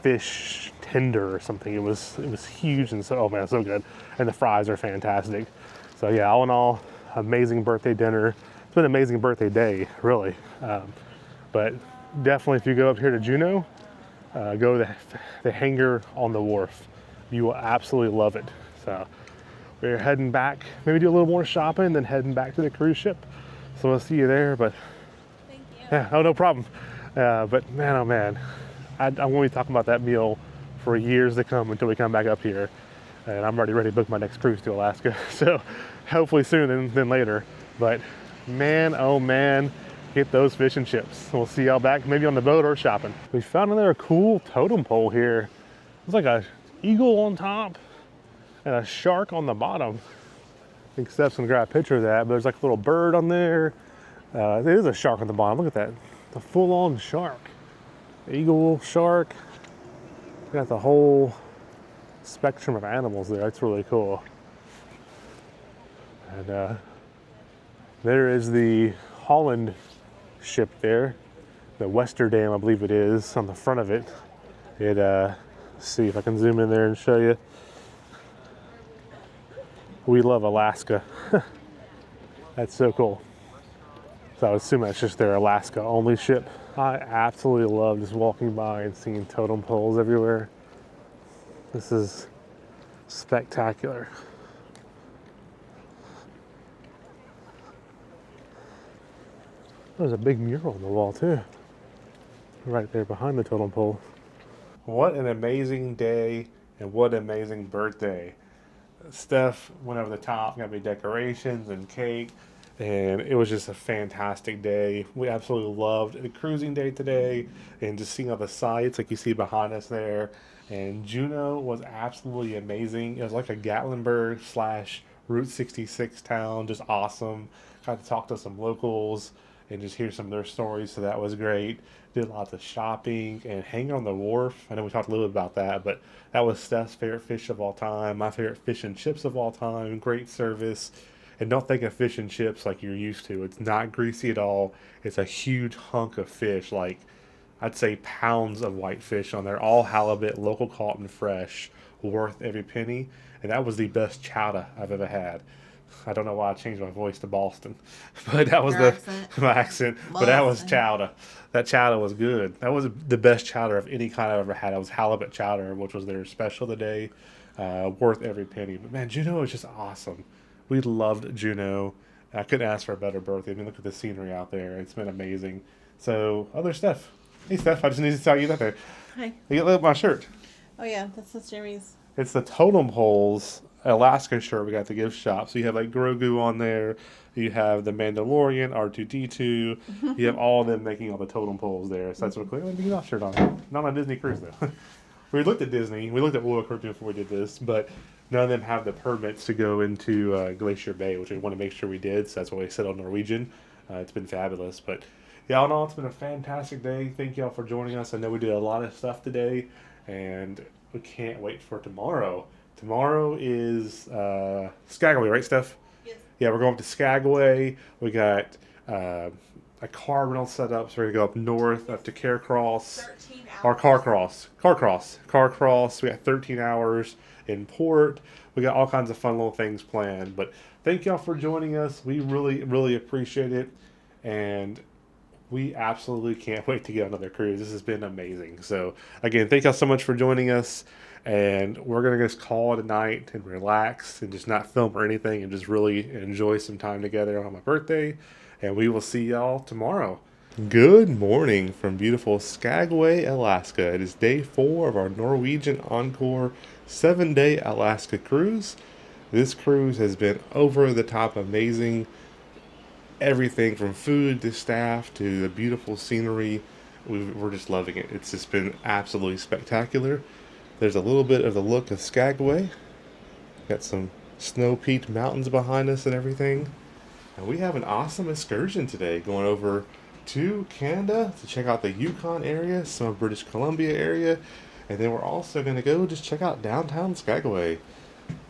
fish tender or something. It was huge and so, oh man, so good. And the fries are fantastic. So yeah, all in all, amazing birthday dinner. It's been an amazing birthday day, really. But definitely, if you go up here to Juneau, go to the Hangar on the Wharf. You will absolutely love it. So we're heading back, maybe do a little more shopping, then heading back to the cruise ship. So we'll see you there. But Thank you. yeah, oh, no problem. But man, oh man, I'm going to be talking about that meal for years to come until we come back up here. And I'm already ready to book my next cruise to Alaska. So hopefully sooner than later. But man, oh man, get those fish and chips. We'll see y'all back maybe on the boat or shopping. We found another cool totem pole here. It's like a eagle on top and a shark on the bottom. I think Steph's gonna grab a picture of that, but there's like a little bird on there. It is a shark on the bottom. Look at that. The full-on shark. Eagle, shark. Got the whole spectrum of animals there. That's really cool. And there is the Holland ship there, the Westerdam, I believe it is, on the front of it. Let's see if I can zoom in there and show you. We love Alaska. That's so cool. So I would assume that's just their Alaska only ship. I absolutely love just walking by and seeing totem poles everywhere. This is spectacular. There's a big mural on the wall too, right there behind the totem pole. What an amazing day and what an amazing birthday. Steph went over the top, got me decorations and cake, and it was just a fantastic day. We absolutely loved the cruising day today and just seeing all the sights like you see behind us there. And Juneau was absolutely amazing. It was like a Gatlinburg / Route 66 town, just awesome. Got to talk to some locals and just hear some of their stories, so that was great. Did lots of shopping and hanging on the wharf. I know we talked a little bit about that, but that was Steph's favorite fish of all time, my favorite fish and chips of all time. Great service. And don't think of fish and chips like you're used to. It's not greasy at all. It's a huge hunk of fish. Like, I'd say pounds of whitefish on there, all halibut, local caught and fresh, worth every penny. And that was the best chowder I've ever had. I don't know why I changed my voice to Boston, but that was my accent. But that was chowder. That chowder was good. That was the best chowder of any kind I've ever had. It was halibut chowder, which was their special today, worth every penny. But man, Juneau is just awesome. We loved Juneau. I couldn't ask for a better birthday. I mean, look at the scenery out there. It's been amazing. So, other stuff. Hey, Steph, I just need to tell you that there. Hi. You look at my shirt. Oh yeah, that's Jeremy's. It's the Totem Poles Alaska shirt we got at the gift shop. So you have like Grogu on there. You have the Mandalorian, R2-D2. You have all of them making all the totem poles there. So that's what we're Mickey Mouse shirt on. Not on a Disney cruise though. We looked at Disney. We looked at World Cartoon before we did this, but none of them have the permits to go into Glacier Bay, which we want to make sure we did. So that's why we said on Norwegian. It's been fabulous. But yeah, all in all, it's been a fantastic day. Thank y'all for joining us. I know we did a lot of stuff today, and we can't wait for tomorrow. Tomorrow is Skagway, right, Steph? Yes. Yeah, we're going up to Skagway. We got a car rental set up, so we're going to go up north, up to Caircross. 13 hours. Or Car Cross. We got 13 hours in port. We got all kinds of fun little things planned. But thank y'all for joining us. We really, really appreciate it. And we absolutely can't wait to get on another cruise. This has been amazing. So, again, thank y'all so much for joining us. And we're going to just call it a night and relax and just not film or anything and just really enjoy some time together on my birthday. And we will see y'all tomorrow. Good morning from beautiful Skagway, Alaska. It is day 4 of our Norwegian Encore 7-day Alaska cruise. This cruise has been over the top amazing. Everything from food to staff to the beautiful scenery. We're just loving it. It's just been absolutely spectacular. There's a little bit of the look of Skagway. Got some snow-peaked mountains behind us and everything. And we have an awesome excursion today going over to Canada to check out the Yukon area, some of British Columbia area, and then we're also going to go just check out downtown Skagway.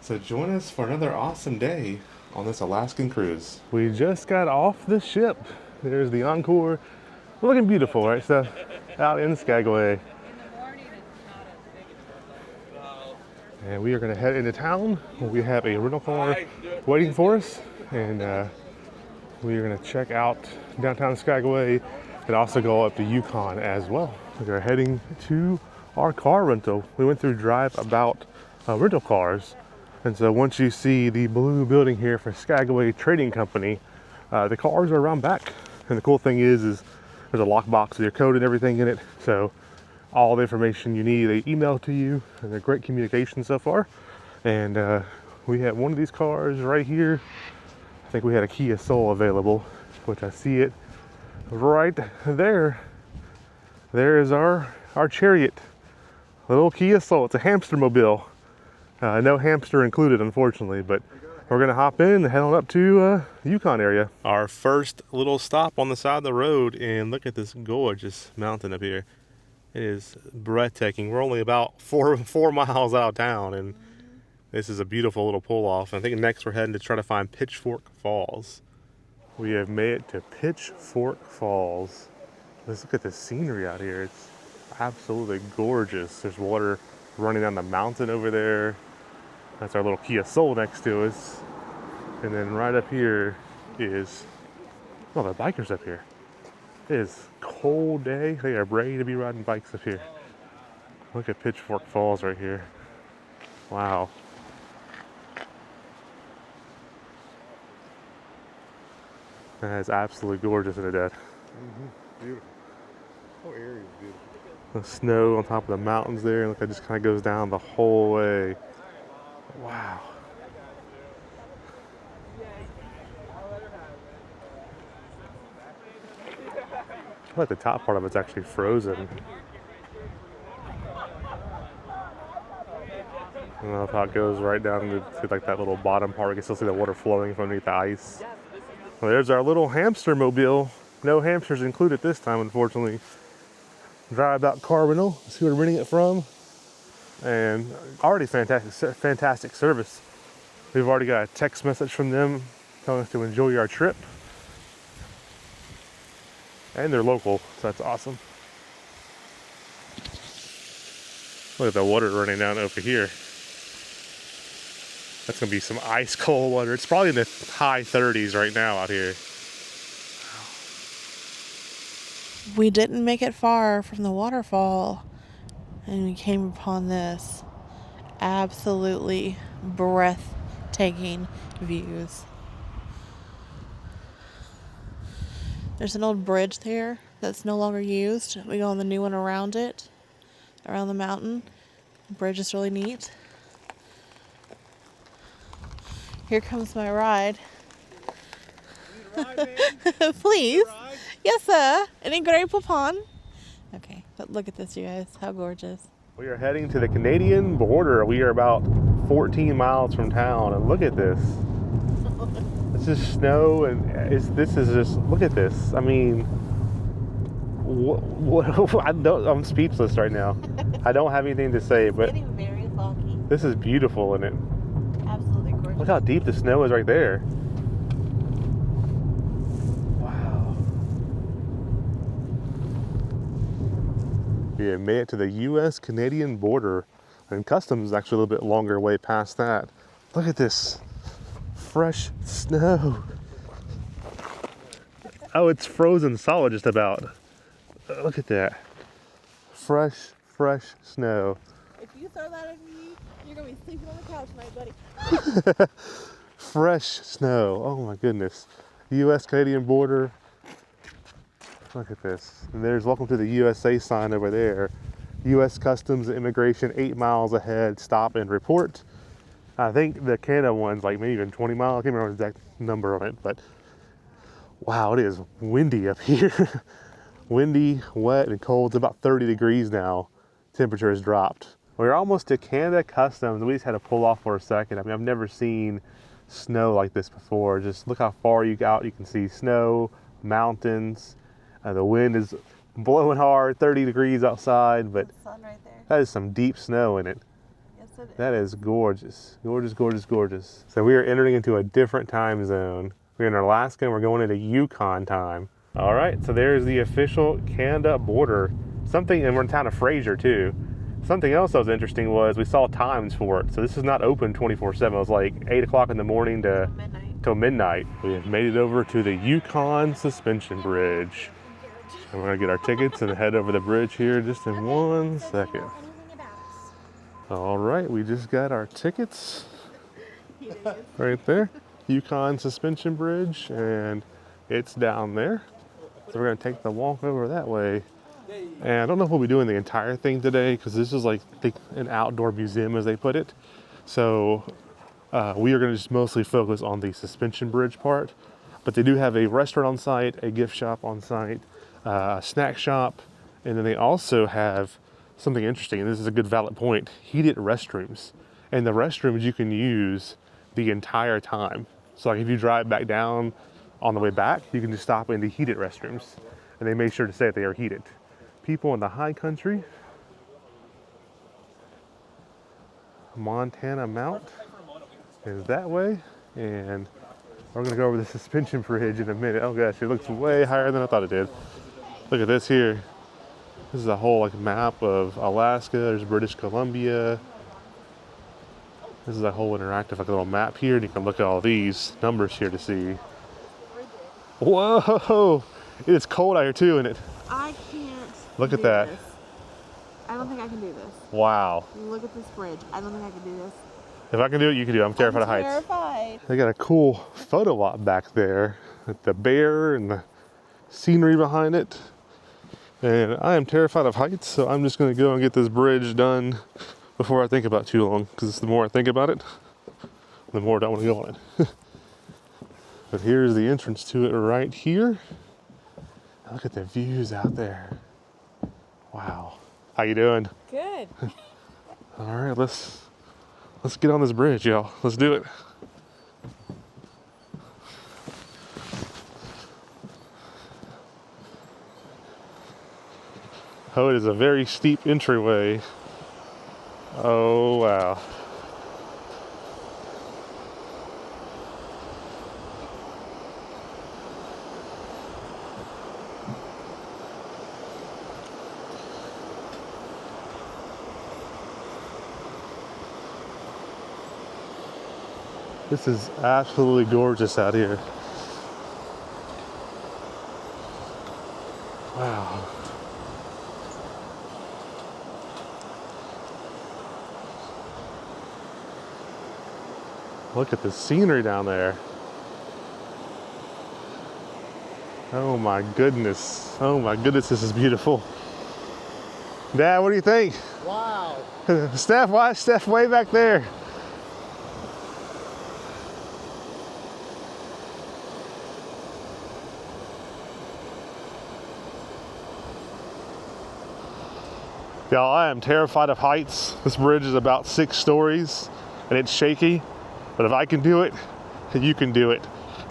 So join us for another awesome day on this Alaskan cruise. We just got off the ship. There's the Encore. Looking beautiful, right, Steph? Out in Skagway. And we are going to head into town. We have a rental car waiting for us. And we are going to check out downtown Skagway and also go up to Yukon as well. We are heading to our car rental. We went through Drive About rental cars. And so once you see the blue building here for Skagway Trading Company, the cars are around back. And the cool thing is there's a lockbox with your code and everything in it. So all the information you need, they email to you, and they're great communication so far. And we have one of these cars right here. I think we had a Kia Soul available, which I see it right there. There is our Chariot, a little Kia Soul. It's a hamster mobile. No hamster included, unfortunately, but we're gonna hop in and head on up to the Yukon area. Our first little stop on the side of the road, and look at this gorgeous mountain up here. It is breathtaking. We're only about four miles out of town, and this is a beautiful little pull-off. I think next we're heading to try to find Pitchfork Falls. We have made it to Pitchfork Falls. Let's look at the scenery out here. It's absolutely gorgeous. There's water running down the mountain over there. That's our little Kia Soul next to us. And then right up here is, oh, the bikers up here. It is a cold day. They are ready to be riding bikes up here. Look at Pitchfork Falls right here. Wow. That is absolutely gorgeous, isn't it, Dad? Beautiful. The whole area is beautiful. The snow on top of the mountains there, and look, it just kind of goes down the whole way. Wow. I like the top part of it's actually frozen. I don't know how it goes right down to like that little bottom part. We can still see the water flowing from underneath the ice. Well, there's our little hamster mobile. No hamsters included this time, unfortunately. Drive About car rental. Let's see where we're renting it from. And already fantastic service. We've already got a text message from them telling us to enjoy our trip. And they're local, so that's awesome. Look at the water running down over here. That's gonna be some ice cold water. It's probably in the high 30s right now out here. We didn't make it far from the waterfall, and we came upon this absolutely breathtaking views. There's an old bridge there that's no longer used. We go on the new one around it, around the mountain. The bridge is really neat. Here comes my ride. Please. Yes, sir. Any grape upon? Okay, but look at this, you guys. How gorgeous. We are heading to the Canadian border. We are about 14 miles from town, and look at this. It's just snow, and this is just, look at this. I mean, I'm speechless right now. I don't have anything to say, but It's getting very foggy. this is beautiful, isn't it? Absolutely gorgeous. Look how deep the snow is right there. Wow. We have made it to the U.S.-Canadian border, and customs is actually a little bit longer way past that. Look at this fresh snow. Oh, it's frozen solid just about. Look at that. Fresh snow. If you throw that at me, you're going to be sleeping on the couch tonight, buddy. Fresh snow. Oh my goodness. U.S.-Canadian border. Look at this. And there's welcome to the USA sign over there. U.S. Customs and Immigration 8 miles ahead. Stop and report. I think the Canada one's like maybe even 20 miles. I can't remember the exact number on it, but wow, it is windy up here. Windy, wet, and cold. It's about 30 degrees now. Temperature has dropped. We're almost to Canada Customs. We just had to pull off for a second. I mean, I've never seen snow like this before. Just look how far you out. You can see snow, mountains. The wind is blowing hard, 30 degrees outside, but The sun right there. that is some deep snow in it. Yes, it is. That is gorgeous. Gorgeous. So we are entering into a different time zone. We're in Alaska and we're going into Yukon time. All right, so there's the official Canada border. Something, and we're in town of Fraser too. Something else that was interesting was we saw times for it. So this is not open 24/7. It was like 8 o'clock in the morning till midnight. We have made it over to the Yukon Suspension Bridge. And we're gonna get our tickets and head over the bridge here just in 1 second. All right, we just got our tickets right there. Yukon Suspension Bridge, and it's down there. So we're gonna take the walk over that way. And I don't know if we'll be doing the entire thing today because this is like an outdoor museum as they put it. So we are gonna just mostly focus on the suspension bridge part. But they do have a restaurant on site, a gift shop on site, a snack shop, and then they also have something interesting, and this is a good valid point, heated restrooms. And the restrooms you can use the entire time. So like if you drive back down on the way back, you can just stop in the heated restrooms. And they made sure to say that they are heated. People in the high country, Montana Mount is that way. And we're gonna go over the suspension bridge in a minute. Oh gosh, it looks way higher than I thought it did. Look at this here. This is a whole like map of Alaska. There's British Columbia. This is a whole interactive like little map here, and you can look at all these numbers here to see. Whoa! It is cold out here too, isn't it? I can't. Look at that. This. I don't think I can do this. Wow. Look at this bridge. I don't think I can do this. If I can do it, you can do it. I'm terrified of heights. Terrified. They got a cool photo op back there with the bear and the scenery behind it. And I am terrified of heights, so I'm just going to go and get this bridge done before I think about it too long. Because the more I think about it, the more I don't want to go on it. But here's the entrance to it right here. Look at the views out there. Wow. How you doing? Good. All right, let's get on this bridge, y'all. Let's do it. Oh, it is a very steep entryway. Oh, wow. This is absolutely gorgeous out here. Wow. Look at the scenery down there. Oh my goodness. Oh my goodness, this is beautiful. Dad, what do you think? Wow. Steph, why is Steph way back there? Y'all, I am terrified of heights. This bridge is about 6 stories and it's shaky, but if I can do it, you can do it.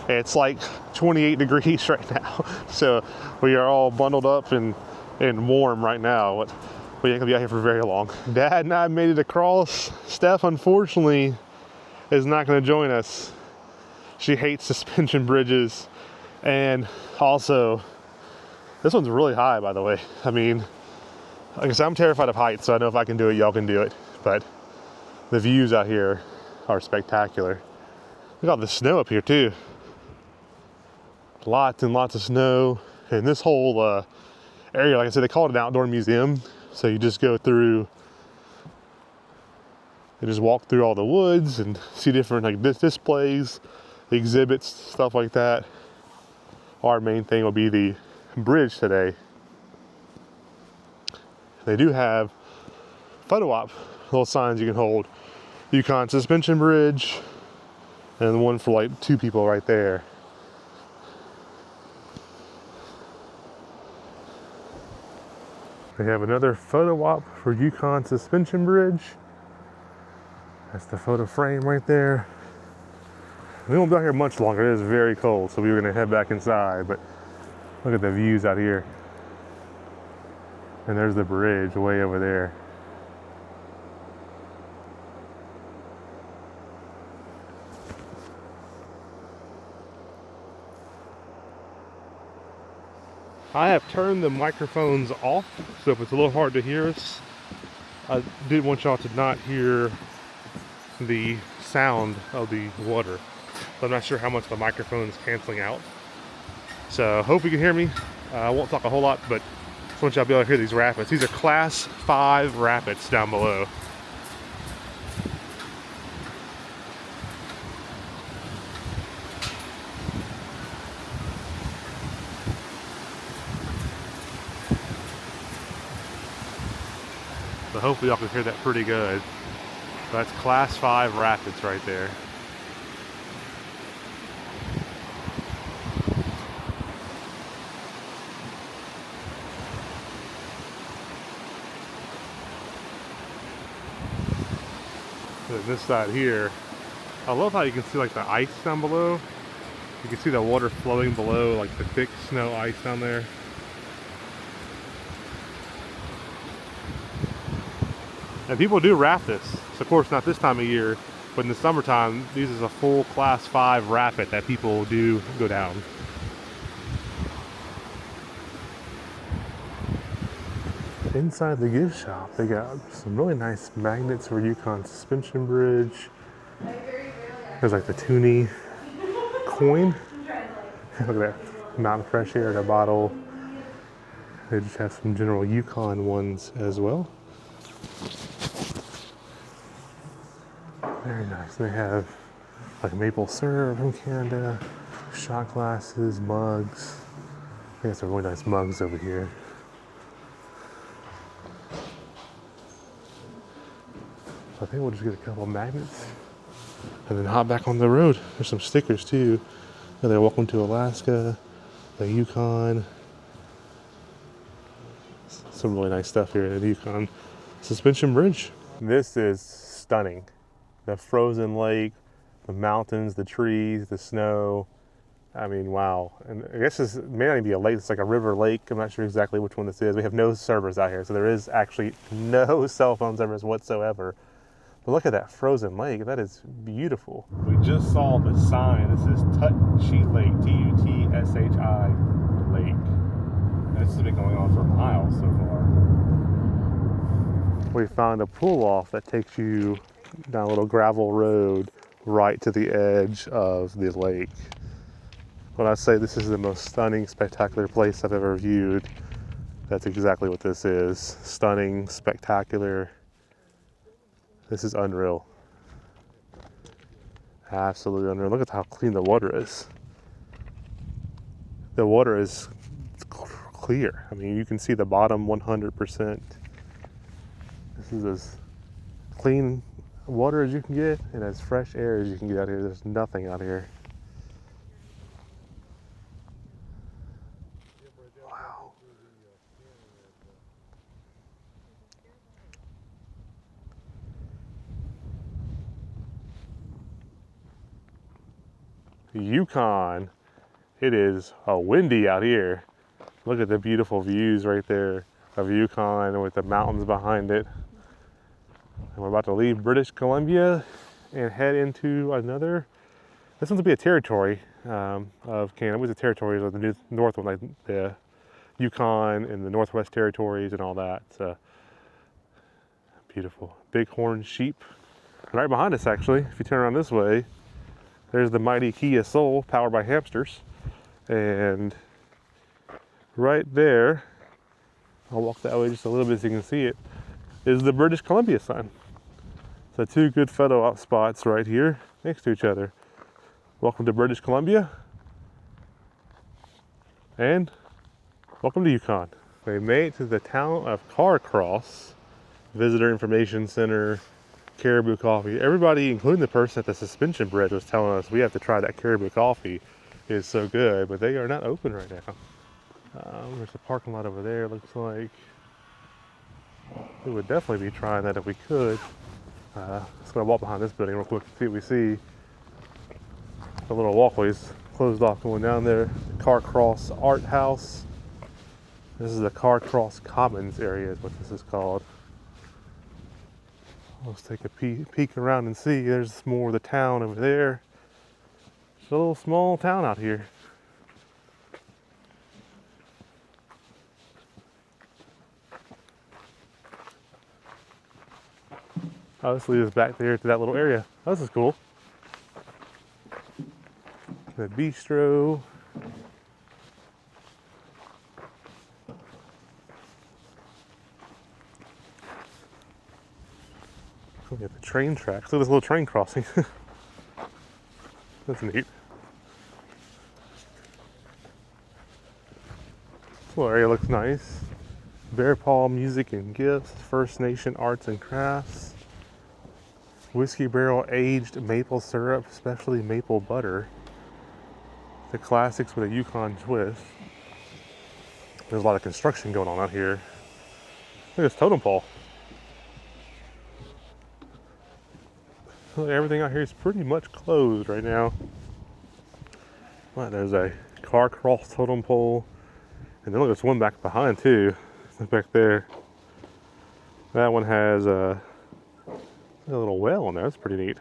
It's like 28 degrees right now, so we are all bundled up and warm right now. But we ain't gonna be out here for very long. Dad and I made it across. Steph, unfortunately, is not gonna join us. She hates suspension bridges, and also, this one's really high, by the way. I mean, like I said, I'm terrified of heights, so I know if I can do it, y'all can do it. But the views out here are spectacular. Look at all the snow up here too. Lots and lots of snow. And this whole area, like I said, they call it an outdoor museum. So you just go through and just walk through all the woods and see different like displays, exhibits, stuff like that. Our main thing will be the bridge today. They do have photo op little signs you can hold. Yukon suspension bridge, and one for like 2 people right there. They have another photo op for Yukon suspension bridge. That's the photo frame right there. We won't be out here much longer. It is very cold, so we were gonna head back inside, but look at the views out here. And there's the bridge way over there. I have turned the microphones off, so if it's a little hard to hear us, I did want y'all to not hear the sound of the water. So I'm not sure how much the microphone is canceling out. So hope you can hear me. I won't talk a whole lot, but just want y'all to be able to hear these rapids. These are Class 5 rapids down below. So hopefully y'all can hear that pretty good. That's Class 5 rapids right there. And this side here, I love how you can see like the ice down below. You can see the water flowing below, like the thick snow ice down there. And people do raft this. So of course not this time of year, but in the summertime, this is a full Class 5 rapid that people do go down. Inside the gift shop, they got some really nice magnets for Yukon suspension bridge. There's like the toonie coin. Look at that, Mountain Fresh Air in a bottle. They just have some general Yukon ones as well. Very nice. They have like maple syrup from Canada, shot glasses, mugs. I got some really nice mugs over here. I think we'll just get a couple magnets and then hop back on the road. There's some stickers too. They're welcome to Alaska, the Yukon. Some really nice stuff here at the Yukon suspension bridge. This is stunning. The frozen lake, the mountains, the trees, the snow. I mean, wow. And I guess this may not even be a lake, it's like a river lake. I'm not sure exactly which one this is. We have no servers out here, so there is actually no cell phone service whatsoever. But look at that frozen lake, that is beautiful. We just saw the sign. This is Tutshi Lake, T-U-T-S-H-I Lake. And this has been going on for miles so far. We found a pull-off that takes you down a little gravel road right to the edge of the lake. When I say this is the most stunning, spectacular place I've ever viewed, that's exactly what this is. Stunning, spectacular. This is unreal. Absolutely unreal. Look at how clean the water is. The water is clear. I mean, you can see the bottom 100%. This is as clean water as you can get and as fresh air as you can get out here. There's nothing out here. Wow. Yukon. It is windy out here. Look at the beautiful views right there of Yukon with the mountains behind it. And we're about to leave British Columbia and head into another, this one's will be a territory of Canada. What's the territories of the north one, like the Yukon and the Northwest Territories and all that. So beautiful. Bighorn sheep. And right behind us, actually, if you turn around this way, there's the mighty Kia Soul powered by hamsters. And right there, I'll walk that way just a little bit so you can see it, is the British Columbia sign. So two good photo op spots right here next to each other. Welcome to British Columbia and welcome to Yukon. We made it to the town of Carcross, Visitor Information Center, Caribou Coffee. Everybody, including the person at the suspension bridge, was telling us we have to try that Caribou Coffee. It's so good, but they are not open right now. There's a parking lot over there, looks like. We would definitely be trying that if we could. Just gonna walk behind this building real quick to see what we see. The little walkway's closed off going down there. Carcross Art House. This is the Carcross Commons area is what this is called. Let's take a peek around and see. There's more of the town over there. It's a little small town out here. Oh, this leads us back there to that little area. Oh, this is cool. The bistro. Look at the train tracks. Look at this little train crossing. That's neat. This little area looks nice. Bear Paw Music and Gifts, First Nation Arts and Crafts. Whiskey barrel aged maple syrup, especially maple butter. The classics with a Yukon twist. There's a lot of construction going on out here. Look at this totem pole. Everything out here is pretty much closed right now. Well, there's a Carcross totem pole. And then look, there's one back behind too. Look back there. That one has a little well on there. That's pretty neat.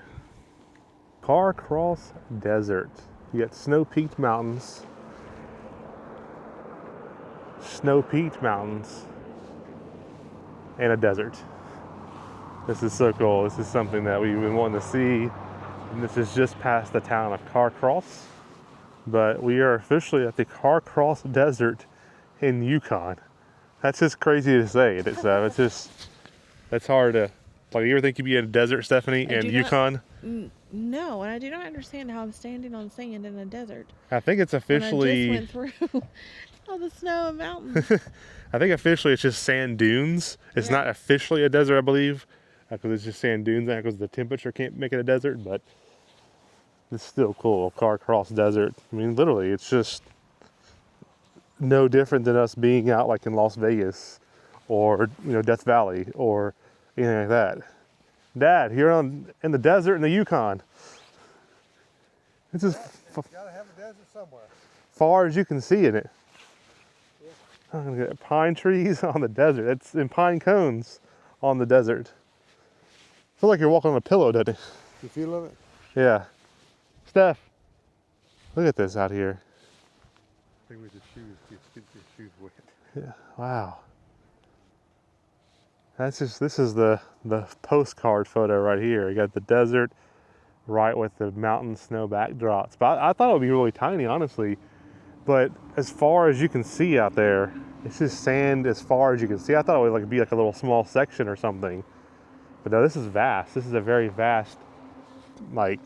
Carcross Desert. You got snow-peaked mountains. Snow-peaked mountains. And a desert. This is so cool. This is something that we've been wanting to see. And this is just past the town of Carcross. But we are officially at the Carcross Desert in Yukon. That's just crazy to say. It's just, that's hard to, like, you ever think you'd be in a desert, Stephanie, in Yukon? No, and I do not understand how I'm standing on sand in a desert. I think it's officially... When I just went through all the snow and mountains. I think officially it's just sand dunes. It's not officially a desert, I believe, because it's just sand dunes now because the temperature can't make it a desert, but it's still cool. Carcross Desert. I mean, literally, it's just no different than us being out like in Las Vegas or, you know, Death Valley or anything like that. Dad, you're in the desert in the Yukon. It's just Gotta have a desert somewhere. far as you can see in it. I'm gonna get pine trees on the desert. It's in pine cones on the desert. Feel like you're walking on a pillow, doesn't it? You feeling it? Yeah. Steph, look at this out here. I think with the shoes, get your shoes wet. Yeah. Wow. That's just, this is the postcard photo right here. You got the desert, right with the mountain snow backdrops. But I thought it would be really tiny, honestly. But as far as you can see out there, it's just sand as far as you can see. I thought it would like be like a little small section or something. But no, this is vast. This is a very vast, like,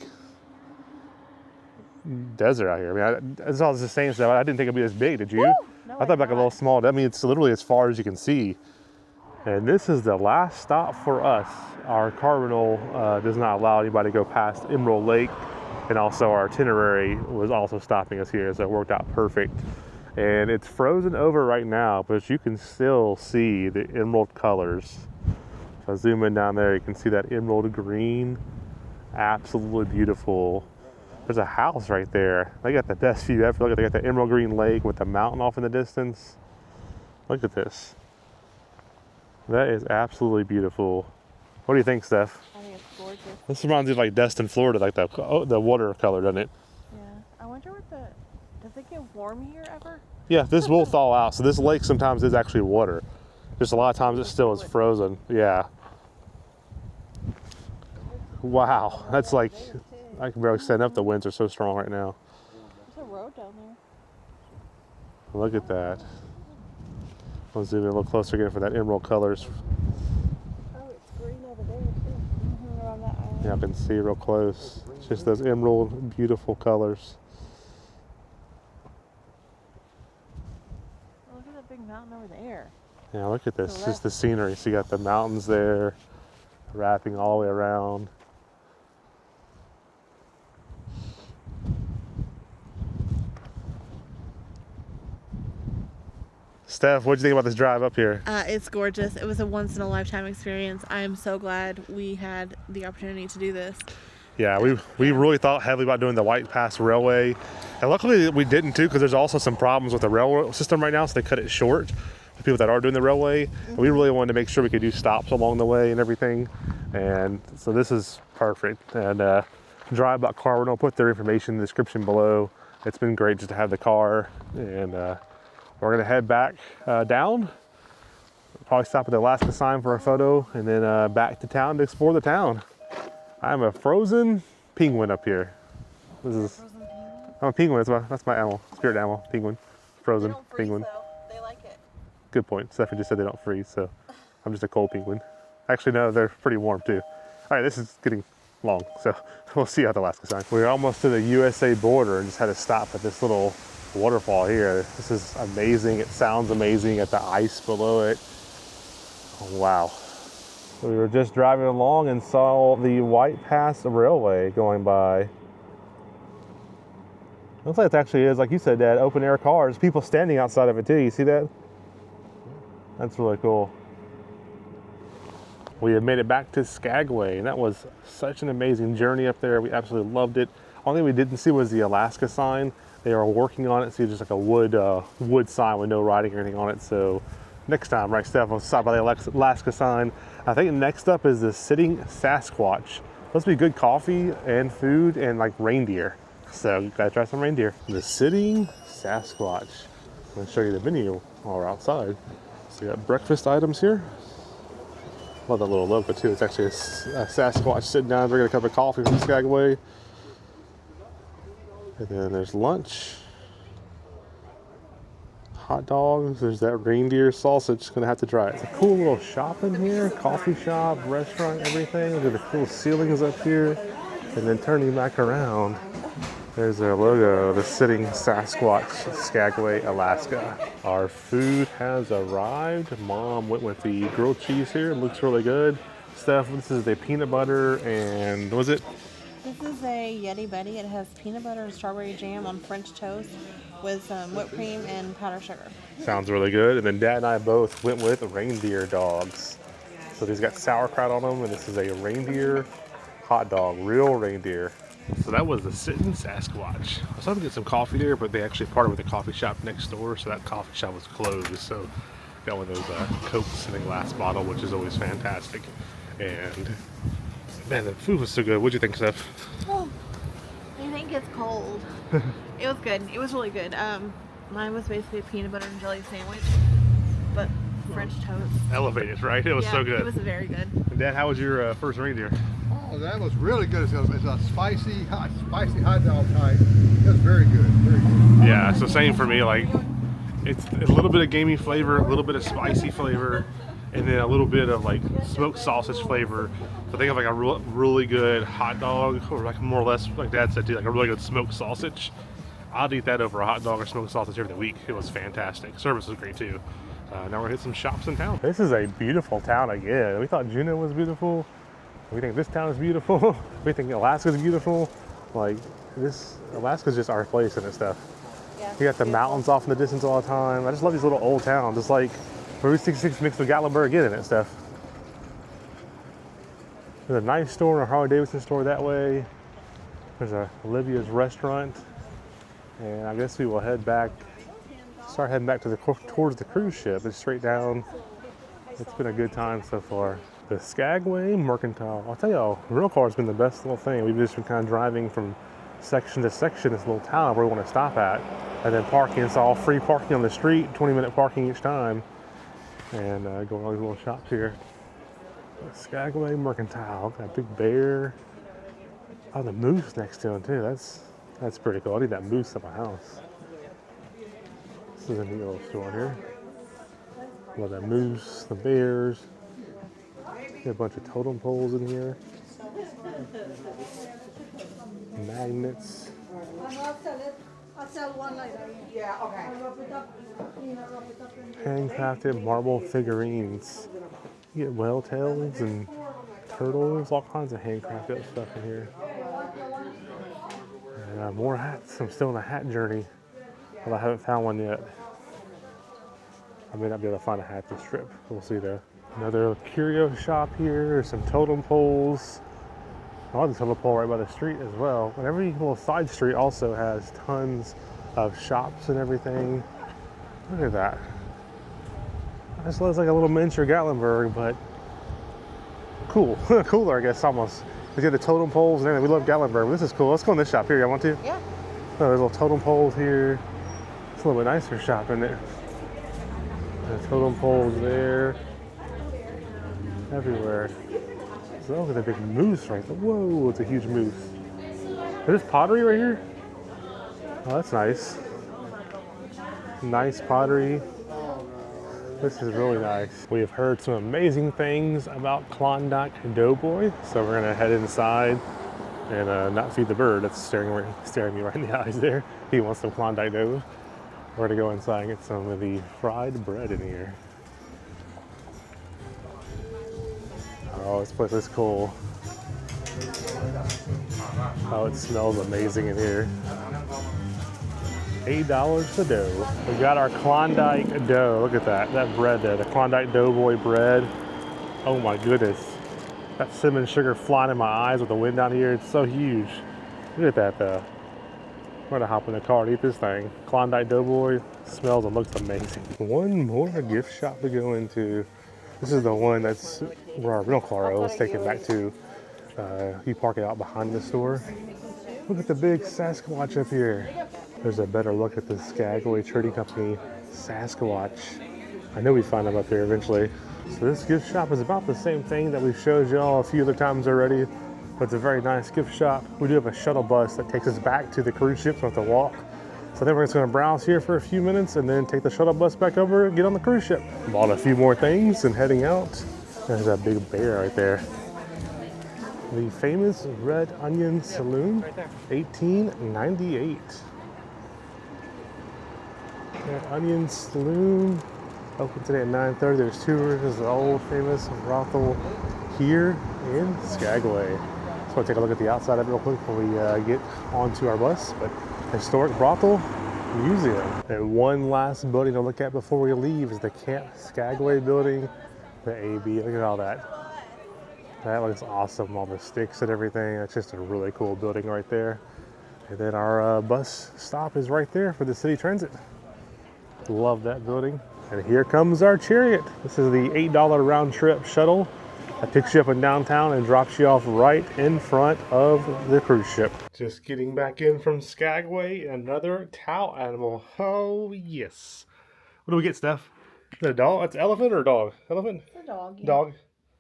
desert out here. I mean, it's all the same stuff. I didn't think it'd be this big, did you? No, I thought like a little small. I mean, it's literally as far as you can see. And this is the last stop for us. Our car rental does not allow anybody to go past Emerald Lake. And also our itinerary was also stopping us here, so it worked out perfect. And it's frozen over right now, but you can still see the emerald colors. If I zoom in down there, you can see that emerald green. Absolutely beautiful. There's a house right there. They got the best view ever. Look at, they got the emerald green lake with the mountain off in the distance. Look at this. That is absolutely beautiful. What do you think, Steph? I think it's gorgeous. This reminds me of like Destin, Florida, like the water color, doesn't it? Yeah. I wonder what does it get warm here ever? Yeah, this will thaw out. So this lake sometimes is actually water. Just a lot of times it still is frozen. Yeah. Wow. That's like, I can barely stand up. The winds are so strong right now. There's a road down there. Look at that. I'll zoom in a little closer again for that emerald colors. Oh, it's green over there too. Around that island. Yeah, I can see real close. It's just those emerald, beautiful colors. Oh, look at that big mountain over there. Yeah, look at this. Just the scenery. So you got the mountains there, wrapping all the way around. Steph, what'd you think about this drive up here? It's gorgeous. It was a once in a lifetime experience. I am so glad we had the opportunity to do this. Yeah, we really thought heavily about doing the White Pass Railway. And luckily we didn't too, because there's also some problems with the railroad system right now, so they cut it short for people that are doing the railway. And we really wanted to make sure we could do stops along the way and everything. And so this is perfect. And Drive About Car Rental, put their information in the description below. It's been great just to have the car. And we're gonna head back down. Probably stop at the Alaska sign for a photo, and then back to town to explore the town. I'm a frozen penguin up here. I'm a penguin. That's my animal, spirit animal, penguin. Frozen penguin. Though. They like it. Good point. Stephanie just said they don't freeze, so I'm just a cold penguin. Actually, no, they're pretty warm too. All right, this is getting long, so we'll see you at the Alaska sign. We're almost to the USA border and just had to stop at this little waterfall here. This is amazing. It sounds amazing at the ice below it. Oh, wow. We were just driving along and saw the White Pass Railway going by. Looks like it actually is, like you said, Dad, open air cars. People standing outside of it too. You see that? That's really cool. We have made it back to Skagway, and that was such an amazing journey up there. We absolutely loved it. Only thing we didn't see was the Alaska sign. They are working on it, so just like a wood sign with no writing or anything on it. So next time, right, Steph, we'll stop by the Alaska sign. I think next up is the Sitting Sasquatch. Supposed to be good coffee and food and like reindeer. So you gotta try some reindeer. The Sitting Sasquatch. I'm gonna show you the menu while we're outside. So you got breakfast items here. Love that little logo too. It's actually a Sasquatch sitting down drinking a cup of coffee from Skagway. And then there's lunch, hot dogs, there's that reindeer sausage, gonna have to try it. It's a cool little shop in here, coffee shop, restaurant, everything. Look at the cool ceilings up here. And then turning back around, there's their logo, the Sitting Sasquatch, Skagway, Alaska. Our food has arrived. Mom went with the grilled cheese here, it looks really good. Steph, this is the peanut butter and, what was it? This is a Yeti Betty. It has peanut butter and strawberry jam on French toast with some whipped cream and powdered sugar. Sounds really good. And then Dad and I both went with reindeer dogs. So these got sauerkraut on them, and this is a reindeer hot dog, real reindeer. So that was the Sitting Sasquatch. I was hoping to get some coffee there, but they actually partnered with a coffee shop next door, so that coffee shop was closed. So got one of those Cokes in a glass bottle, which is always fantastic. And man, the food was so good. What'd you think, Steph? Oh, I think it's cold. It was good. It was really good. Mine was basically a peanut butter and jelly sandwich, but French toast. Elevated, right? It was Yeah, so good. It was very good. And Dad, how was your first reindeer? Oh, that was really good. It's a spicy hot dog type. It was very good, very good. Yeah, so same for me. Like, it's a little bit of gamey flavor, a little bit of spicy flavor, and then a little bit of like smoked sausage flavor. So think of like a really good hot dog, or like more or less, like Dad said too, like a really good smoked sausage. I'd eat that over a hot dog or smoked sausage every week. It was fantastic. Service was great too. Now we're gonna hit some shops in town. This is a beautiful town again. We thought Juneau was beautiful. We think this town is beautiful. We think Alaska's beautiful. Like this, Alaska's just our place and stuff. Yeah, You got the mountains off in the distance all the time. I just love these little old towns. It's like Route 66 mixed with Gatlinburg in it and stuff. There's a nice store and a Harley Davidson store that way. There's a Olivia's restaurant. And I guess we will head back, start heading back to towards the cruise ship. It's straight down. It's been a good time so far. The Skagway Mercantile. I'll tell y'all, rental car has been the best little thing. We've just been kind of driving from section to section, this little town where we want to stop at. And then parking, it's all free parking on the street, 20-minute parking each time. And going to all these little shops here. The Skagway Mercantile, got a big bear. Oh, the moose next to him too. That's pretty cool. I need that moose at my house. This is a neat little store here. Love that moose, the bears. Got a bunch of totem poles in here. Magnets. I'll sell one later. Yeah, okay. Handcrafted marble figurines. You get whale tails and turtles, all kinds of handcrafted stuff in here. And more hats. I'm still on a hat journey, but I haven't found one yet. I may not be able to find a hat this trip. We'll see though. Another curio shop here. There's some totem poles. I love the totem pole right by the street as well. And every little side street also has tons of shops and everything. Look at that. This looks like a little miniature Gatlinburg, but cool. Cooler, I guess, almost. We get the totem poles and everything. We love Gatlinburg. This is cool. Let's go in this shop here. Y'all want to? Yeah. Oh, there's little totem poles here. It's a little bit nicer shop, isn't it? The totem poles there. Everywhere. So look at the big moose right there. Whoa, it's a huge moose. Is this pottery right here? Oh, that's nice. Nice pottery. This is really nice. We have heard some amazing things about Klondike Doughboy, so we're gonna head inside and not feed the bird that's staring me right in the eyes there. He wants some Klondike Dough. We're gonna go inside and get some of the fried bread in here. Oh, this place is cool. Oh, it smells amazing in here. $8 for dough. We got our Klondike dough. Look at that bread there, the Klondike Doughboy bread. Oh my goodness. That cinnamon sugar flying in my eyes with the wind out here. It's so huge. Look at that though. I'm gonna hop in the car and eat this thing. Klondike Doughboy smells and looks amazing. One more gift shop to go into. This is the one that's where our rental car was taken back to. You park it out behind the store. Look at the big Sasquatch up here. There's a better look at the Skagway Trading Company Sasquatch. I know we'd find them up here eventually. So this gift shop is about the same thing that we've showed y'all a few other times already, but it's a very nice gift shop. We do have a shuttle bus that takes us back to the cruise ship, so we have to walk. So then we're just gonna browse here for a few minutes and then take the shuttle bus back over and get on the cruise ship. Bought a few more things and heading out. There's that big bear right there. The famous Red Onion Saloon, 1898. Red Onion Saloon, open today at 9:30. There's tours. There's the old famous brothel here in Skagway. So I'll take a look at the outside of it real quick before we get onto our bus. But Historic Brothel Museum. And one last building to look at before we leave is the Camp Skagway building, the AB. Look at all that. That looks awesome, all the sticks and everything. It's just a really cool building right there. And then our bus stop is right there for the city transit. Love that building. And here comes our chariot. This is the $8 round trip shuttle that picks you up in downtown and drops you off right in front of the cruise ship. Just getting back in from Skagway, another towel animal. Oh yes. What do we get, Steph? Is that a dog? That's elephant or a dog? Elephant? It's a dog. Yeah. Dog?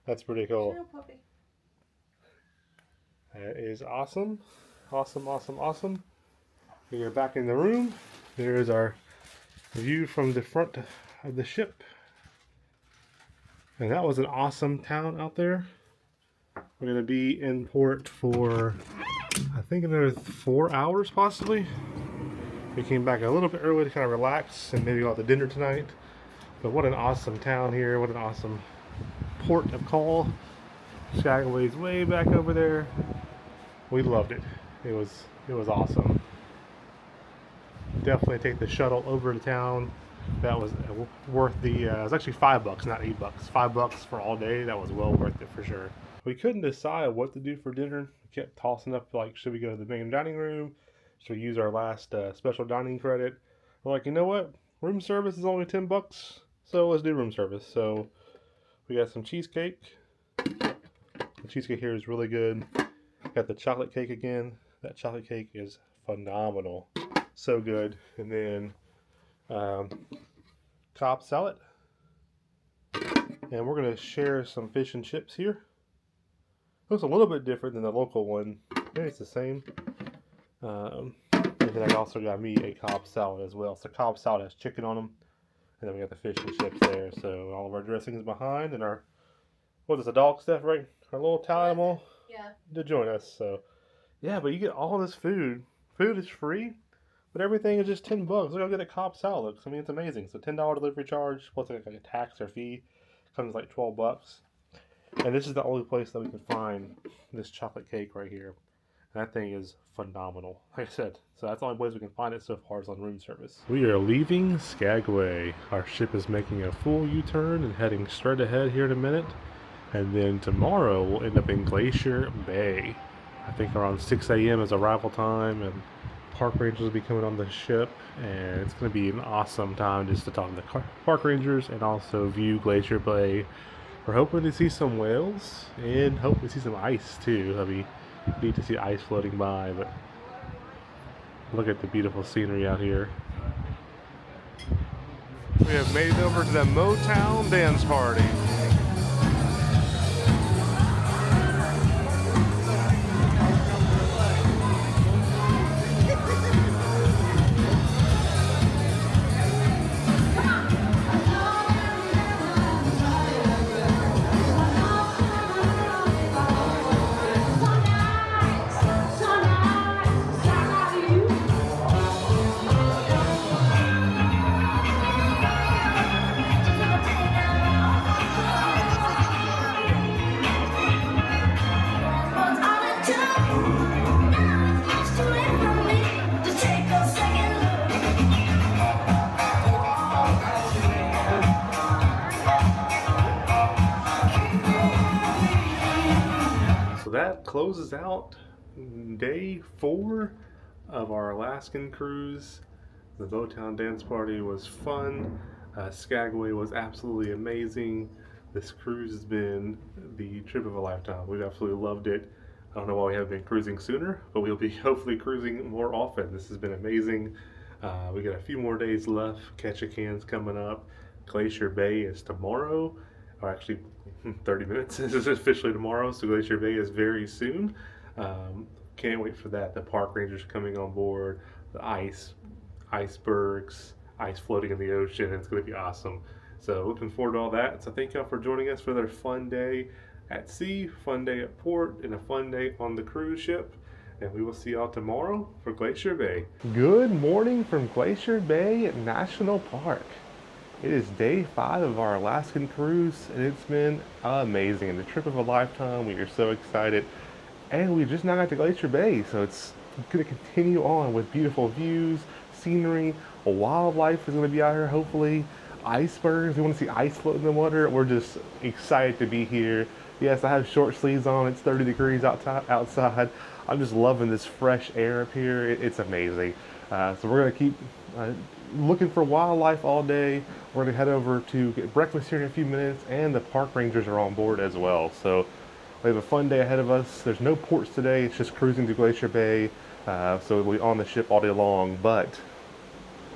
That's pretty cool. Little puppy. That is awesome. Awesome, awesome, awesome. We are back in the room. There's our view from the front of the ship. And that was an awesome town out there. We're going to be in port for, I think, another 4 hours possibly. We came back a little bit early to kind of relax and maybe go out to dinner tonight. But what an awesome town here. What an awesome port of call. Skagway's way back over there. We loved it. It was awesome. Definitely take the shuttle over to town. That was worth the, it was actually $5, not $8. $5 for all day. That was well worth it for sure. We couldn't decide what to do for dinner. We kept tossing up, like, should we go to the main dining room? Should we use our last special dining credit? We're like, you know what? Room service is only $10, so let's do room service. So we got some cheesecake. The cheesecake here is really good. Got the chocolate cake again. That chocolate cake is phenomenal. So good. And then Cobb salad. And we're going to share some fish and chips here. Looks a little bit different than the local one. Maybe it's the same. And then I also got me a Cobb salad as well. So Cobb salad has chicken on them. And then we got the fish and chips there. So all of our dressing is behind. And our, what is the dog stuff, right? Our little towel animal. Yeah. To join us. So yeah, but you get all this food. Food is free. But everything is just $10. Look how good a Cobb salad looks. I mean, it's amazing. So $10 delivery charge plus like a tax or fee comes like $12. And this is the only place that we can find this chocolate cake right here. And that thing is phenomenal. Like I said, so that's the only place we can find it so far is on room service. We are leaving Skagway. Our ship is making a full U-turn and heading straight ahead here in a minute. And then tomorrow we'll end up in Glacier Bay. I think around 6 a.m. is arrival time, and park rangers will be coming on the ship, and it's going to be an awesome time just to talk to the park rangers and also view Glacier Bay. We're hoping to see some whales and hopefully see some ice too. That'll be neat to see ice floating by, but look at the beautiful scenery out here. We have made it over to the Motown dance party. That closes out day 4 of our Alaskan cruise. The Motown dance party was fun. Skagway was absolutely amazing. This cruise has been the trip of a lifetime. We've absolutely loved it. I don't know why we haven't been cruising sooner, but we'll be hopefully cruising more often. This has been amazing. We got a few more days left. Ketchikan's coming up. Glacier Bay is tomorrow, or actually 30 minutes. This is officially tomorrow, so Glacier Bay is very soon. Can't wait for that. The park rangers coming on board, the icebergs, ice floating in the ocean. It's going to be awesome. So looking forward to all that. So thank y'all for joining us for their fun day at sea, fun day at port, and a fun day on the cruise ship. And we will see y'all tomorrow for Glacier Bay. Good morning from Glacier Bay National Park. It is day 5 of our Alaskan cruise, and it's been amazing. And the trip of a lifetime. We are so excited. And we just now got to Glacier Bay, so it's going to continue on with beautiful views, scenery, wildlife is going to be out here, hopefully. Icebergs, we want to see ice float in the water. We're just excited to be here. Yes, I have short sleeves on. It's 30 degrees outside. I'm just loving this fresh air up here. It's amazing. So we're going to keep looking for wildlife all day. We're going to head over to get breakfast here in a few minutes, and the park rangers are on board as well. So we have a fun day ahead of us. There's no ports today. It's just cruising to Glacier Bay. So we'll be on the ship all day long. But,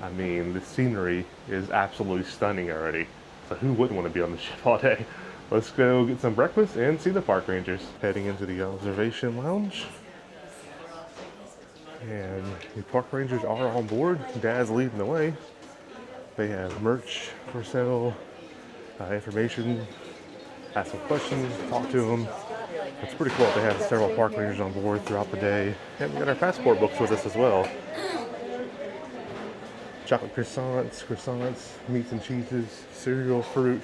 I mean, the scenery is absolutely stunning already. So who wouldn't want to be on the ship all day? Let's go get some breakfast and see the park rangers. Heading into the observation lounge. And the park rangers are on board. Dad's leading the way. They have merch for sale, information, ask some questions, talk to them. It's pretty cool. They have several park rangers on board throughout the day. And we got our passport books with us as well. Chocolate croissants, meats and cheeses, cereal, fruit.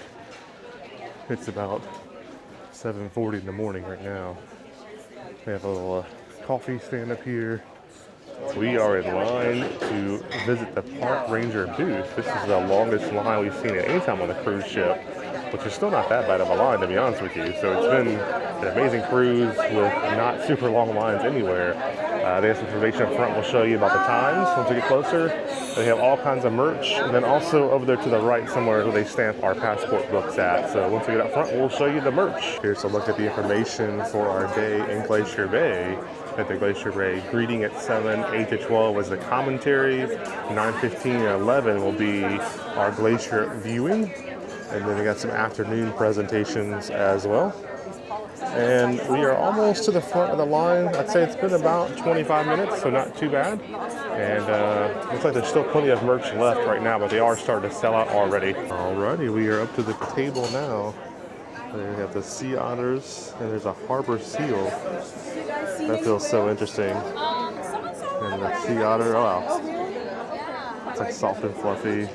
It's about 7:40 in the morning right now. They have a little coffee stand up here. We are in line to visit the park ranger booth. This is the longest line we've seen at any time on a cruise ship, which is still not that bad of a line, to be honest with you. So it's been an amazing cruise with not super long lines anywhere. They have some information up front. We'll show you about the times once we get closer. They have all kinds of merch. And then also over there to the right somewhere where they stamp our passport books at. So once we get up front, we'll show you the merch. Here's a look at the information for our day in Glacier Bay. At the Glacier Bay, greeting at 7, 8 to 12 was the commentary. 9:15 and 11 will be our glacier viewing. And then we got some afternoon presentations as well. And we are almost to the front of the line. I'd say it's been about 25 minutes, so not too bad. And looks like there's still plenty of merch left right now, but they are starting to sell out already. Alrighty, we are up to the table now. There we have the sea otters, and there's a harbor seal. That feels so interesting. And the sea otter, oh wow. It's like soft and fluffy.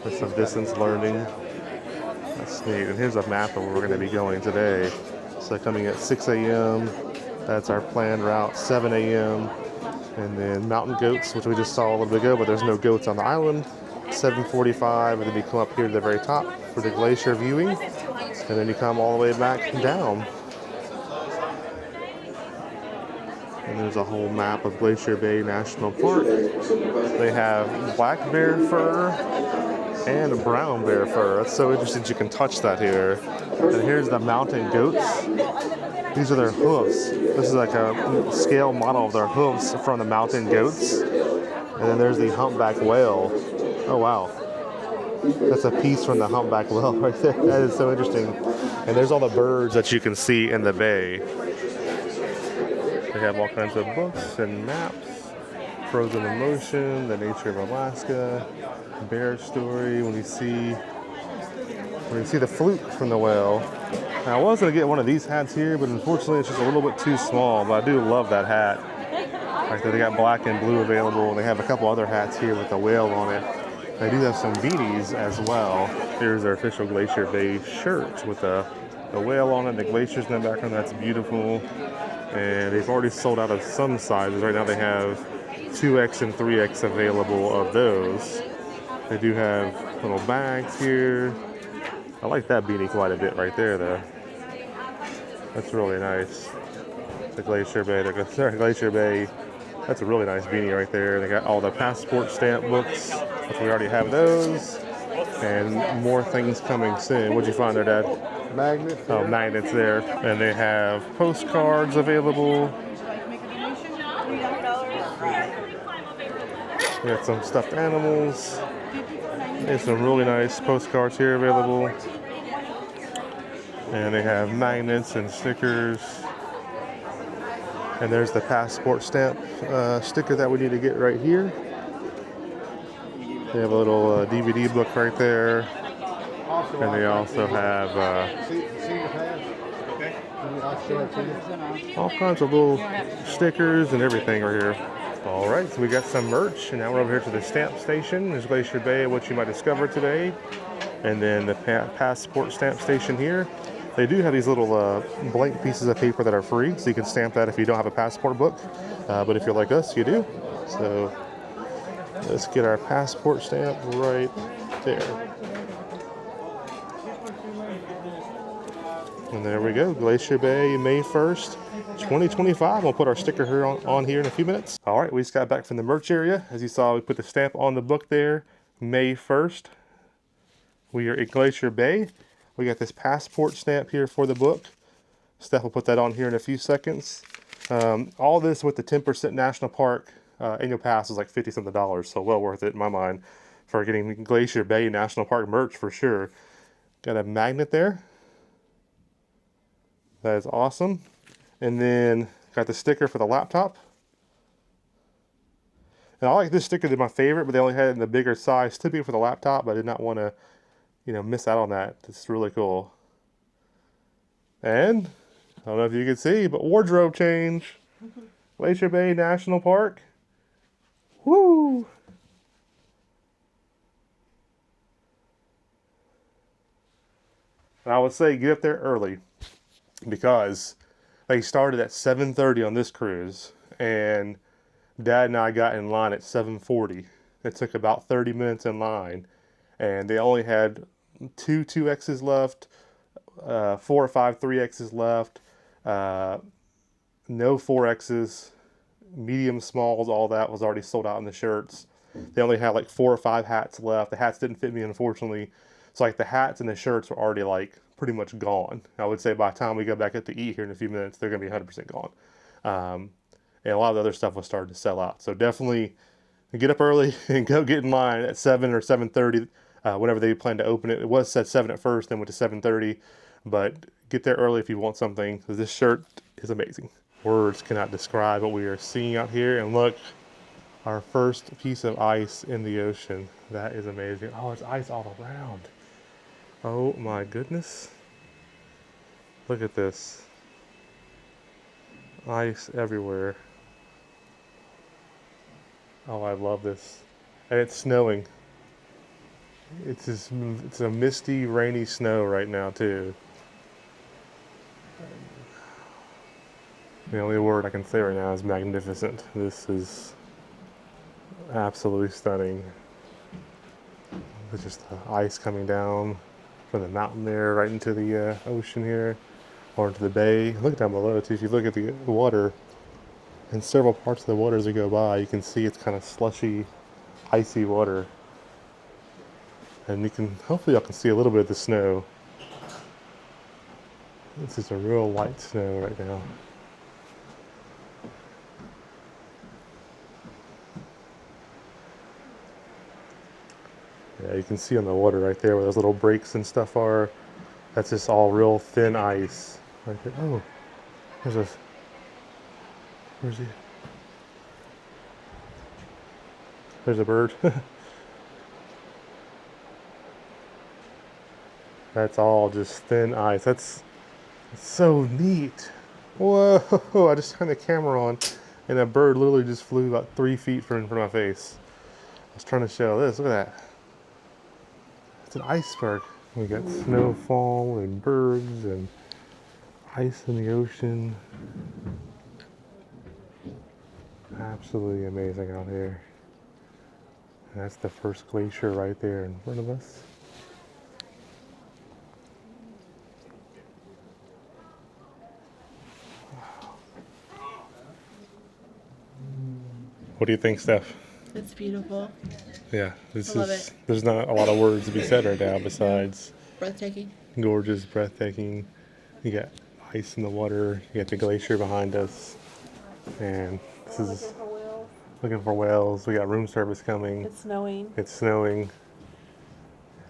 There's some distance learning. That's neat. And here's a map of where we're going to be going today. So coming at 6 a.m. That's our planned route, 7 a.m. And then mountain goats, which we just saw a little bit ago, but there's no goats on the island. 7:45, and then you come up here to the very top for the glacier viewing. And then you come all the way back down. And there's a whole map of Glacier Bay National Park. They have black bear fur and brown bear fur. That's so interesting you can touch that here. And here's the mountain goats. These are their hooves. This is like a scale model of their hooves from the mountain goats. And then there's the humpback whale. Oh wow. That's a piece from the humpback whale right there. That is so interesting. And there's all the birds that you can see in the bay. They have all kinds of books and maps. Frozen in Motion, The Nature of Alaska, Bear Story. When you see the flute from the whale. Now, I was going to get one of these hats here, but unfortunately it's just a little bit too small. But I do love that hat. Like they got black and blue available. And they have a couple other hats here with a whale on it. They do have some beanies as well. Here's their official Glacier Bay shirt with the whale on it, the glaciers in the background. That's beautiful. And they've already sold out of some sizes. Right now they have 2X and 3X available of those. They do have little bags here. I like that beanie quite a bit right there though. That's really nice. The Glacier Bay, Glacier Bay. That's a really nice beanie right there. They got all the passport stamp books, which we already have those. And more things coming soon. What'd you find there, Dad? Magnets. Oh, magnets there. And they have postcards available. We got some stuffed animals. There's some really nice postcards here available. And they have magnets and stickers. And there's the passport stamp sticker that we need to get right here. They have a little DVD book right there. And they also have all kinds of little stickers and everything right here. All right, so we got some merch, and now we're over here to the stamp station. There's Glacier Bay, what you might discover today. And then the passport stamp station here. They do have these little blank pieces of paper that are free, so you can stamp that if you don't have a passport book. But if you're like us, you do. So let's get our passport stamp right there. And there we go, Glacier Bay, May 1st, 2025. We'll put our sticker here on here in a few minutes. All right, we just got back from the merch area. As you saw, we put the stamp on the book there, May 1st. We are at Glacier Bay. We got this passport stamp here for the book. Steph will put that on here in a few seconds. All this with the 10% National Park annual pass is like $50-something, so well worth it in my mind for getting Glacier Bay National Park merch for sure. Got a magnet there. That is awesome. And then got the sticker for the laptop. And I like this sticker, they're my favorite, but they only had it in the bigger size, typically for the laptop, but I did not want to, you know, miss out on that. It's really cool. And, I don't know if you can see, but wardrobe change. Glacier Bay National Park. Woo! And I would say get up there early because they started at 7:30 on this cruise, and Dad and I got in line at 7:40. It took about 30 minutes in line, and they only had 2 2Xs left, 4 or 5 3Xs left, no 4Xs, medium, smalls, all that was already sold out in the shirts. They only had like 4 or 5 hats left. The hats didn't fit me, unfortunately. So like the hats and the shirts were already like pretty much gone. I would say by the time we go back up to eat here in a few minutes, they're going to be 100% gone. And a lot of the other stuff was starting to sell out. So definitely get up early and go get in line at 7 or 7:30, whenever they plan to open it. It was set 7 at first, then went to 7:30. But get there early if you want something, because this shirt is amazing. Words cannot describe what we are seeing out here. And look, our first piece of ice in the ocean. That is amazing. Oh, it's ice all around. Oh my goodness. Look at this. Ice everywhere. Oh, I love this. And it's snowing. It's a misty, rainy snow right now too. The only word I can say right now is magnificent. This is absolutely stunning. There's just the ice coming down from the mountain there right into the ocean here, or into the bay. Look down below too. If you look at the water, in several parts of the water as you go by, you can see it's kind of slushy, icy water. And you can, hopefully y'all can see a little bit of the snow. This is a real light snow right now. Yeah, you can see on the water right there where those little breaks and stuff are. That's just all real thin ice. Right there. Oh, there's a. Where's he? There's a bird. That's all just thin ice. That's so neat. Whoa! I just turned the camera on, and a bird literally just flew about 3 feet from in front of my face. I was trying to show this. Look at that. It's an iceberg. We got snowfall and birds and ice in the ocean. Absolutely amazing out here. And that's the first glacier right there in front of us. What do you think, Steph? It's beautiful. Yeah, I love it. There's not a lot of words to be said right now besides Breathtaking. gorgeous, breathtaking. You got ice in the water, you got the glacier behind us, and this is looking for whales. We got room service coming. It's snowing. It's snowing.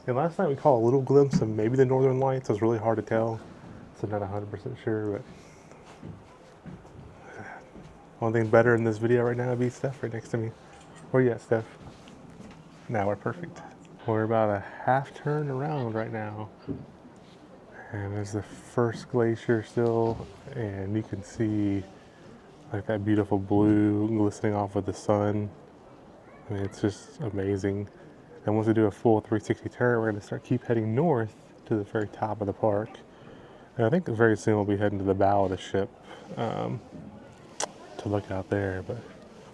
And last night we caught a little glimpse of maybe the northern lights. It was really hard to tell, so not 100% sure, but one thing better in this video right now would be Steph right next to me. Where you at, Steph? Now we're perfect. We're about a half turn around right now. And there's the first glacier still, and you can see like that beautiful blue glistening off with the sun. I mean, it's just amazing. And once we do a full 360 turn, we're gonna keep heading north to the very top of the park. And I think very soon we'll be heading to the bow of the ship to look out there. But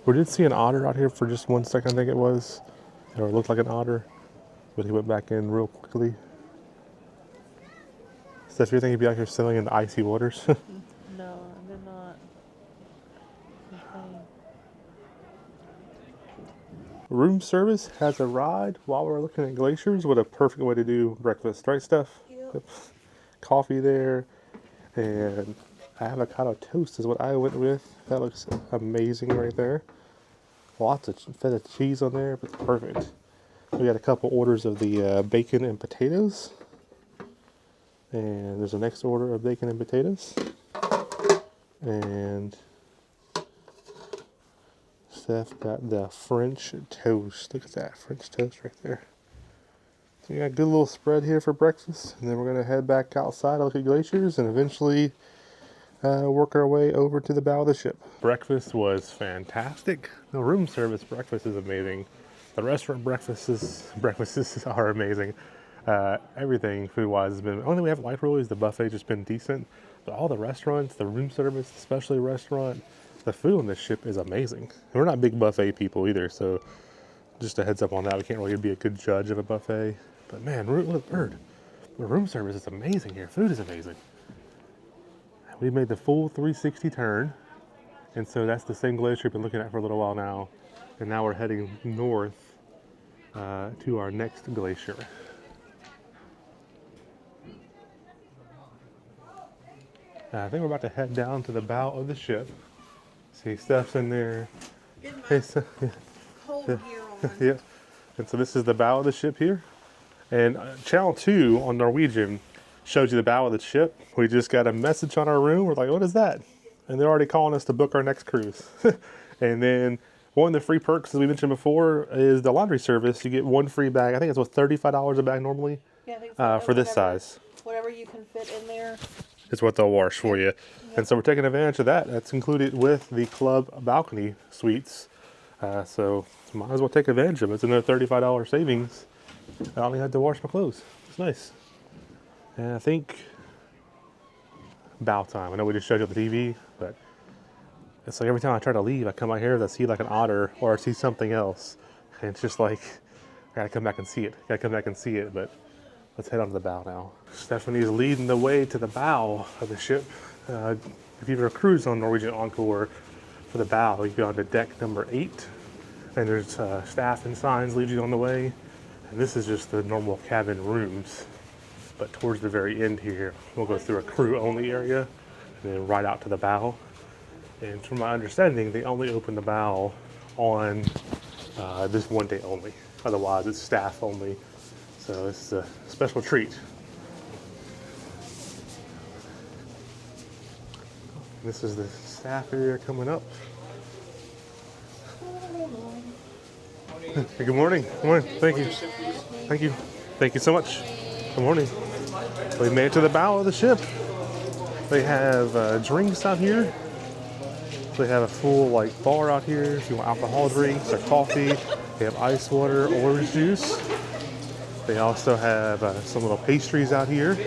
we did see an otter out here for just 1 second, I think it was. Or it looked like an otter, but he went back in real quickly. Steph, you think he'd be out here sailing in the icy waters? No, they're not. Room service has arrived while we're looking at glaciers. What a perfect way to do breakfast, right, Steph? Yep. Coffee there, and avocado toast is what I went with. That looks amazing right there. Lots of feta cheese on there, but perfect. We got a couple orders of the bacon and potatoes. And there's a next order of bacon and potatoes. And Steph got the French toast. Look at that French toast right there. So we got a good little spread here for breakfast. And then we're going to head back outside, look at glaciers, and eventually work our way over to the bow of the ship. Breakfast was fantastic. The room service breakfast is amazing. The restaurant breakfasts are amazing. Everything food-wise has been, the only thing we have light really is the buffet just been decent. But all the restaurants, the room service, especially restaurant, the food on this ship is amazing. And we're not big buffet people either, so just a heads up on that. We can't really be a good judge of a buffet. But man, look, bird. The room service is amazing here. Food is amazing. We made the full 360 turn, and so that's the same glacier we've been looking at for a little while now. And now we're heading north to our next glacier. I think we're about to head down to the bow of the ship. See, Steph's in there. Hey, Steph. Cold gear on. Yeah. And so this is the bow of the ship here. And channel 2 on Norwegian showed you the bow of the ship. We just got a message on our room. We're like, what is that? And they're already calling us to book our next cruise. And then one of the free perks, as we mentioned before, is the laundry service. You get one free bag. I think it's what, $35 a bag normally? Yeah, I think so. For this size. Whatever you can fit in there. Is what they'll wash for you. And so we're taking advantage of that. That's included with the club balcony suites. So might as well take advantage of it. It's another $35 savings. I only had to wash my clothes. It's nice. And I think bow time. I know we just showed you on the TV, but it's like every time I try to leave, I come out here, I see like an otter or I see something else. And it's just like, I gotta come back and see it. But let's head on to the bow now. Stephanie's leading the way to the bow of the ship. If you've ever cruised on Norwegian Encore, for the bow, you go on to deck number 8. And there's staff and signs lead you on the way. And this is just the normal cabin rooms. But towards the very end here, we'll go through a crew-only area and then right out to the bow. And from my understanding, they only open the bow on this one day only. Otherwise, it's staff only. So this is a special treat. This is the staff area coming up. Good morning. Good morning. Thank you. Thank you. Thank you so much. Good morning. We made it to the bow of the ship. They have drinks out here. They have a full bar out here if you want alcohol drinks or coffee. They have ice water, orange juice. They also have some little pastries out here.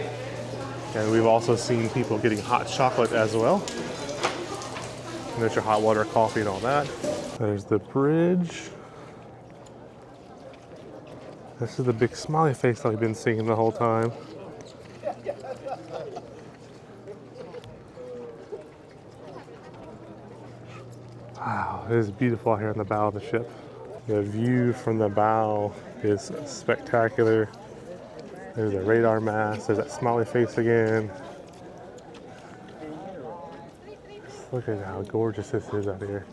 And we've also seen people getting hot chocolate as well. And there's your hot water, coffee, and all that. There's the bridge. This is the big smiley face that we've been seeing the whole time. Wow, it is beautiful out here on the bow of the ship. The view from the bow is spectacular. There's a radar mast, there's that smiley face again. Look at how gorgeous this is out here.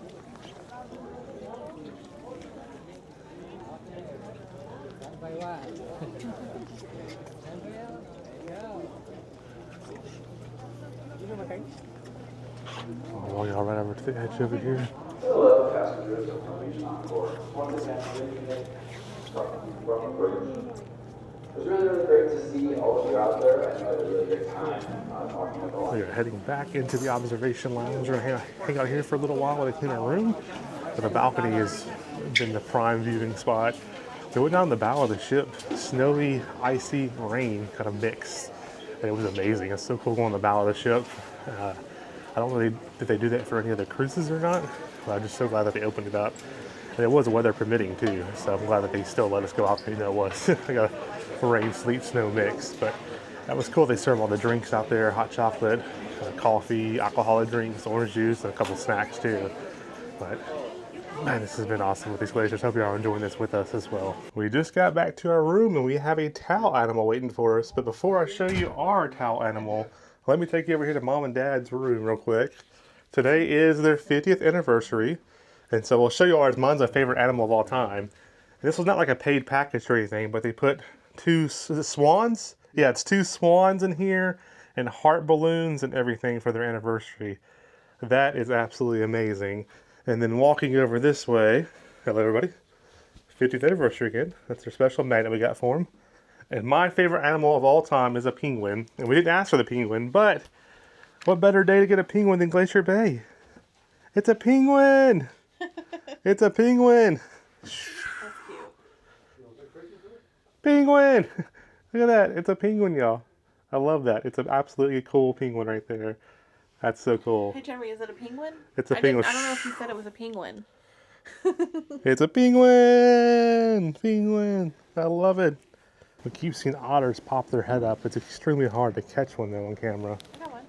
Oh, y'all right over to the edge over here. Hello, passengers of Norwegian Encore. Once again, from the bridge. It was really great to see all of you out there. I had a really good time talking with all of you. We are heading back into the observation lounge. We're going to hang out here for a little while while they clean our room. But the balcony has been the prime viewing spot. We went down the bow of the ship. Snowy, icy rain kind of mixed. And it was amazing. It's so cool going on the bow of the ship. I don't know if they do that for any other cruises or not, but I'm just so glad that they opened it up. And it was weather permitting too, so I'm glad that they still let us go out there. You know, it was like a rain, sleet, snow mix, but that was cool. They serve all the drinks out there, hot chocolate, coffee, alcoholic drinks, orange juice, and a couple snacks too. But man, this has been awesome with these glaciers. Hope you are enjoying this with us as well. We just got back to our room and we have a towel animal waiting for us. But before I show you our towel animal, let me take you over here to Mom and Dad's room real quick. Today is their 50th anniversary. And so we'll show you ours. Mine's my favorite animal of all time. And this was not like a paid package or anything, but they put 2 swans Yeah, it's 2 swans in here and heart balloons and everything for their anniversary. That is absolutely amazing. And then walking over this way, hello everybody, 50th anniversary again. That's their special magnet we got for them. And my favorite animal of all time is a penguin. And we didn't ask for the penguin, but what better day to get a penguin than Glacier Bay? It's a penguin! It's a penguin! Penguin! Look at that. It's a penguin, y'all. I love that. It's an absolutely cool penguin right there. That's so cool. Hey, Jeremy, is it a penguin? It's a penguin. I don't know if you said it was a penguin. It's a penguin! Penguin! I love it. We keep seeing otters pop their head up. It's extremely hard to catch one though on camera. I got one.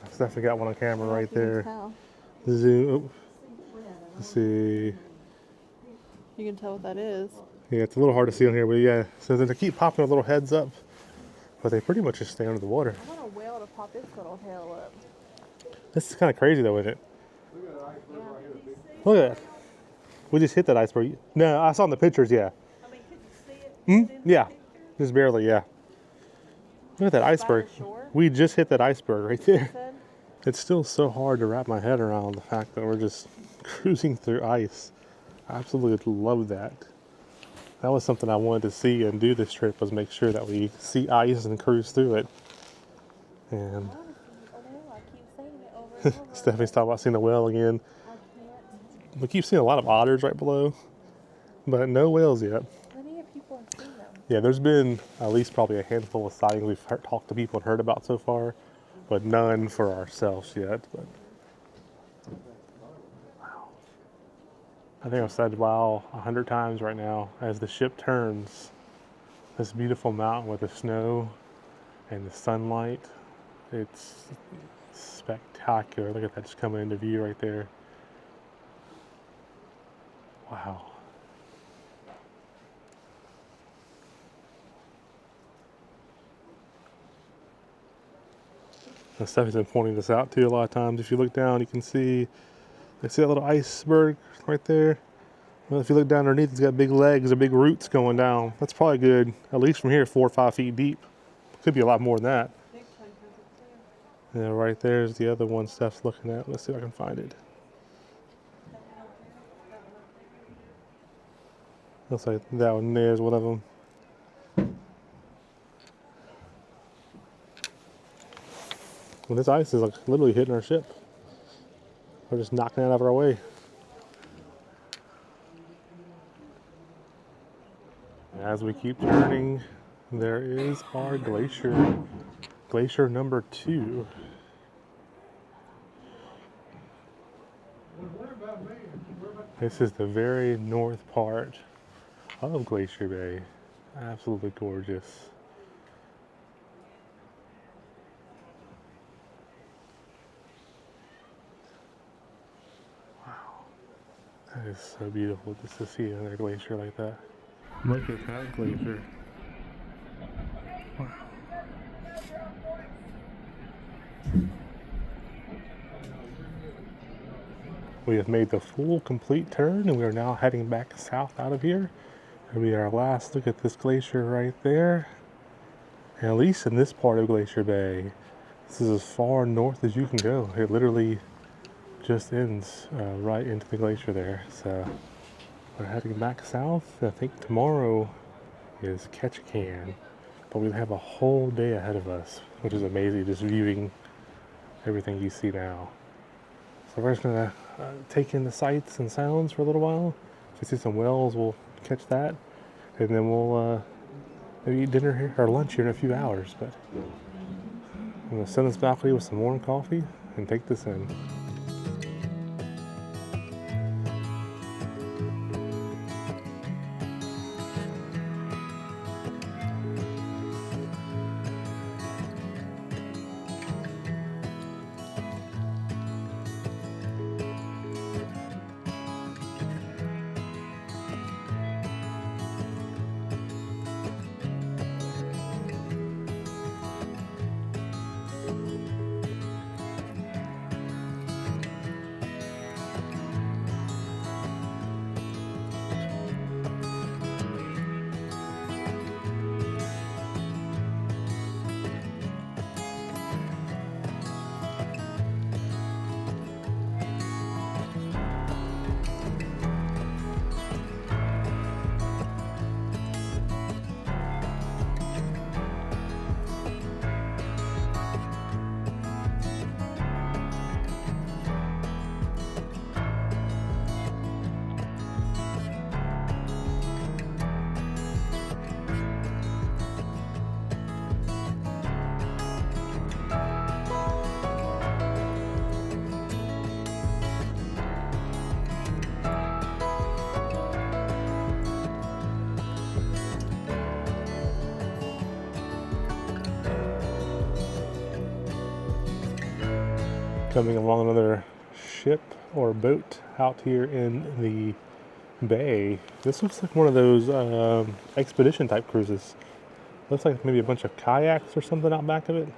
I've definitely got one on camera right there. Zoom. Oh. Let's see. You can tell what that is. Yeah, it's a little hard to see on here, but yeah. So they keep popping their little heads up, but they pretty much just stay under the water. I want a whale to pop its little tail up. This is kind of crazy though, isn't it? Look at that. We just hit that iceberg. No, I saw in the pictures, yeah. I mean, could you see it? Yeah. Just barely, yeah. Look at that iceberg. We just hit that iceberg right there. It's still so hard to wrap my head around the fact that we're just cruising through ice. I absolutely love that. That was something I wanted to see and do this trip, was make sure that we see ice and cruise through it. And Stephanie's talking about seeing a whale again. We keep seeing a lot of otters right below, but no whales yet. Plenty of people have seen them. Yeah, there's been at least probably a handful of sightings we've talked to people and heard about so far, but none for ourselves yet. But wow. I think I've said wow 100 times right now as the ship turns. This beautiful mountain with the snow and the sunlight. It's spectacular. Look at that just coming into view right there. Wow. And Stephanie's been pointing this out too a lot of times. If you look down, you can see that little iceberg right there. Well, if you look down underneath, it's got big legs or big roots going down. That's probably good, at least from here, 4 or 5 feet deep. Could be a lot more than that. Yeah, right there's the other one Steph's looking at. Let's see if I can find it. Looks like that one there's one of them. Well, this ice is like literally hitting our ship. We're just knocking it out of our way. As we keep turning, there is our glacier. Glacier number 2. This is the very north part of Glacier Bay. Absolutely gorgeous. Wow. That is so beautiful just to see another glacier like that. Look at that glacier. Wow. We have made the full complete turn and we are now heading back south out of here. It'll be our last look at this glacier right there. And at least in this part of Glacier Bay, this is as far north as you can go. It literally just ends right into the glacier there. So we're heading back south. I think tomorrow is Ketchikan, but we'll have a whole day ahead of us, which is amazing, just viewing everything you see now. So we're just gonna take in the sights and sounds for a little while. If we see some whales, we'll catch that, and then we'll maybe eat dinner here or lunch here in a few hours. But I'm gonna sit on this balcony with some warm coffee and take this in. coming along another ship or boat out here in the bay. This looks like one of those expedition type cruises. Looks like maybe a bunch of kayaks or something out back of it.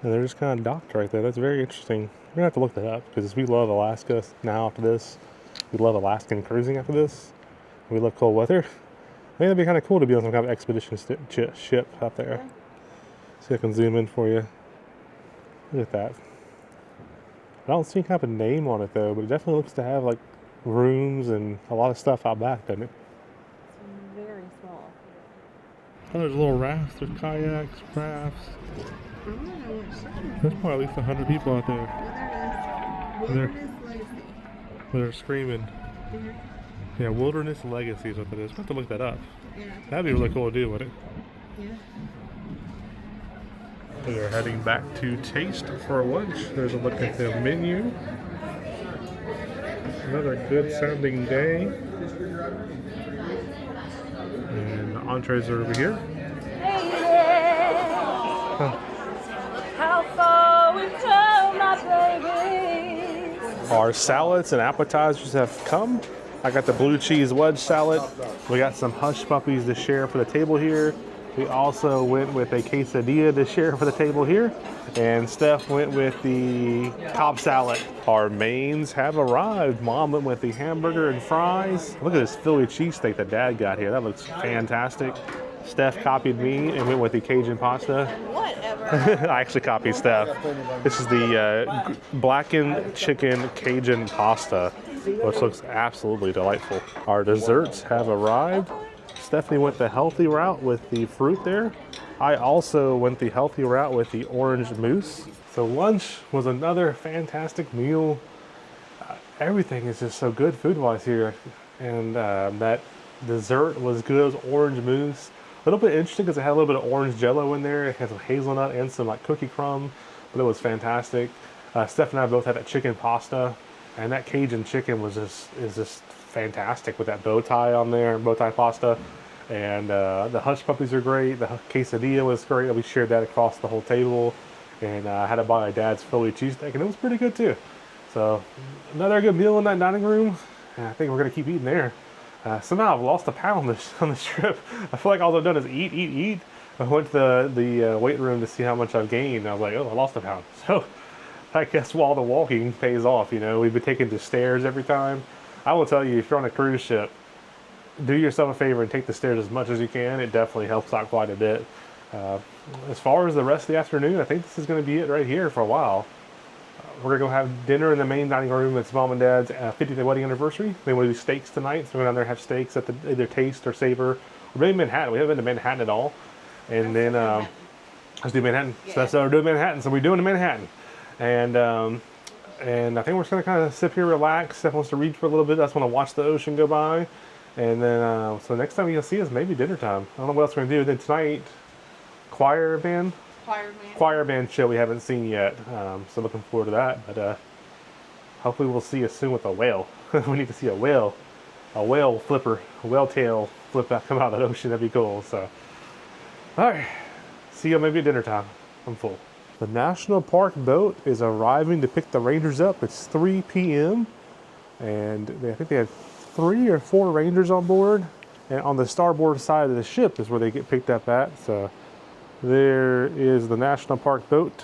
And they're just kind of docked right there. That's very interesting. We're gonna have to look that up because we love Alaska now after this. We love Alaskan cruising after this. We love cold weather. I think that'd be kind of cool to be on some kind of expedition ship out there. See if I can zoom in for you. Look at that. I don't see any kind of a name on it though, but it definitely looks to have like rooms and a lot of stuff out back, doesn't it? It's very small. Oh, there's little rafts, there's kayaks, rafts. There's probably at least 100 people out there. They're screaming. Yeah, Wilderness Legacy is what that is. We'll have to look that up. Yeah. That'd be really cool to do, wouldn't it? Yeah. We are heading back to Taste for lunch. There's a look at the menu. Another good sounding day. And the entrees are over here. Huh. How far we've come, my baby. Our salads and appetizers have come. I got the blue cheese wedge salad. We got some hush puppies to share for the table here. We also went with a quesadilla to share for the table here. And Steph went with the Cobb salad. Our mains have arrived. Mom went with the hamburger and fries. Look at this Philly cheesesteak that Dad got here. That looks fantastic. Steph copied me and went with the Cajun pasta. Whatever. I actually copied Steph. This is the blackened chicken Cajun pasta, which looks absolutely delightful. Our desserts have arrived. Stephanie went the healthy route with the fruit there. I also went the healthy route with the orange mousse. So lunch was another fantastic meal. Everything is just so good food-wise here. And that dessert was good. It was orange mousse. A little bit interesting because it had a little bit of orange jello in there. It had some hazelnut and some like cookie crumb, but it was fantastic. Steph and I both had that chicken pasta, and that Cajun chicken is just fantastic with that bow tie on there, bow tie pasta. And the hush puppies are great. The quesadilla was great. We shared that across the whole table, and I had to buy my dad's Philly cheesesteak, and it was pretty good too. So another good meal in that dining room, and I think we're gonna keep eating there. Somehow I've lost a pound on this trip. I feel like all I've done is eat. I went to the weight room to see how much I've gained. I was like, oh, I lost a pound. So I guess while the walking pays off, you know, we've been taking the stairs every time. I will tell you, if you're on a cruise ship, do yourself a favor and take the stairs as much as you can. It definitely helps out quite a bit. As far as the rest of the afternoon, I think this is going to be it right here for a while. We're going to go have dinner in the main dining room. It's Mom and Dad's 50th wedding anniversary. They want to do steaks tonight, so we're going down there and have steaks at either Taste or Savor. Or maybe Manhattan. We haven't been to Manhattan at all. And then let's do Manhattan. Yeah. So that's what we're doing Manhattan. So we're doing the Manhattan. And I think we're just going to kind of sit here, relax. Steph wants to read for a little bit. I just want to watch the ocean go by. And then, so next time you'll see us, maybe dinner time. I don't know what else we're going to do. Then tonight, choir band show we haven't seen yet. So looking forward to that. But hopefully we'll see you soon with a whale. We need to see a whale flipper, a whale tail flip out, come out of that ocean. That'd be cool. So, all right. See you maybe at dinner time. I'm full. The National Park boat is arriving to pick the rangers up. It's 3 p.m. And I think they had 3 or 4 rangers on board. And on the starboard side of the ship is where they get picked up at. So there is the National Park boat.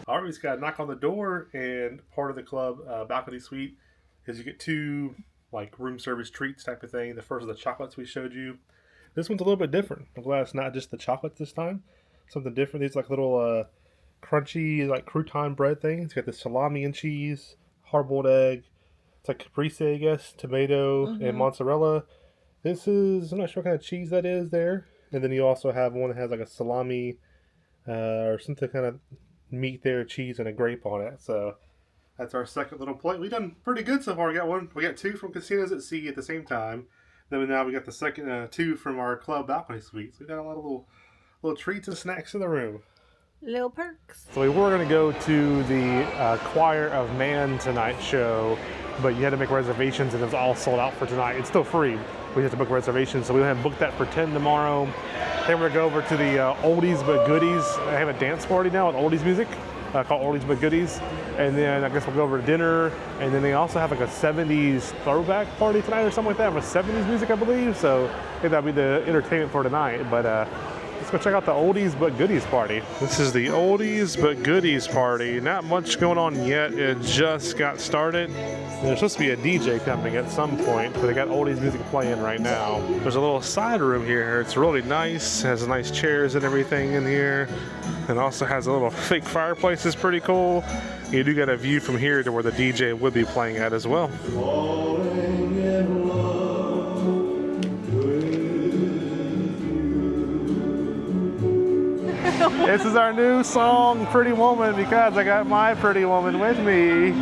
All right, we just got a knock on the door, and part of the club balcony suite is you get 2 like room service treats type of thing. The first is the chocolates we showed you. This one's a little bit different. I'm glad it's not just the chocolate this time. Something different. These like little crunchy like crouton bread things. You got the salami and cheese, hard-boiled egg. It's like caprese, I guess, tomato and mozzarella. This is, I'm not sure what kind of cheese that is there. And then you also have one that has like a salami or something kind of meat there, cheese, and a grape on it. So that's our second little plate. We've done pretty good so far. We got 2 from Casinos at Sea at the same time. Then now we got the second 2 from our club balcony suite. So we got a lot of little treats and snacks in the room. Little perks. So we were going to go to the Choir of Man tonight show, but you had to make reservations and it was all sold out for tonight. It's still free. We have to book reservations, so we have booked that for 10 tomorrow. Then we're going to go over to the Oldies But Goodies. I have a dance party now with oldies music called Oldies But Goodies. And then I guess we'll go over to dinner. And then they also have like a 70s throwback party tonight or something like that with 70s music, I believe. So I think that'll be the entertainment for tonight. But let's go check out the Oldies But Goodies party. This is the Oldies But Goodies party. Not much going on yet. It just got started. There's supposed to be a DJ coming at some point, but they got oldies music playing right now. There's a little side room here. It's really nice. It has nice chairs and everything in here. And also has a little fake fireplace. It's pretty cool. You do get a view from here to where the DJ would be playing at as well. This is our new song, Pretty Woman, because I got my pretty woman with me.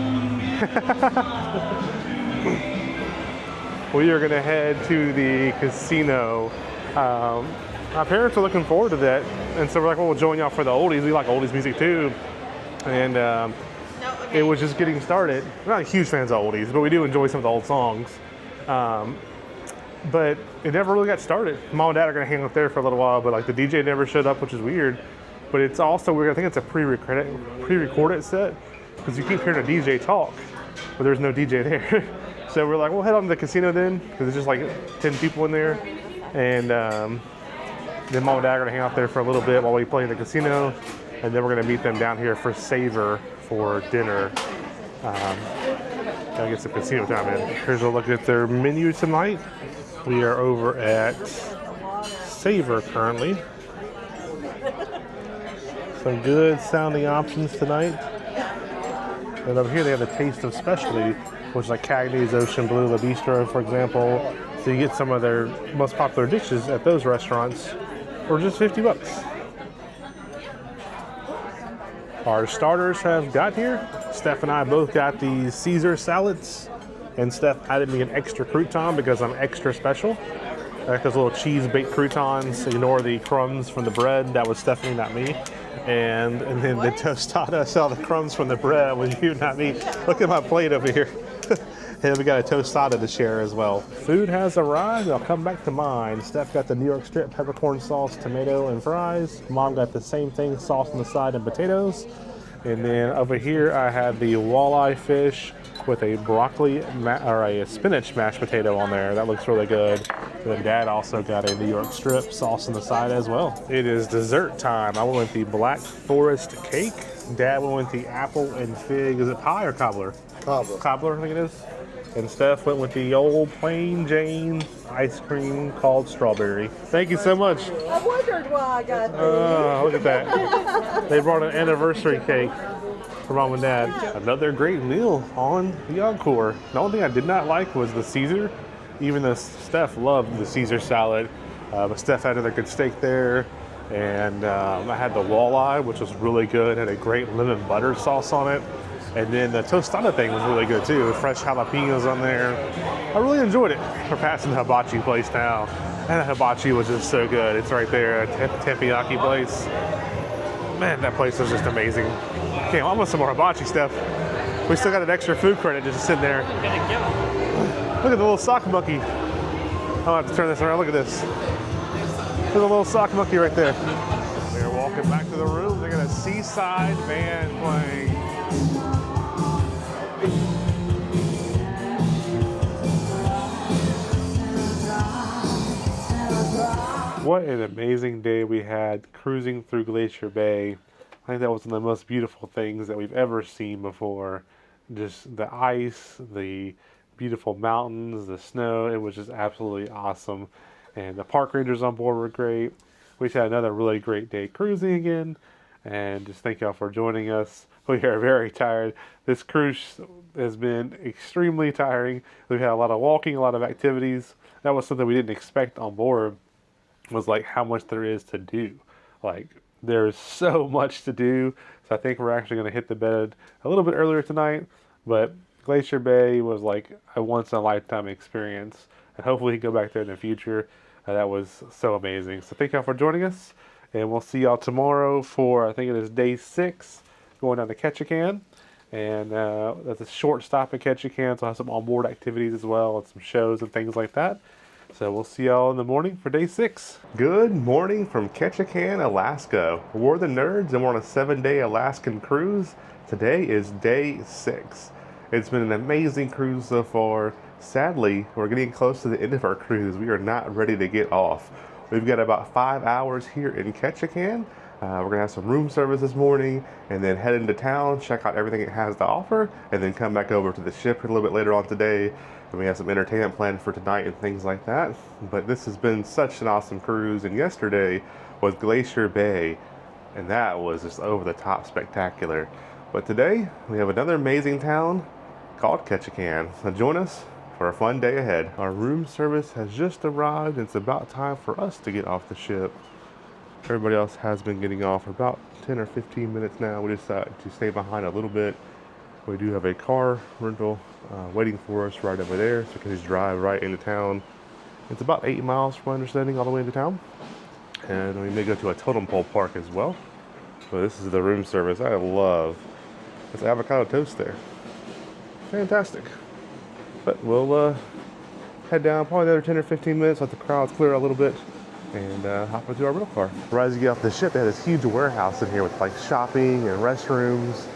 We are going to head to the casino. My parents are looking forward to that, and so we're like, well, we'll join y'all for the oldies. We like oldies music too, and it was just getting started. We're not huge fans of oldies, but we do enjoy some of the old songs. But it never really got started. Mom and Dad are going to hang out there for a little while, but like the DJ never showed up, which is weird. But it's also weird. I think it's a pre-recorded set because you keep hearing a DJ talk, but there's no DJ there. So we're like, we'll head on to the casino then, because it's just like 10 people in there. And then Mom and Dad are going to hang out there for a little bit while we play in the casino. And then we're going to meet them down here for Savor for dinner. Gotta get some casino time in. Here's a look at their menu tonight. We are over at Savor currently. Some good sounding options tonight. And over here they have the Taste of Specialty, which is like Cagney's, Ocean Blue, La Bistro, for example. So you get some of their most popular dishes at those restaurants for just $50. Our starters have got here. Steph and I both got the Caesar salads, and Steph added me an extra crouton because I'm extra special. I got those little cheese baked croutons. Ignore the crumbs from the bread. That was Stephanie, not me. And then the tostada, saw the crumbs from the bread was you, not me. Look at my plate over here. And we got a tostada to share as well. Food has arrived. I'll come back to mine. Steph got the New York strip, peppercorn sauce, tomato, and fries. Mom got the same thing, sauce on the side and potatoes. And then over here I had the walleye fish with a broccoli or a spinach mashed potato on there. That looks really good. And then Dad also got a New York strip, sauce on the side as well. It is dessert time. I went with the Black Forest cake. Dad went with the apple and fig. Is it pie or cobbler? Cobbler. Cobbler, I think it is. And Steph went with the old plain Jane ice cream called strawberry. Thank you so much. I wondered why I got these. Look at that. They brought an anniversary cake for Mom and Dad. Another great meal on the Encore. The only thing I did not like was the Caesar, even though Steph loved the Caesar salad. But Steph had another good steak there. And I had the walleye, which was really good. Had a great lemon butter sauce on it. And then the tostada thing was really good too. Fresh jalapenos on there. I really enjoyed it. We're passing the hibachi place now. And the hibachi was just so good. It's right there, a teppanyaki place. Man, that place was just amazing. Okay, almost some more hibachi stuff. We still got an extra food credit just sitting there. Look at the little sock monkey. I'll have to turn this around. Look at this. There's a little sock monkey right there. They're walking back to the room. They got a seaside band playing. What an amazing day we had cruising through Glacier Bay. I think that was one of the most beautiful things that we've ever seen before. Just the ice, the beautiful mountains, the snow. It was just absolutely awesome. And the park rangers on board were great. We just had another really great day cruising again. And just thank y'all for joining us. We are very tired. This cruise has been extremely tiring. We've had a lot of walking, a lot of activities. That was something we didn't expect on board, was like how much there is to do. Like, there's so much to do. So I think we're actually going to hit the bed a little bit earlier tonight. But Glacier Bay was like a once in a lifetime experience. And hopefully we can go back there in the future. That was so amazing. So thank y'all for joining us. And we'll see y'all tomorrow for, I think it is day 6, going down to Ketchikan. And that's a short stop at Ketchikan, so I'll have some onboard activities as well, and some shows and things like that. So we'll see y'all in the morning for day 6. Good morning from Ketchikan, Alaska. We're the nerds and we're on a 7-day Alaskan cruise. Today is day 6. It's been an amazing cruise so far. Sadly, we're getting close to the end of our cruise. We are not ready to get off. We've got about 5 hours here in Ketchikan. We're gonna have some room service this morning and then head into town, check out everything it has to offer, and then come back over to the ship a little bit later on today. And we have some entertainment planned for tonight and things like that. But this has been such an awesome cruise. And yesterday was Glacier Bay, and that was just over the top spectacular. But today we have another amazing town called Ketchikan. So join us for a fun day ahead. Our room service has just arrived, and it's about time for us to get off the ship. Everybody else has been getting off for about 10 or 15 minutes now. We decided to stay behind a little bit. We do have a car rental waiting for us right over there, so we can just drive right into town. It's about 8 miles from my understanding all the way into town. And we may go to a totem pole park as well. But this is the room service. I love this avocado toast there. Fantastic. But we'll head down probably another 10 or 15 minutes, let the crowds clear a little bit, and hop into our rental car. Right as you get off the ship, they had this huge warehouse in here with like shopping and restrooms.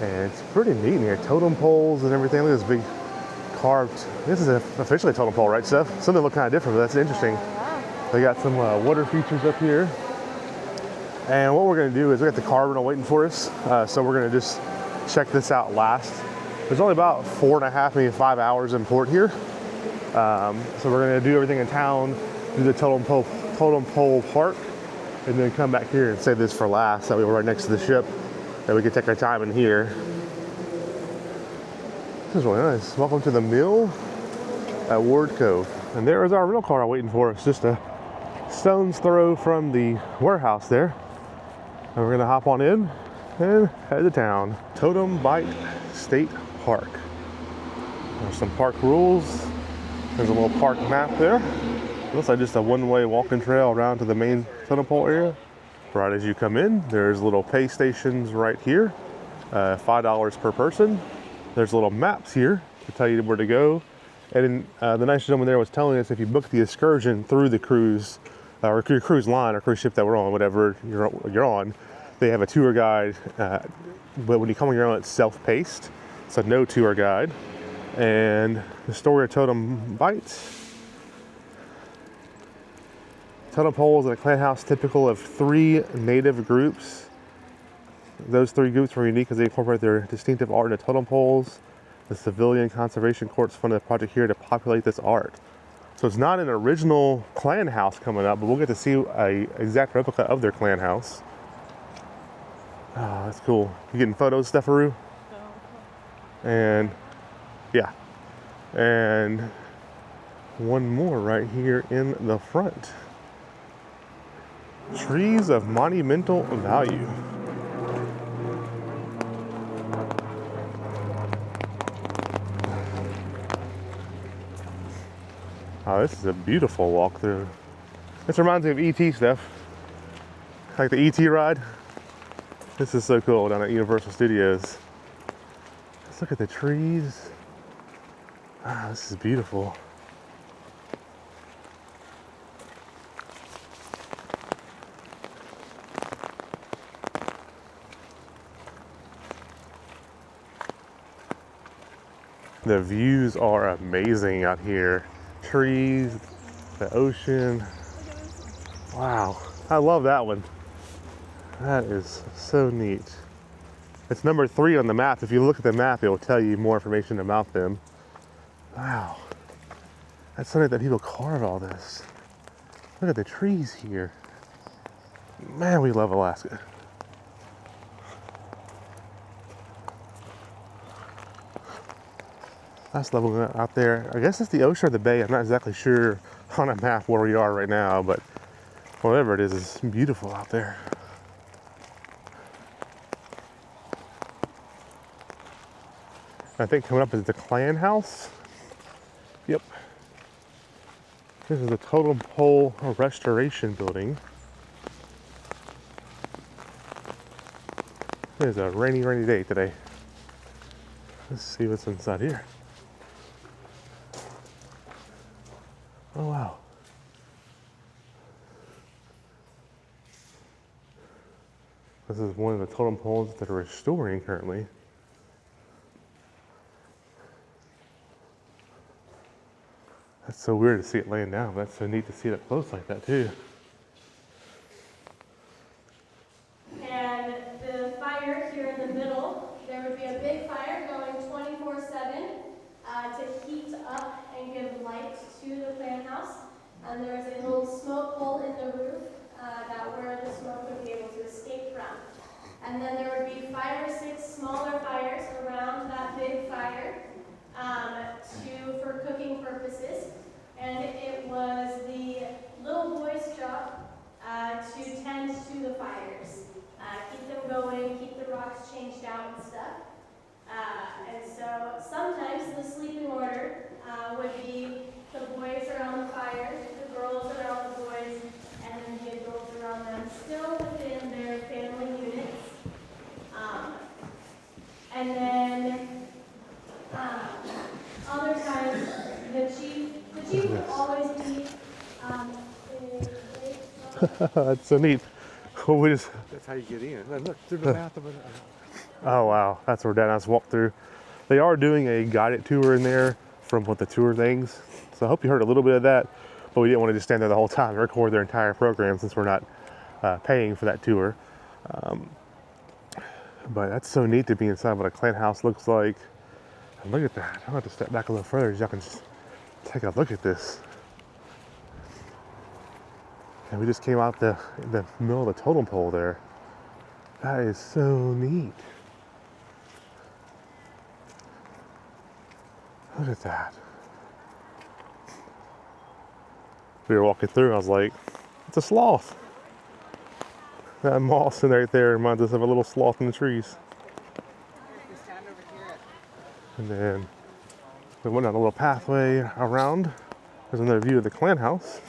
And it's pretty neat in here. Totem poles and everything. Look at this big carved. This is officially a totem pole, right, Steph? Something look kind of different, but that's interesting. They got some water features up here. And what we're going to do is we got the car rental waiting for us. So we're going to just check this out last. There's only about 4.5, maybe 5 hours in port here. So we're going to do everything in town, do the totem pole park, and then come back here and save this for last. That way we're right next to the ship, and we can take our time in here. This is really nice. Welcome to the mill at Ward Cove. And there is our rental car waiting for us, just a stone's throw from the warehouse there. And we're gonna hop on in and head to town. Totem Bite State Park. There's some park rules. There's a little park map there. Looks like just a one-way walking trail around to the main totem pole area. Right as you come in, there's little pay stations right here, $5 per person. There's little maps here to tell you where to go. And the nice gentleman there was telling us if you book the excursion through the cruise, or your cruise line or cruise ship that we're on, whatever you're on, they have a tour guide. But when you come on your own, it's self-paced, so no tour guide. And the story of Totem Bites. Totem poles in a clan house typical of 3 native groups. Those 3 groups were unique because they incorporate their distinctive art into totem poles. The Civilian Conservation Corps funded a project here to populate this art. So it's not an original clan house coming up, but we'll get to see an exact replica of their clan house. Oh, that's cool. You getting photos, Stefaroo? And yeah. And one more right here in the front. Trees of monumental value. Oh, this is a beautiful walkthrough. This reminds me of E.T. stuff. Like the E.T. ride. This is so cool down at Universal Studios. Let's look at the trees. Ah, this is beautiful. The views are amazing out here. Trees, the ocean. Wow, I love that one. That is so neat. It's number 3 on the map. If you look at the map, it will tell you more information about them. Wow. That's something that people carve all this. Look at the trees here. Man, we love Alaska. That's level out there. I guess it's the ocean or the bay. I'm not exactly sure on a map where we are right now, but whatever it is, it's beautiful out there. I think coming up is the clan house. Yep. This is the totem pole restoration building. It is a rainy, rainy day today. Let's see what's inside here. Oh, wow. This is one of the totem poles that are restoring currently. That's so weird to see it laying down, but that's so neat to see it up close like that too. And the fire here in the middle, there would be a big fire going 24/7 to heat up and give light to the clan house. And there's a little smoke hole in the roof that where the smoke would be able to escape from. And then there would be 5 or 6 smaller fires around that big fire for cooking purposes. And it was the little boy's job to tend to the fires, keep them going, keep the rocks changed out and stuff. And so sometimes the sleeping order would be the boys around the fire, the girls around the boys, and then the adults around them, still within their family units. And then other times, the chief would always be That's so neat. Well, That's how you get in. And look through the mouth of it. Oh wow, that's where Dad and I walked through. They are doing a guided tour in there from what the tour things. So I hope you heard a little bit of that, but we didn't want to just stand there the whole time and record their entire program since we're not paying for that tour. But that's so neat to be inside what a clan house looks like. And look at that. I'll have to step back a little further so y'all can just take a look at this. And we just came out the middle of the totem pole there. That is so neat. Look at that. We were walking through, I was like, it's a sloth. That moss in right there reminds us of a little sloth in the trees. And then we went on a little pathway around. There's another view of the clan house.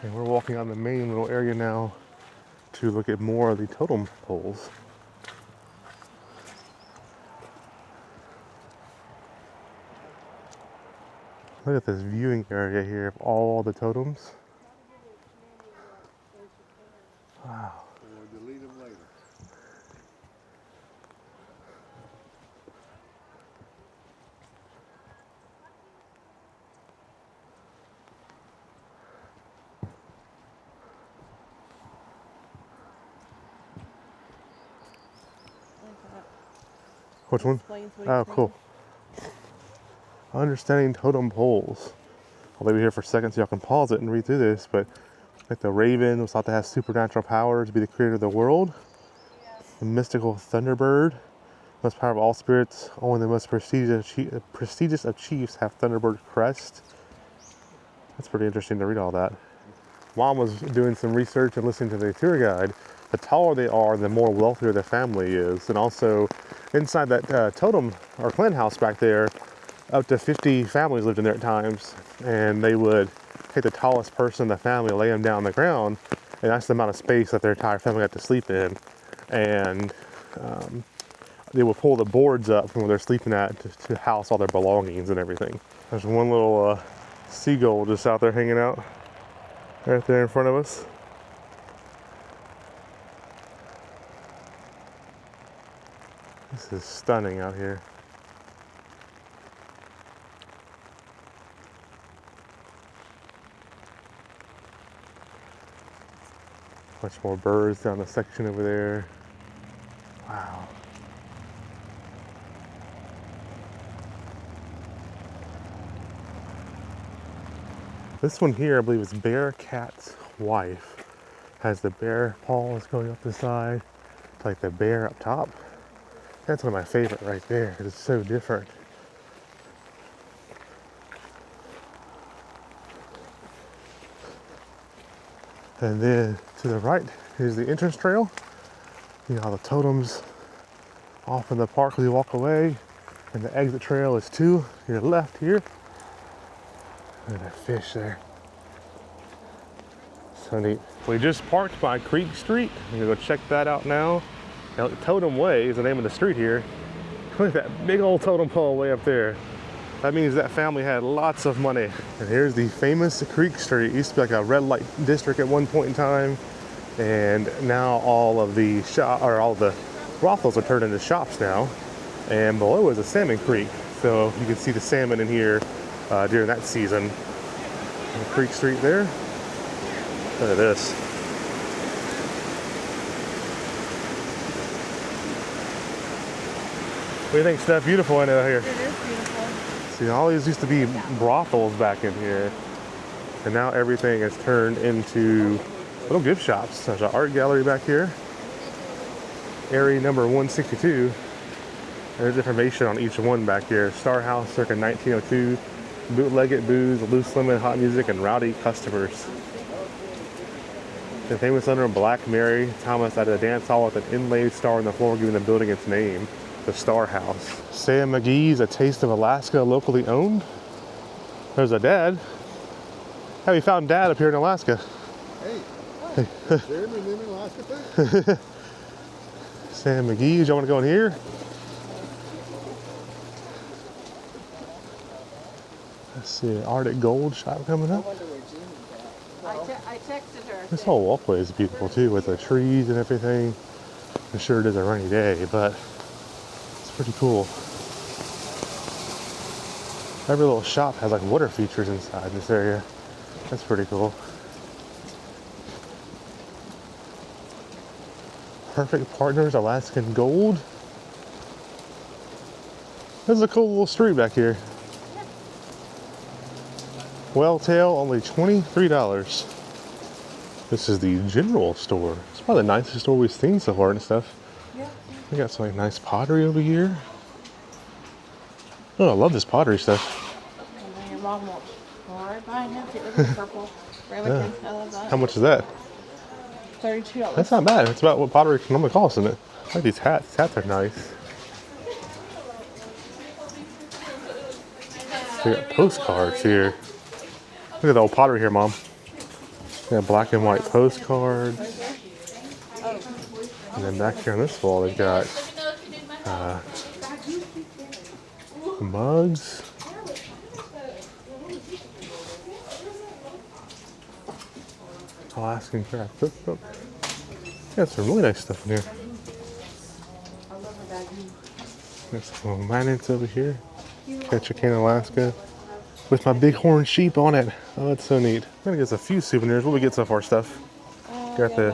And we're walking on the main little area now to look at more of the totem poles. Look at this viewing area here of all the totems. Wow. We'll delete them later. Which one? Oh, cool. Understanding totem poles. I'll leave it here for a second so y'all can pause it and read through this, but like the raven was thought to have supernatural power to be the creator of the world. The mystical thunderbird, most powerful of all spirits, only the most prestigious of chiefs have thunderbird crest. That's pretty interesting to read all that. Mom was doing some research and listening to the tour guide. The taller they are, the more wealthier the family is. And also inside that totem or clan house back there, up to 50 families lived in there at times. And they would take the tallest person in the family, lay them down on the ground, and that's the amount of space that their entire family got to sleep in. And they would pull the boards up from where they're sleeping at to house all their belongings and everything. There's one little seagull just out there hanging out right there in front of us. This is stunning out here. Much more birds down the section over there. Wow. This one here, I believe, is Bear Cat's Wife. Has the bear paws going up the side. It's like the bear up top. That's one of my favorite right there because it's so different. And then to the right is the entrance trail. You know, the totems off in the park as you walk away. And the exit trail is to your left here. Look at that fish there. So neat. We just parked by Creek Street. I'm gonna go check that out now. Now, Totem Way is the name of the street here. Look at that big old totem pole way up there. That means that family had lots of money. And here's the famous Creek Street. It used to be like a red light district at one point in time. And now all of the all the brothels are turned into shops now. And below is a salmon creek. So you can see the salmon in here during that season. And Creek Street there. Look at this. What do you think, Steph? Beautiful in it here. It is beautiful. See, all these used to be brothels back in here. And now everything has turned into little gift shops. There's an art gallery back here. Area number 162. There's information on each one back here. Star House circa 1902. Bootleg it, booze, loose lemon, hot music, and rowdy customers. The famous owner of Black Mary Thomas added a dance hall with an inlaid star on the floor, giving the building its name, the Star House. Sam McGee's A Taste of Alaska, locally owned. There's a dad. Have you found Dad up here in Alaska? Hey, Jeremy live in Alaska too? Sam McGee's, y'all want to go in here? Let's see, Arctic Gold shop coming up. I texted her. This whole walkway is beautiful too, with the trees and everything. I'm sure it is a rainy day, but it's pretty cool. Every little shop has like water features inside this area. That's pretty cool. Perfect Partners, Alaskan Gold. This is a cool little street back here. Welltail, only $23. This is the general store. It's probably the nicest store we've seen so far and stuff. Yeah. We got some like nice pottery over here. Oh, I love this pottery stuff. And then your mom will go right behind him. Get rid of the purple ramekin. I love that. How much is that? $32. That's not bad. It's about what pottery normally costs, isn't it? I like these hats. These hats are nice. We got postcards here. Look at the old pottery here, Mom. We got black and white postcards. And then back here on this wall, they've got mugs. Alaskan craft cookbook. Got some really nice stuff in here. Got some little magnets over here. Ketchikan, Alaska. With my bighorn sheep on it. Oh, that's so neat. I'm gonna get us a few souvenirs. What do we get so far, stuff? Got the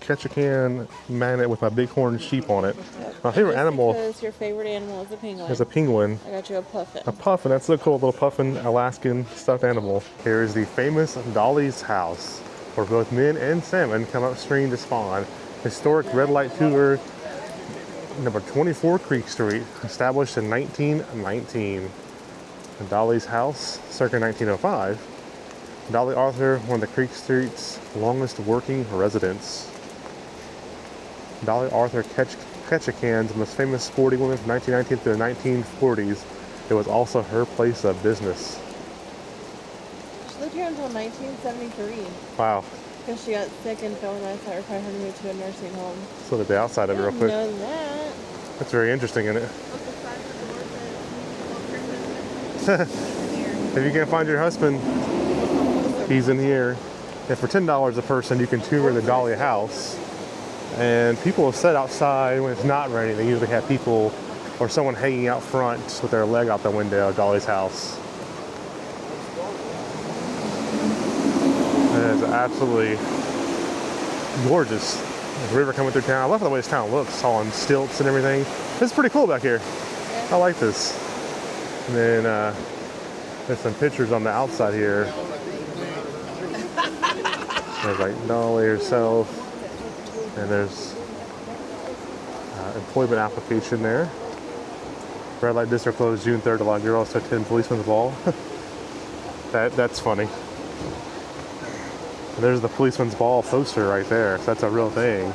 Ketchikan magnet with my bighorn sheep on it. Yep. My favorite animal. Because your favorite animal is a penguin. Is a penguin. I got you a puffin. A puffin. That's so cool. Little puffin Alaskan stuffed animal. Here is the famous Dolly's House, where both men and salmon come upstream to spawn. Historic red light tour, number 24 Creek Street, established in 1919. Dolly's House, circa 1905. Dolly Arthur, one of the Creek Street's longest working residents. Dolly Arthur Ketchikan's most famous sporting woman from 1919 through the 1940s. It was also her place of business. She lived here until 1973. Wow. Because she got sick and fell and I thought her probably had to move to a nursing home. Let's look at the outside of it real quick. Know that. That's very interesting, isn't it? If you can't find your husband, he's in here. And for $10 a person, you can tour the Dolly house. And people have sat outside when it's not raining. They usually have people or someone hanging out front with their leg out the window of Dolly's house. That is absolutely gorgeous. The river coming through town. I love the way this town looks, all on stilts and everything. It's pretty cool back here. I like this. And then there's some pictures on the outside here. There's like Norway herself, and there's employment application there. Red light district closed June 3rd. A lot of girls to attend policeman's ball. That's funny. And there's the policeman's ball poster right there. So that's a real thing.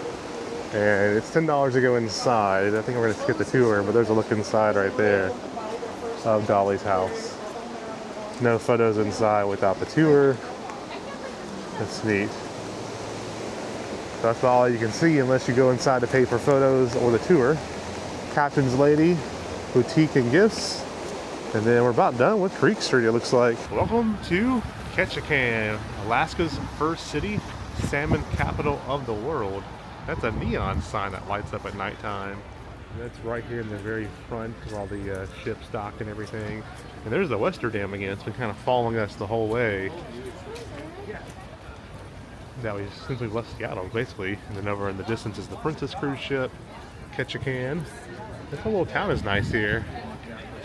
And it's $10 to go inside. I think we're gonna skip the tour, but there's a look inside right there of Dolly's house. No photos inside without the tour. That's neat. That's all you can see unless you go inside to pay for photos or the tour. Captain's Lady, boutique and gifts. And then we're about done with Creek Street, it looks like. Welcome to Ketchikan, Alaska's first city, salmon capital of the world. That's a neon sign that lights up at nighttime. That's right here in the very front of all the ships dock and everything. And there's the Wester Dam again. It's been kind of following us the whole way. Since we've left Seattle, basically. And then over in the distance is the Princess cruise ship, Ketchikan. This whole little town is nice here.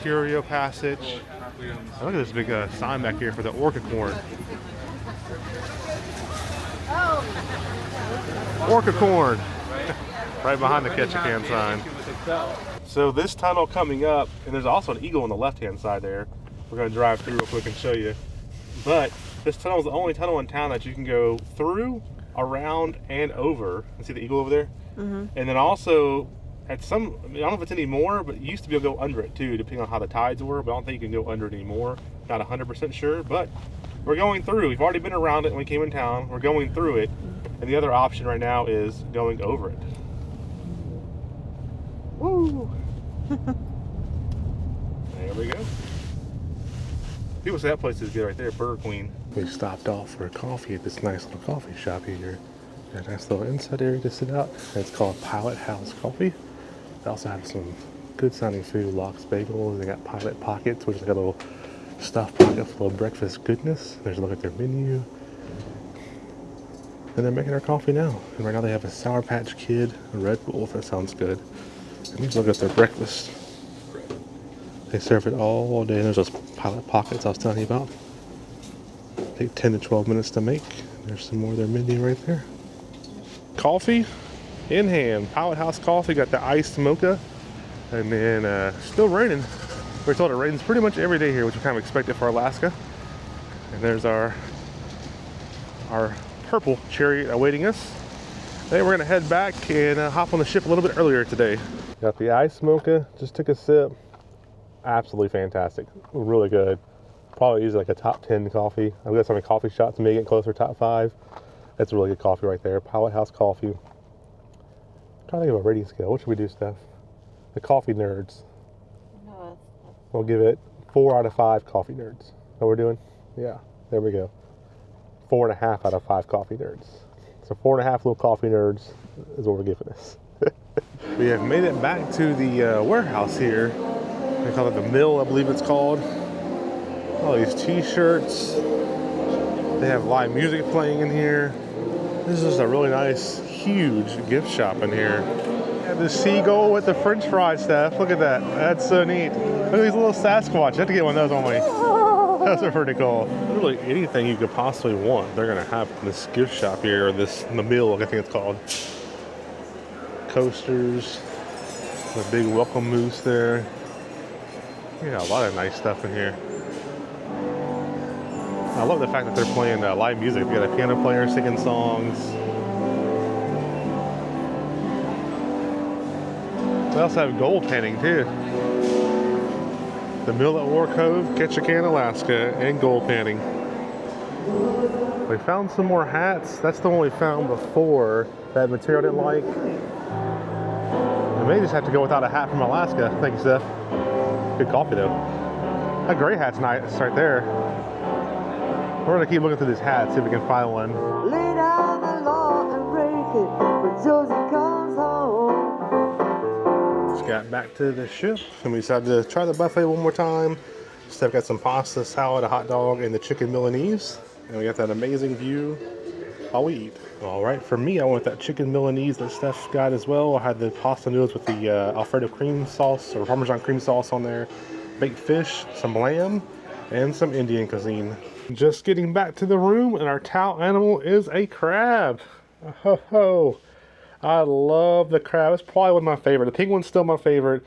Curio Passage. Look at this big sign back here for the orca corn. Orca corn! Right behind the Ketchikan sign. So this tunnel coming up, and there's also an eagle on the left-hand side there. We're going to drive through real quick and show you. But this tunnel is the only tunnel in town that you can go through, around, and over. You see the eagle over there? Mm-hmm. And then also, at some, I don't know if it's anymore, but you used to be able to go under it too, depending on how the tides were, but I don't think you can go under it anymore. Not 100% sure, but we're going through. We've already been around it when we came in town. We're going through it. And the other option right now is going over it. Woo! There we go. People say that place is good right there, Burger Queen. We stopped off for coffee at this nice little coffee shop here. Got a nice little inside area to sit out. It's called Pilot House Coffee. They also have some good sounding food, Lox Bagels. They got Pilot Pockets, which is like a little stuffed pocket full of breakfast goodness. There's a look at their menu. And they're making our coffee now. And right now they have a Sour Patch Kid, a Red Bull, if that sounds good. And let's look at their breakfast. They serve it all day. There's those Pilot Pockets I was telling you about. Take 10 to 12 minutes to make. There's some more of their menu right there. Coffee in hand. Pilot House Coffee, got the iced mocha. And then still raining. We're told it rains pretty much every day here, which we kind of expected for Alaska. And there's our purple chariot awaiting us. Then we're gonna head back and hop on the ship a little bit earlier today. Got the iced mocha, just took a sip. Absolutely fantastic, really good. Probably easily like a top 10 coffee. I've got some coffee shots, maybe getting closer, top 5. That's a really good coffee right there. Pilot House Coffee. I'm trying to think of a rating scale. What should we do, Steph? The coffee nerds. No. We'll give it 4 out of 5 coffee nerds. What we're doing? Yeah, there we go. 4.5 out of 5 coffee nerds. So 4.5 little coffee nerds is what we're giving this. We have made it back to the warehouse here. They call it the mill, I believe it's called. All these t-shirts. They have live music playing in here. This is just a really nice, huge gift shop in here. Yeah, the seagull with the french fry stuff. Look at that. That's so neat. Look at these little Sasquatch. You have to get one of those only. Those are pretty cool. Literally anything you could possibly want, they're going to have in this gift shop here, or the mill, I think it's called. Coasters. A big welcome moose there. Yeah, a lot of nice stuff in here. I love the fact that they're playing live music. They got a piano player singing songs. They also have gold panning too. The mill at War Cove, Ketchikan, Alaska, and gold panning. We found some more hats. That's the one we found before. That material I didn't like. We may just have to go without a hat from Alaska. Thank you, Steph. Good coffee though. That gray hat's nice right there. We're gonna keep looking through these hats, see if we can find one. Lay down the law and break it when Josie comes home. Just got back to the ship and we decided to try the buffet one more time. Steph got some pasta, salad, a hot dog, and the chicken Milanese. And we got that amazing view while we eat. All right, for me, I want that chicken Milanese that Steph got as well. I had the pasta noodles with the Alfredo cream sauce or Parmesan cream sauce on there, baked fish, some lamb, and some Indian cuisine. Just getting back to the room, and our towel animal is a crab. Ho ho! I love the crab. It's probably one of my favorite. The penguin's still my favorite,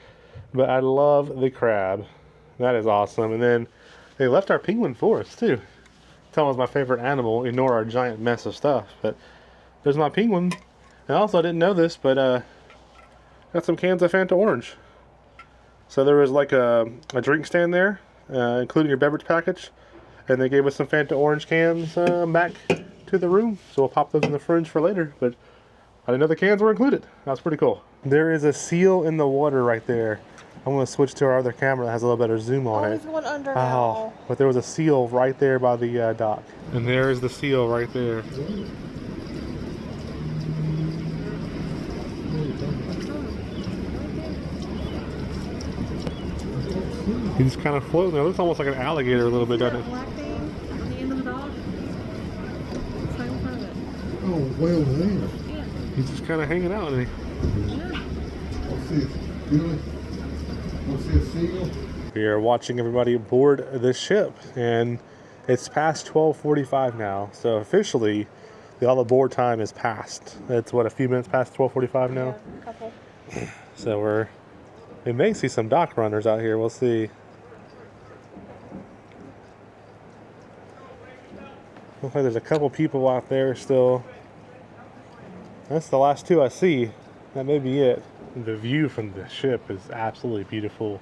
but I love the crab. That is awesome. And then they left our penguin for us too. Tell us my favorite animal. Ignore our giant mess of stuff. But there's my penguin. And also, I didn't know this, but got some cans of Fanta Orange. So there was like a drink stand there, including your beverage package, and they gave us some Fanta Orange cans back to the room. So we'll pop those in the fridge for later. But I didn't know the cans were included. That was pretty cool. There is a seal in the water right there. I'm going to switch to our other camera that has a little better zoom on it. There's one under now. But there was a seal right there by the dock. And there's the seal right there. He's kind of floating there. It looks almost like an alligator a little bit, doesn't it? Black thing on the end of the dock. It's right in front of it. Oh, well there. Yeah. He's just kind of hanging out, isn't he? Yeah. Let's see it. Really? Want to see a seal? We are watching everybody board the ship, and it's past 12:45 now. So officially, the board time is past. It's what, a few minutes past 12:45 now? Yeah, a couple. So we may see some dock runners out here. We'll see. Looks like there's a couple people out there still. That's the last two I see. That may be it. The view from the ship is absolutely beautiful.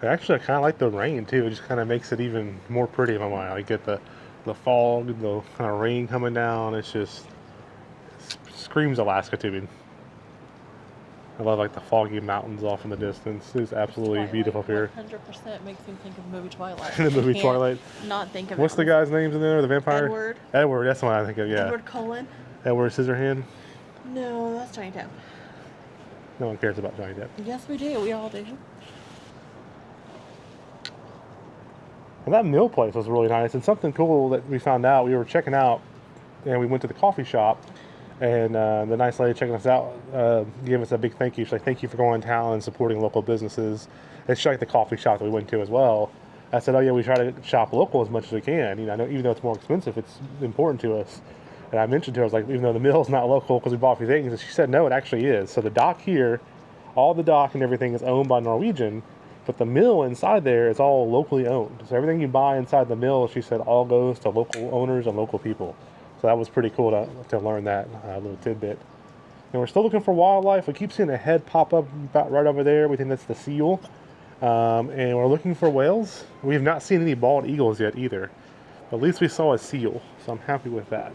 Actually, I kind of like the rain too. It just kind of makes it even more pretty in my mind. I get the fog, the kind of rain coming down. It's just screams Alaska to me. I love like the foggy mountains off in the distance. It's absolutely beautiful here. 100% makes me think of the movie Twilight. The movie Twilight. Not think of What's the guy's names in there? The vampire? Edward. Edward, that's the one I think of, yeah. Edward Cullen. Edward Scissorhand. No, that's Johnny Depp. No one cares about Johnny Depp. Yes, we do. We all do. And that meal place was really nice. And something cool that we found out, we were checking out, and we went to the coffee shop, and the nice lady checking us out gave us a big thank you. She's like, thank you for going to town and supporting local businesses. And she liked the coffee shop that we went to as well. I said, oh yeah, we try to shop local as much as we can. You know, even though it's more expensive, it's important to us. And I mentioned to her, I was like, even though the mill's not local because we bought a few things, and she said, no, it actually is. So the dock here, all the dock and everything is owned by Norwegian, but the mill inside there is all locally owned. So everything you buy inside the mill, she said, all goes to local owners and local people. So that was pretty cool to learn that little tidbit. And we're still looking for wildlife. We keep seeing a head pop up about right over there. We think that's the seal. And we're looking for whales. We have not seen any bald eagles yet either. But at least we saw a seal, so I'm happy with that.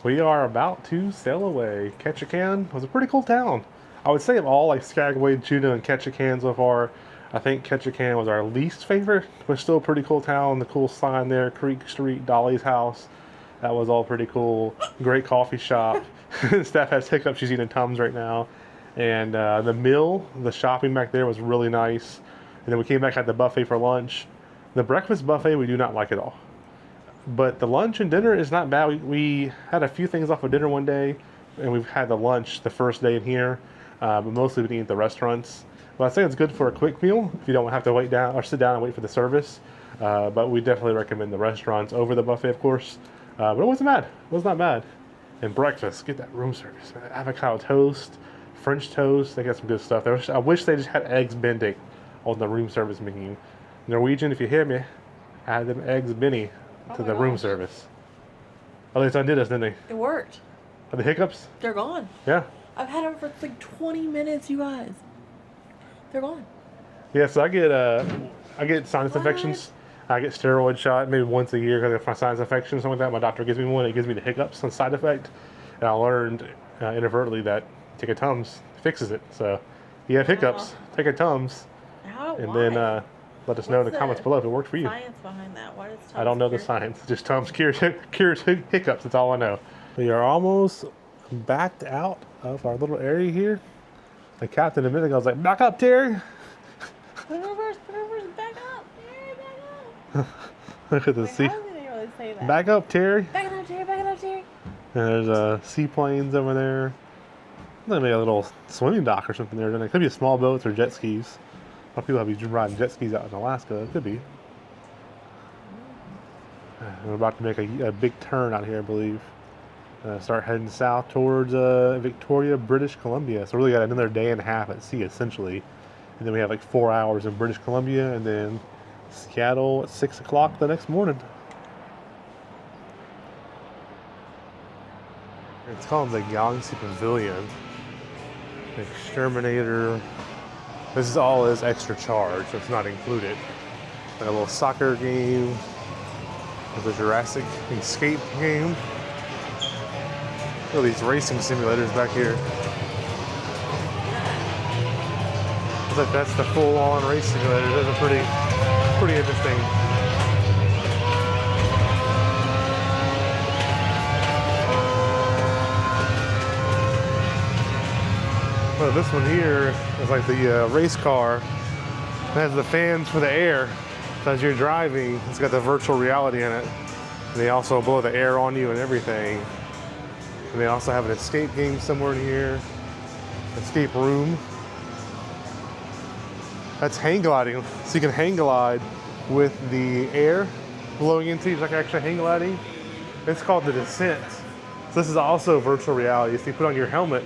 We are about to sail away. Ketchikan was a pretty cool town. I would say of all like Skagway, Juneau, and Ketchikan so far, I think Ketchikan was our least favorite, but still a pretty cool town. The cool sign there, Creek Street, Dolly's house. That was all pretty cool. Great coffee shop. Steph has hiccups. She's eating Tums right now. And the mill, the shopping back there was really nice. And then we came back at the buffet for lunch. The breakfast buffet we do not like at all. But the lunch and dinner is not bad. We had a few things off of dinner one day, and we've had the lunch the first day in here, but mostly we didn't eat at the restaurants. But I think it's good for a quick meal if you don't have to wait down or sit down and wait for the service. But we definitely recommend the restaurants over the buffet, of course. But it wasn't bad. It was not bad. And breakfast, get that room service. Avocado toast, French toast. They got some good stuff. I wish they just had eggs bending on the room service menu. Norwegian, if you hear me, add them eggs Benny to the room service. Oh, they undid us, didn't they? It worked. Are the hiccups? They're gone. Yeah. I've had them for like 20 minutes, you guys. They're gone. Yeah, so I get sinus infections. I get steroid shot maybe once a year because if my sinus infection or something like that, my doctor gives me one. It gives me the hiccups and side effect. And I learned inadvertently that taking Tums fixes it. So if you have hiccups, take a Tums. And then let us know in the comments below if it worked for you. Science behind that? Why does Tums I don't know the science. Just Tums cures hiccups. That's all I know. We are almost backed out of our little area here. The captain a minute ago was like, "Back up, Terry." Put it reverse, back up, Terry, back up. Look at the sea. How do they really say that? Back up, Terry. Back it up, Terry, back it up, Terry. And there's seaplanes over there. Maybe a little swimming dock or something there. It could be small boats or jet skis. A lot of people have been riding jet skis out in Alaska. It could be. We're about to make a big turn out here, I believe. Start heading south towards Victoria, British Columbia. So we really got another day and a half at sea, essentially. And then we have like 4 hours in British Columbia, and then Seattle at 6 o'clock the next morning. It's called the Galaxy Pavilion. Exterminator. This all is extra charge, so it's not included. Like a little soccer game. There's a Jurassic Escape game. Look at these racing simulators back here. Looks like that's the full-on race simulator. Those are pretty interesting. Well, this one here is like the race car. It has the fans for the air. So as you're driving, it's got the virtual reality in it. And they also blow the air on you and everything. And they also have an escape game somewhere in here. Escape room. That's hang gliding. So you can hang glide with the air blowing into you, like actually hang gliding. It's called the descent. So this is also virtual reality. So you put on your helmet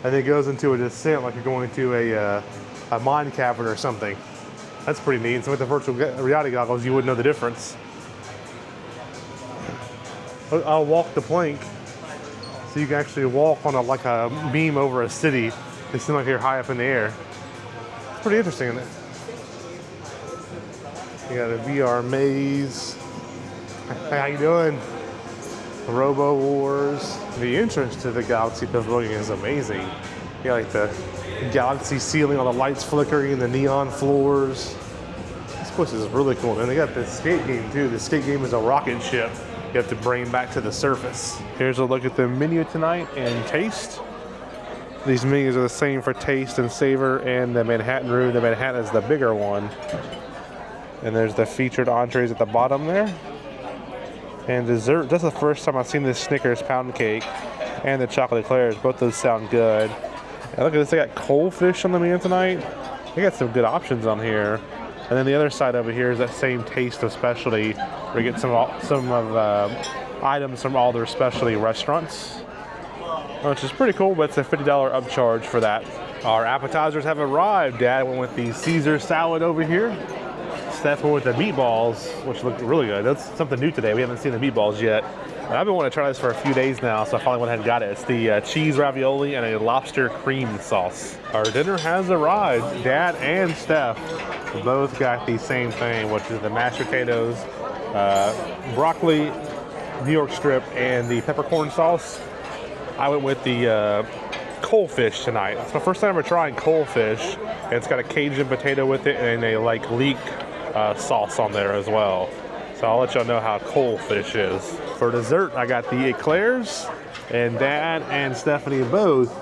and it goes into a descent like you're going to a mine cavern or something. That's pretty neat. So with the virtual reality goggles, you wouldn't know the difference. I'll walk the plank. So you can actually walk on like a beam over a city. It seems like you're high up in the air. It's pretty interesting, isn't it? You got a VR maze. Hey, how you doing? Robo Wars. The entrance to the Galaxy Pavilion is amazing. You got like the galaxy ceiling, all the lights flickering, the neon floors. This place is really cool. And they got this skate game too. The skate game is a rocket ship you have to bring back to the surface. Here's a look at the menu tonight and taste. These menus are the same for taste and savor and the Manhattan room. The Manhattan is the bigger one. And there's the featured entrees at the bottom there. And dessert, that's the first time I've seen this Snickers pound cake and the chocolate eclairs. Both those sound good. And look at this, they got cold fish on the menu tonight. They got some good options on here. And then the other side over here is that same taste of specialty, where you get some of items from all their specialty restaurants, which is pretty cool, but it's a $50 upcharge for that. Our appetizers have arrived. Dad went with the Caesar salad over here. Steph went with the meatballs, which looked really good. That's something new today. We haven't seen the meatballs yet. And I've been wanting to try this for a few days now, so I finally went ahead and got it. It's the cheese ravioli and a lobster cream sauce. Our dinner has arrived. Dad and Steph both got the same thing, which is the mashed potatoes, broccoli, New York strip, and the peppercorn sauce. I went with the coal fish tonight. It's my first time ever trying coal fish. And it's got a Cajun potato with it and a like leek sauce on there as well. So I'll let y'all know how coal fish is. For dessert, I got the eclairs, and Dad and Stephanie both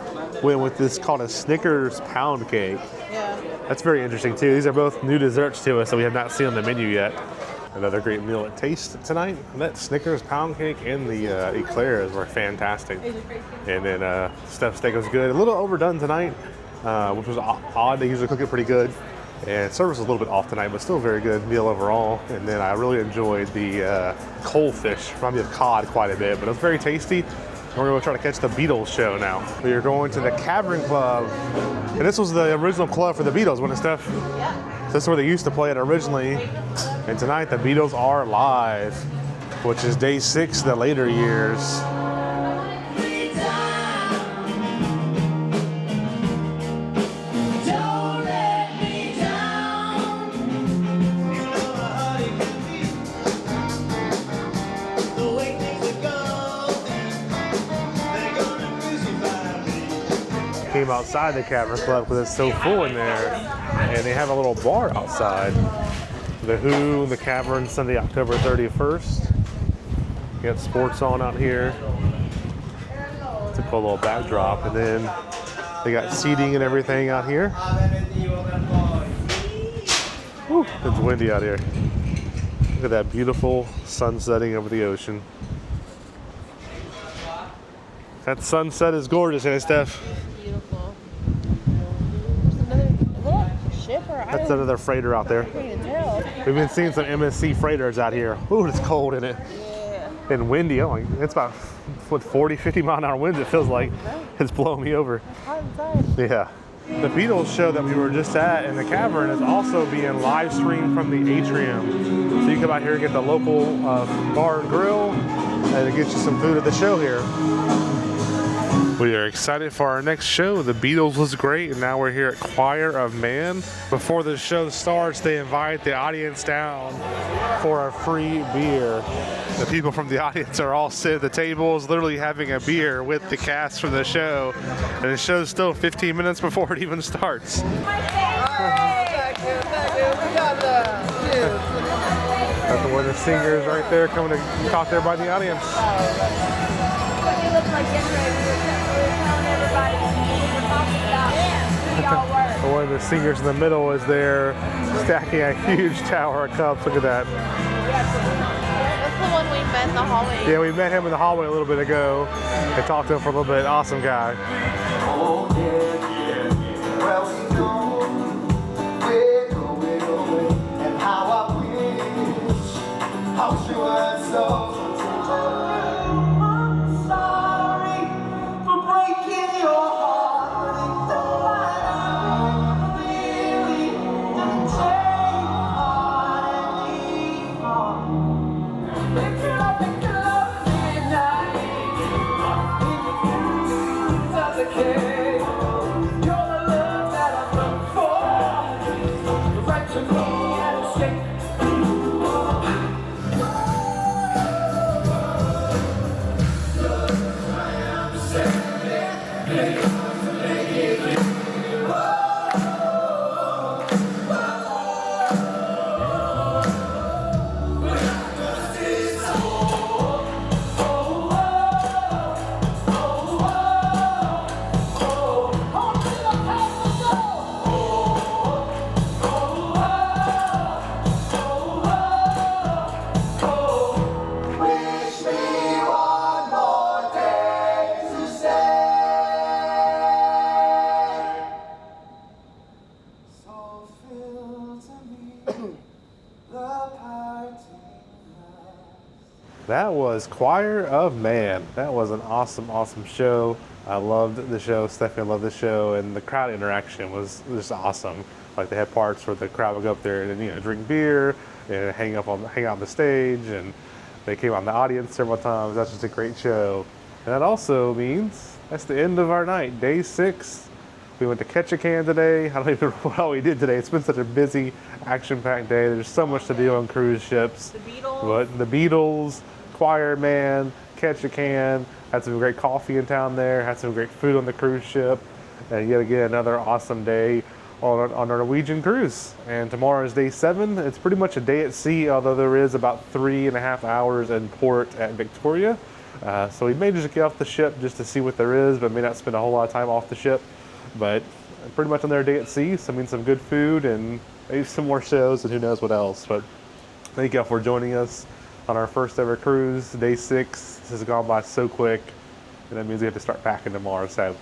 went with this called a Snickers pound cake. Yeah. That's very interesting too. These are both new desserts to us that we have not seen on the menu yet. Another great meal at Taste tonight. That Snickers pound cake and the eclairs were fantastic. And then Steph's steak was good. A little overdone tonight, which was odd. They usually cook it pretty good. And service was a little bit off tonight, but still a very good meal overall. And then I really enjoyed the coal fish. Reminded me of cod quite a bit, but it was very tasty. We're going to try to catch the Beatles show now. We are going to the Cavern Club. And this was the original club for the Beatles, wasn't it, Steph? Yeah. This is where they used to play it originally. And tonight the Beatles are live, which is day 6 the later years. Came outside the Cavern Club because it's so full in there, and they have a little bar outside. The Who, the Cavern, Sunday, October 31st. You got sports on out here. It's a cool little backdrop, and then they got seating and everything out here. Whew, it's windy out here. Look at that beautiful sun setting over the ocean. That sunset is gorgeous, ain't it, Steph? Beautiful. There's another little ship or That's another freighter out there. I can't even tell. We've been seeing some MSC freighters out here. Ooh, it's cold in it. Yeah. And windy. Oh, it's about, what, 40, 50 mile an hour winds, it feels like. It's blowing me over. It's hot inside. Yeah. The Beatles show that we were just at in the cavern is also being live streamed from the atrium. So you come out here and get the local bar and grill, and it gets you some food at the show here. We are excited for our next show. The Beatles was great, and now we're here at Choir of Man. Before the show starts, they invite the audience down for a free beer. The people from the audience are all sitting at the tables, literally having a beer with the cast from the show. And the show's still 15 minutes before it even starts. That's one of the singers right there coming to talk to everybody in the audience. One of the singers in the middle is there stacking a huge tower of cups. Look at that. That's the one we met in the hallway. Yeah, we met him in the hallway a little bit ago and talked to him for a little bit. Awesome guy. Oh, yeah. Well, we know we're going, and how I wish you were so. I'm sorry for breaking your heart, but really That was Choir of Man. That was an awesome, awesome show. I loved the show. Stephanie loved the show, and the crowd interaction was just awesome. Like they had parts where the crowd would go up there and drink beer and hang out on the stage, and they came out in the audience several times. That's just a great show. And that also means that's the end of our night, day 6. We went to Ketchikan today. I don't even know what all we did today. It's been such a busy, action-packed day. There's so much to do on cruise ships. The Beatles. But the Beatles, Choir Man, Ketchikan, had some great coffee in town there, had some great food on the cruise ship, and yet again, another awesome day on our Norwegian cruise. And tomorrow is day 7. It's pretty much a day at sea, although there is about 3.5 hours in port at Victoria. So we may just get off the ship just to see what there is, but may not spend a whole lot of time off the ship. But pretty much on their day at sea, so I mean some good food and maybe some more shows and who knows what else. But thank y'all for joining us on our first ever cruise, day 6. This has gone by so quick, and that means we have to start packing tomorrow. So,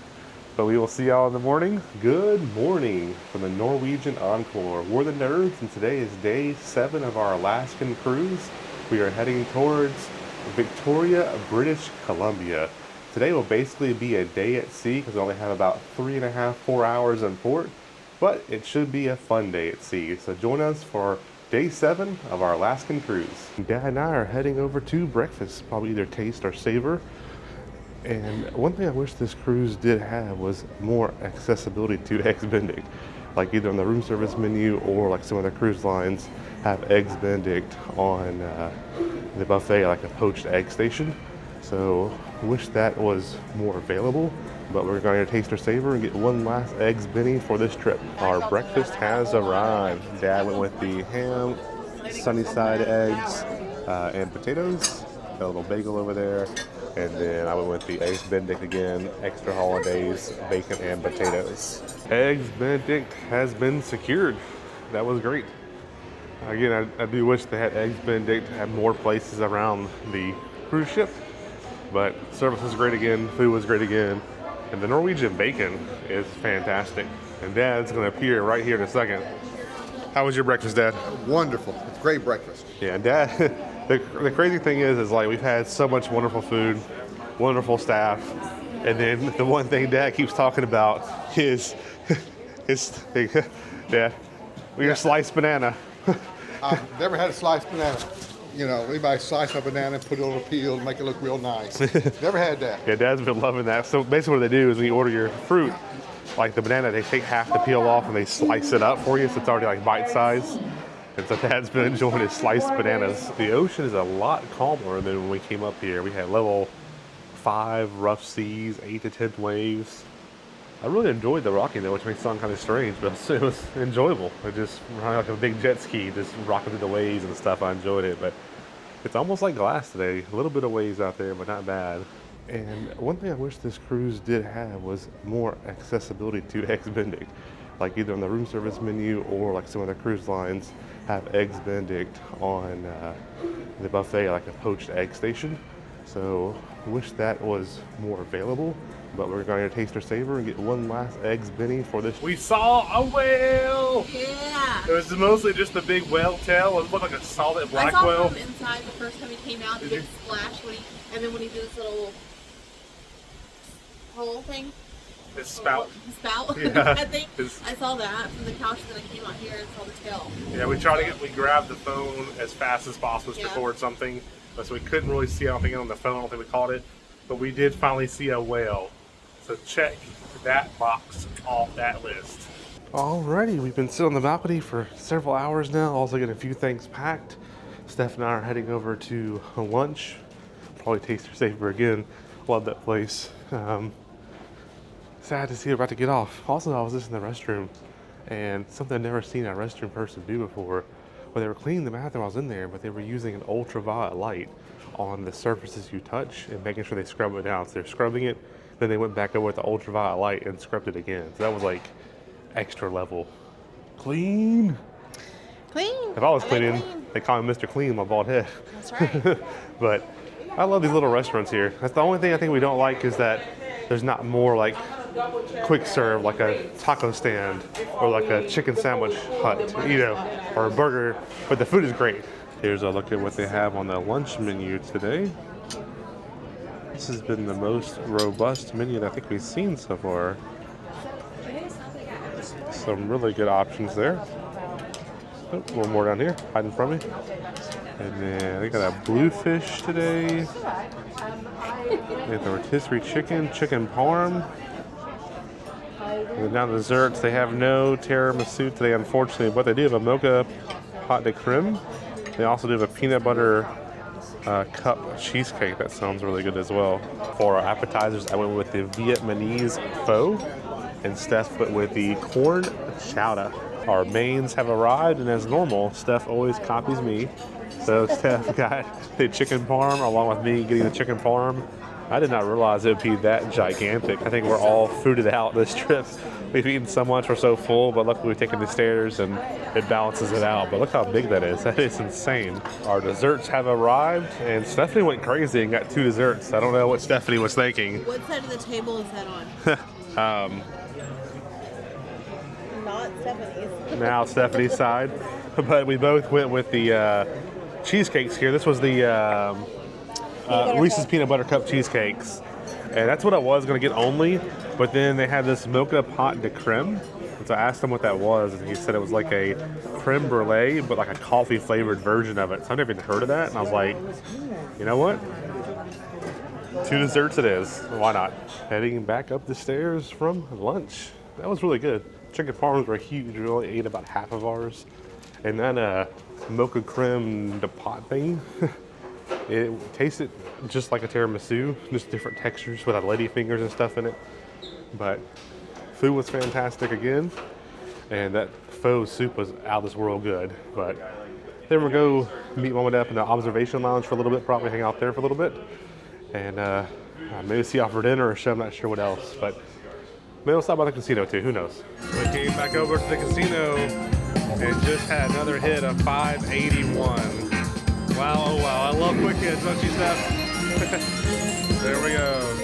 but we will see y'all in the morning. Good morning from the Norwegian Encore. We're the Nerds, and today is day 7 of our Alaskan cruise. We are heading towards Victoria, British Columbia. Today will basically be a day at sea because we only have about 3.5-4 hours in port, but it should be a fun day at sea. So join us for day 7 of our Alaskan cruise. Dad and I are heading over to breakfast, probably either taste or savor. And one thing I wish this cruise did have was more accessibility to eggs Benedict. Like either on the room service menu or like some other cruise lines have eggs Benedict on the buffet, like a poached egg station. So wish that was more available, but we're going to taste or savor and get one last eggs Benny for this trip. Our breakfast has arrived. Dad went with the ham, sunny side eggs, and potatoes. Got a little bagel over there. And then I went with the eggs Benedict again, extra holidays, bacon and potatoes. Eggs Benedict has been secured. That was great. Again, I do wish they had eggs Benedict at more places around the cruise ship. But service was great again, food was great again, and the Norwegian bacon is fantastic. And Dad's gonna appear right here in a second. How was your breakfast, Dad? Wonderful. It's great breakfast. Yeah, Dad. The crazy thing is like we've had so much wonderful food, wonderful staff, and then the one thing Dad keeps talking about is Dad, your sliced banana. I've never had a sliced banana. You know, anybody slice a banana, put it on a peel, and make it look real nice. Never had that. Yeah, Dad's been loving that. So basically what they do is when you order your fruit, like the banana, they take half the peel off and they slice it up for you, so it's already like bite size. And so Dad's been enjoying his sliced bananas. The ocean is a lot calmer than when we came up here. We had level 5 rough seas, 8 to 10 waves. I really enjoyed the rocking though, which may sound kind of strange, but it was enjoyable. I just ran like a big jet ski, just rocking through the waves and stuff. I enjoyed it, but it's almost like glass today. A little bit of waves out there, but not bad. And one thing I wish this cruise did have was more accessibility to eggs Benedict. Like either on the room service menu or like some other cruise lines have eggs Benedict on the buffet, like a poached egg station. So I wish that was more available, but we're going to taste or savor and get one last eggs Benny for this. We saw a whale! Yeah! It was mostly just a big whale tail. It looked like a solid black I saw whale. him inside the first time he came out, the big splash, and then when he did this little hole thing. His spout. His spout. Yeah. I think I saw that from the couch, then I came out here and saw the tail. Yeah, we grabbed the phone as fast as possible to record something, but so we couldn't really see anything on the phone. I don't think we caught it, but we did finally see a whale. So check that box off that list. Alrighty, we've been sitting on the balcony for several hours now, also getting a few things packed. Steph and I are heading over to lunch. Probably taste or savor again. Love that place. Sad to see her about to get off. Also, I was just in the restroom, and something I've never seen a restroom person do before. Well, they were cleaning the bathroom, I was in there, but they were using an ultraviolet light on the surfaces you touch and making sure they scrub it down. So they're scrubbing it, then they went back over with the ultraviolet light and scrubbed it again. So that was like extra level. Clean. Clean. If I was cleaning, they call me Mr. Clean, my bald head. That's right. But I love these little restaurants here. That's the only thing I think we don't like is that there's not more like quick serve, like a taco stand or like a chicken sandwich hut, you know, or a burger, but the food is great. Here's a look at what they have on the lunch menu today. This has been the most robust menu that I think we've seen so far. Some really good options there. Oh, one more down here, hiding from me. And then they got a bluefish today. They have the rotisserie chicken, chicken parm. And then down the desserts, they have no tiramisu today, unfortunately, but they do have a mocha pâte de crème. They also do have a peanut butter cup cheesecake. That sounds really good as well. For our appetizers, I went with the Vietnamese pho, and Steph went with the corn chowder. Our mains have arrived, and as normal, Steph always copies me. So Steph got the chicken parm along with me getting the chicken parm. I did not realize it would be that gigantic. I think we're all fooded out this trip. We've eaten so much, we're so full, but luckily we've taken the stairs and it balances it out. But look how big that is. That is insane. Our desserts have arrived, and Stephanie went crazy and got 2 desserts. I don't know what Stephanie was thinking. What side of the table is that on? Not Stephanie's. Now Stephanie's side. But we both went with the cheesecakes here. This was the Reese's Peanut Butter Cup cheesecakes. And that's what I was going to get only, but then they had this mocha pâte de crème. And so I asked him what that was, and he said it was like a creme brulee, but like a coffee flavored version of it. So I've never even heard of that, and I was like, you know what? 2 desserts it is. Why not? Heading back up the stairs from lunch. That was really good. Chicken parms were huge. We only ate about half of ours. And that mocha creme de pâte thing, it tasted just like a tiramisu, just different textures with lady fingers and stuff in it. But food was fantastic again, and that faux soup was out of this world good. But then we'll go meet Mom and Dad in the observation lounge for a little bit, probably hang out there for a little bit, and maybe see off for dinner or show. I'm not sure what else, but maybe we'll stop by the casino too, who knows. We came back over to the casino and just had another hit of 581. Wow, oh wow, I love quick hits, don't you, Steph? There we go.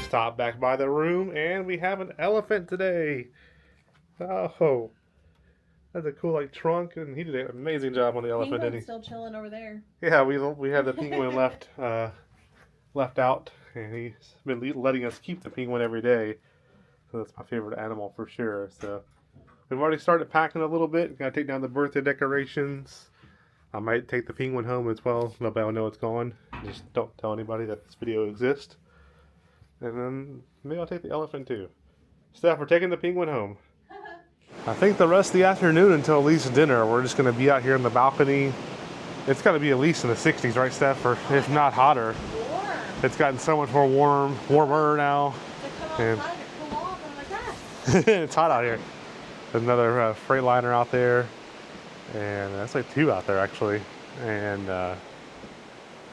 Stop back by the room, and we have an elephant today. Oh, that's a cool like trunk, and he did an amazing job on the elephant, didn't he? Still chilling over there. Yeah, we have the penguin left out, and he's been letting us keep the penguin every day. So that's my favorite animal for sure. So we've already started packing a little bit. Gotta take down the birthday decorations. I might take the penguin home as well. Nobody will know it's gone. Just don't tell anybody that this video exists. And then maybe I'll take the elephant too. Steph, we're taking the penguin home. I think the rest of the afternoon until at least dinner, we're just going to be out here in the balcony. It's got to be at least in the 60s, right, Steph? Or if not hotter. Warm. It's gotten so much more warmer now. And it's hot out here. There's another Freightliner out there. And that's like 2 out there, actually. And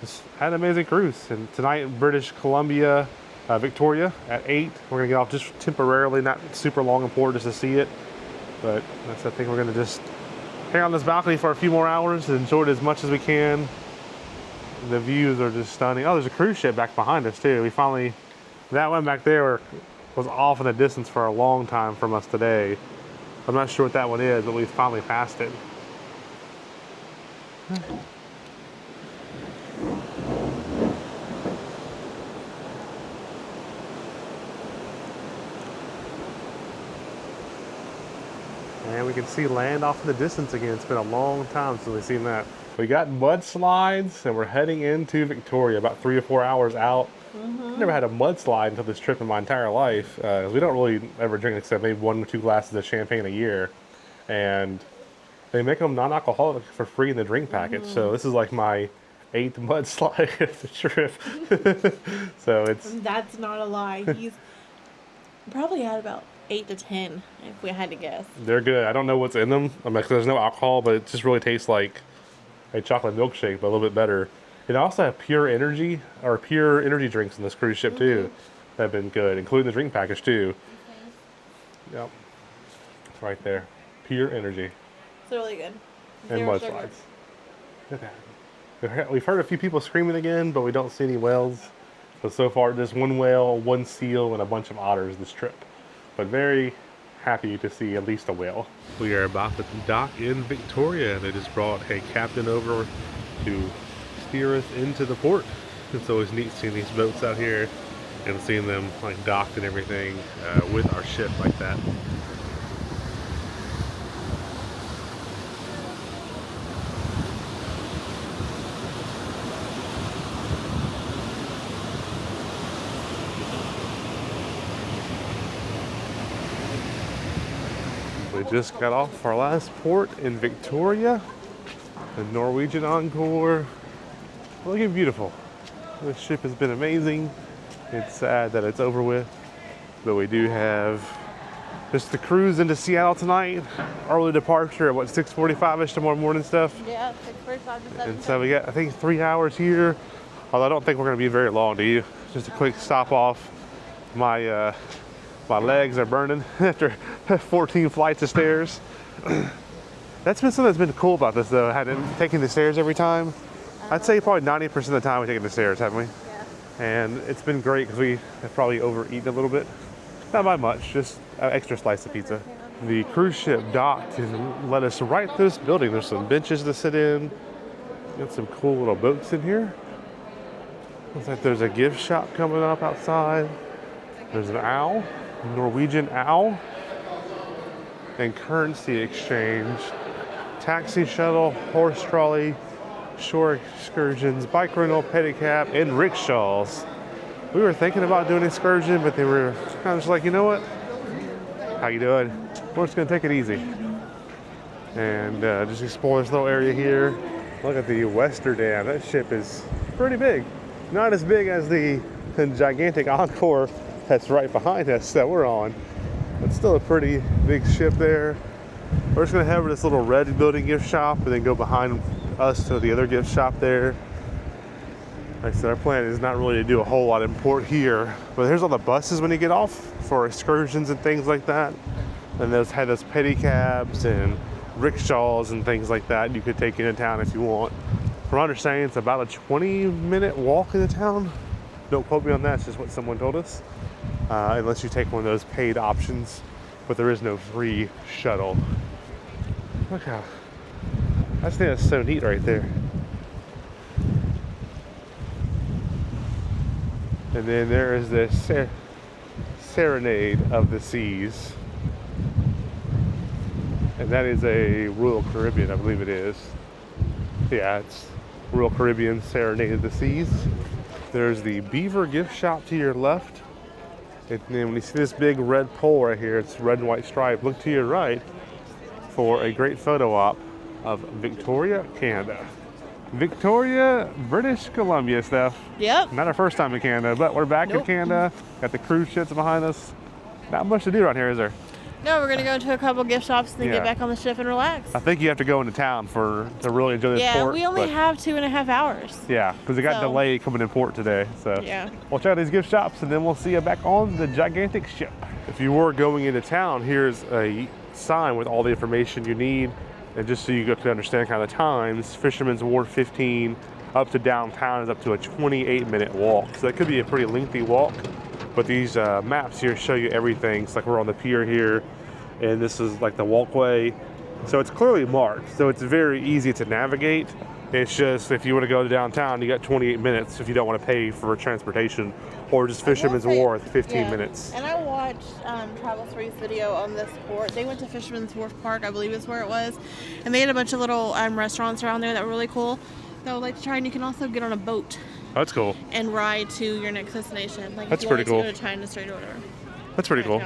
just had an amazing cruise. And tonight in British Columbia, Victoria at 8. We're going to get off just temporarily, not super long and port just to see it. But I think we're going to just hang on this balcony for a few more hours and enjoy it as much as we can. The views are just stunning. Oh, there's a cruise ship back behind us too. We finally, that one back there was off in the distance for a long time from us today. I'm not sure what that one is, but we finally passed it. And we can see land off in the distance again. It's been a long time since we've seen that. We got mudslides and we're heading into Victoria, about 3 or 4 hours out. I've never had a mudslide until this trip in my entire life. We don't really ever drink except maybe 1 or 2 glasses of champagne a year. And they make them non-alcoholic for free in the drink package. So this is like my 8th mudslide of the trip. So it's... That's not a lie. He's probably had about 8 to 10, if we had to guess. They're good. I don't know what's in them. There's no alcohol, but it just really tastes like a chocolate milkshake, but a little bit better. It also have pure energy drinks in this cruise ship too. That have been good, including the drink package too. Yep, right there, pure energy. It's really good. And mudslides. We've heard a few people screaming again, but we don't see any whales. So far, just 1 whale, 1 seal, and a bunch of otters this trip. But very happy to see at least a whale. We are about to dock in Victoria. They just brought a captain over to steer us into the port. It's always neat seeing these boats out here and seeing them like docked and everything with our ship like that. We just got off our last port in Victoria, the Norwegian Encore. Looking beautiful. This ship has been amazing. It's sad that it's over with, but we do have just the cruise into Seattle tonight. Early departure at what, 6:45ish tomorrow morning stuff? Yeah, 6:45 to 7. And so we got, I think, 3 hours here. Although I don't think we're going to be very long, do you? Just a quick stop off. My legs are burning after 14 flights of stairs. That's been something that's been cool about this though, taking the stairs every time. I'd say probably 90% of the time we've taken the stairs, haven't we? Yeah. And it's been great because we have probably overeaten a little bit. Not by much, just an extra slice of pizza. The cruise ship docked and led us right through this building. There's some benches to sit in. Got some cool little boats in here. Looks like there's a gift shop coming up outside. There's an owl. Norwegian owl, and currency exchange, taxi shuttle, horse trolley, shore excursions, bike rental, pedicab, and rickshaws. We were thinking about doing an excursion, but they were kind of just like, you know what? How you doing? We're just gonna take it easy and just explore this little area here. Look at the Westerdam. That ship is pretty big. Not as big as the gigantic Encore that's right behind us that we're on, but still a pretty big ship there. We're just gonna head over to this little red building gift shop and then go behind us to the other gift shop there. Like I said, our plan is not really to do a whole lot in port here, but here's all the buses when you get off for excursions and things like that. And those had those pedicabs and rickshaws and things like that you could take into town if you want. From my understanding, it's about a 20-minute walk into town. Don't quote me on that, it's just what someone told us. Unless you take one of those paid options, but there is no free shuttle. Look how, I just think that's so neat right there. And then there is this Serenade of the Seas. And that is a Royal Caribbean, I believe it is. Yeah, it's Royal Caribbean Serenade of the Seas. There's the Beaver gift shop to your left. And then when you see this big red pole right here, it's red and white stripe. Look to your right for a great photo op of Victoria, Canada. Victoria, British Columbia, Steph. Yep. Not our first time in Canada, but we're back in Canada. Got the cruise ships behind us. Not much to do around here, is there? No, we're gonna go to a couple gift shops and then get back on the ship and relax. I think you have to go into town to really enjoy this port. Yeah, we only have 2.5 hours. Yeah, because it got delayed coming in port today. So yeah, we'll check out these gift shops and then we'll see you back on the gigantic ship. If you were going into town, here's a sign with all the information you need. And just so you can understand kind of the times, Fisherman's Wharf 15 up to downtown is up to a 28-minute walk. So that could be a pretty lengthy walk. But these maps here show you everything. It's like we're on the pier here, and this is like the walkway. So it's clearly marked. So it's very easy to navigate. It's just if you want to go to downtown, you got 28 minutes if you don't want to pay for transportation, or just Fisherman's Wharf 15 minutes. And I watched Travel 3's video on this port. They went to Fisherman's Wharf Park, I believe is where it was, and they had a bunch of little restaurants around there that were really cool that I would like to try. And you can also get on a boat. That's cool. And ride to your next destination. Like that's if you pretty cool. To go to China Street or whatever. That's pretty cool.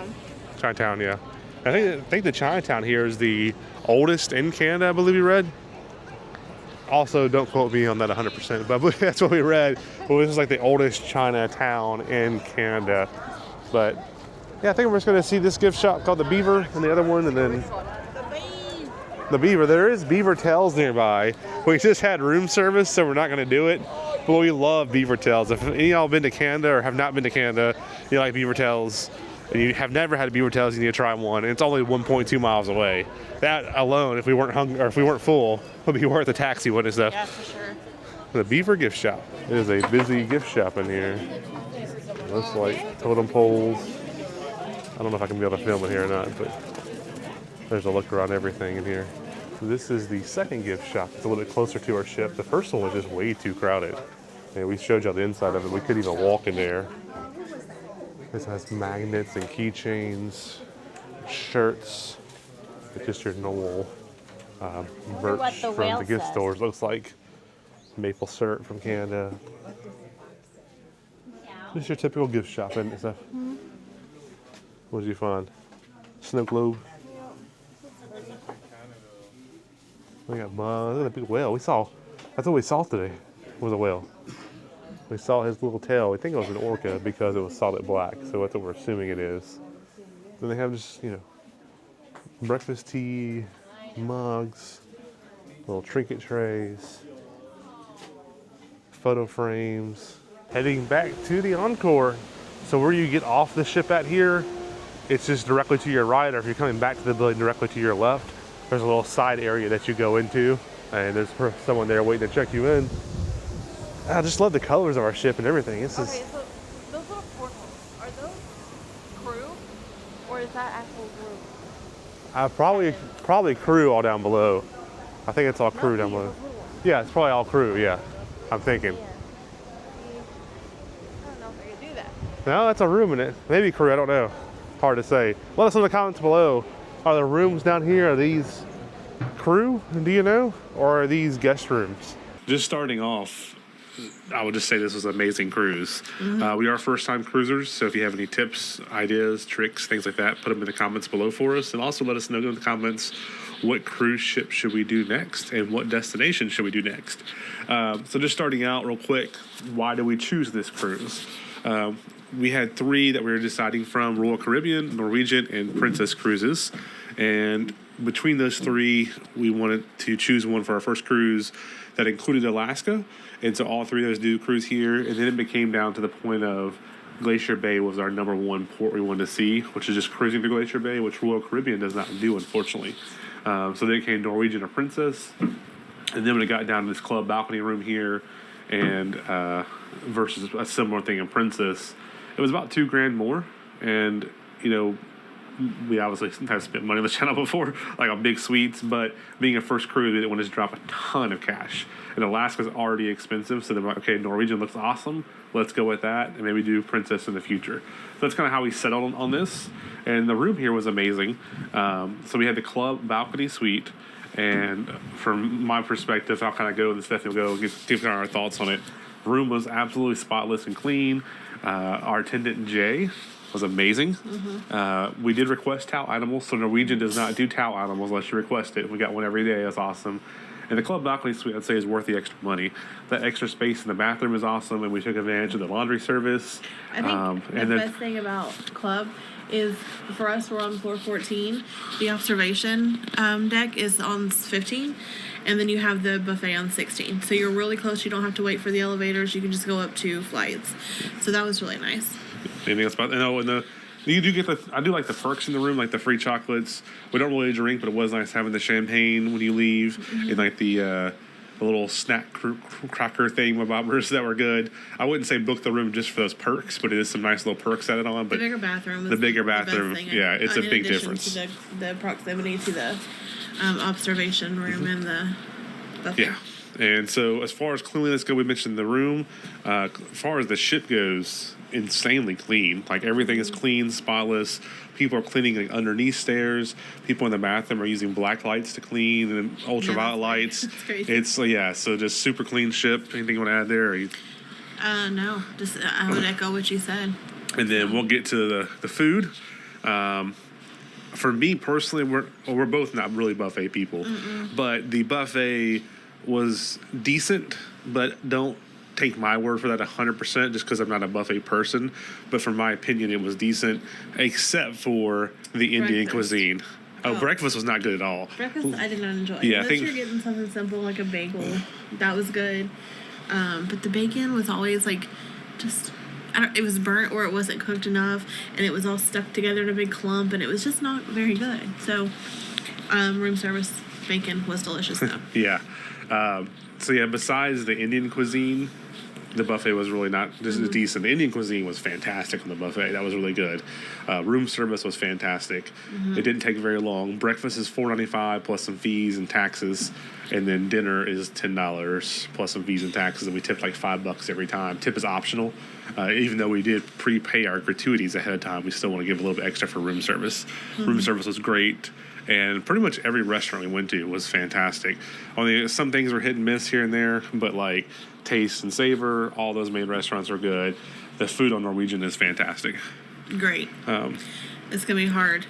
Chinatown, yeah. I think the Chinatown here is the oldest in Canada, I believe we read. Also, don't quote me on that 100%, but that's what we read. Well, this is like the oldest Chinatown in Canada. But yeah, I think we're just going to see this gift shop called the Beaver and the other one, and then the Beaver. There is Beaver Tails nearby. We just had room service, so we're not going to do it. But we love Beaver Tails. If any of y'all been to Canada or have not been to Canada, you like Beaver Tails, and you have never had a Beaver Tails, you need to try one. And it's only 1.2 miles away. That alone, if we weren't hungry or if we weren't full, would be worth a taxi, wouldn't it, Steph? Yeah, for sure. The Beaver gift shop. It is a busy gift shop in here. Looks like totem poles. I don't know if I can be able to film it here or not, but there's a look around everything in here. So this is the second gift shop. It's a little bit closer to our ship. The first one was just way too crowded. And we showed y'all the inside of it. We couldn't even walk in there. This has magnets and keychains, shirts, just your normal merch from the gift stores. Looks like maple syrup from Canada. Just your typical gift shop and stuff. What did you find? Snow globe. We got look at that big whale. That's what we saw today. Was a whale. We saw his little tail. We think it was an orca because it was solid black, so that's what we're assuming it is. Then they have just, breakfast tea, mugs, little trinket trays, photo frames. Heading back to the Encore. So where you get off the ship at here, it's just directly to your right, or if you're coming back to the building directly to your left, there's a little side area that you go into, and there's someone there waiting to check you in. I just love the colors of our ship and everything. So those little portholes, are those crew, or is that actual room? Probably crew all down below. I think it's all crew down below. Yeah, it's probably all crew, yeah. I'm thinking. I don't know if I could do that. No, that's a room in it. Maybe crew, I don't know. Hard to say. Let us know in the comments below. Are the rooms down here, are these crew, do you know? Or are these guest rooms? Just starting off, I would just say this was an amazing cruise. We are first-time cruisers, so if you have any tips, ideas, tricks, things like that, put them in the comments below for us. And also let us know in the comments what cruise ship should we do next and what destination should we do next. So just starting out real quick, why did we choose this cruise? We had 3 that we were deciding from: Royal Caribbean, Norwegian, and Princess Cruises. And between those 3, we wanted to choose one for our first cruise that included Alaska. And so all 3 of those do cruise here. And then it became down to the point of Glacier Bay was our number 1 port we wanted to see, which is just cruising to Glacier Bay, which Royal Caribbean does not do, unfortunately. So then came Norwegian or Princess. And then when it got down to this club balcony room here, and versus a similar thing in Princess, it was about $2,000 more. And, you know, we obviously have spent money on the channel before, like on big suites, but being a first cruise, we didn't want to just drop a ton of cash. And Alaska's already expensive, so they're like, okay, Norwegian looks awesome, let's go with that, and maybe do Princess in the future. So that's kind of how we settled on this. And the room here was amazing. So we had the club balcony suite, and from my perspective, I'll kind of go, and Stephanie will go, give our thoughts on it. The room was absolutely spotless and clean. Our attendant, Jay, was amazing. We did request towel animals, so Norwegian does not do towel animals unless you request it. We got one every day. That's awesome. And the club balcony suite, I'd say, is worth the extra money. That extra space in the bathroom is awesome, and we took advantage of the laundry service. I think the best thing about club is, for us, we're on floor 14. The observation deck is on 15, and then you have the buffet on 16. So you're really close. You don't have to wait for the elevators. You can just go up 2 flights. So that was really nice. Anything else about? And you do get I do like the perks in the room, like the free chocolates. We don't really drink, but it was nice having the champagne when you leave, and like the little snack cracker thingamabobbers that were good. I wouldn't say book the room just for those perks, but it is some nice little perks added on. But the bigger bathroom. The bigger bathroom, yeah, it's a big difference. To the proximity to the observation room and the buffet. Yeah. And so as far as cleanliness goes, we mentioned the room. As far as the ship goes, insanely clean. Like everything is clean, spotless. People are cleaning like underneath stairs. People in the bathroom are using black lights to clean and ultraviolet lights. It's crazy. It's so just super clean ship. Anything you want to add there? No, just I would echo what you said. And then we'll get to the food. For me personally, we're both not really buffet people, but the buffet was decent, but don't take my word for that 100% just because I'm not a buffet person. But from my opinion, it was decent, except for the Indian cuisine. Breakfast was not good at all. Breakfast I did not enjoy. Yeah, Unless you're getting something simple like a bagel, that was good. But the bacon was always like, just, it was burnt or it wasn't cooked enough, and it was all stuck together in a big clump, and it was just not very good. So, room service bacon was delicious though. Yeah. Besides the Indian cuisine, the buffet was really not just decent. The Indian cuisine was fantastic on the buffet. That was really good. Room service was fantastic. It didn't take very long. Breakfast is $4.95 plus some fees and taxes, and then dinner is $10 plus some fees and taxes. And we tipped like $5 every time. Tip is optional, even though we did prepay our gratuities ahead of time. We still want to give a little bit extra for room service. Room service was great. And pretty much every restaurant we went to was fantastic. Only some things were hit and miss here and there, but like taste and savor, all those main restaurants are good. The food on Norwegian is fantastic. Great. It's gonna be hard.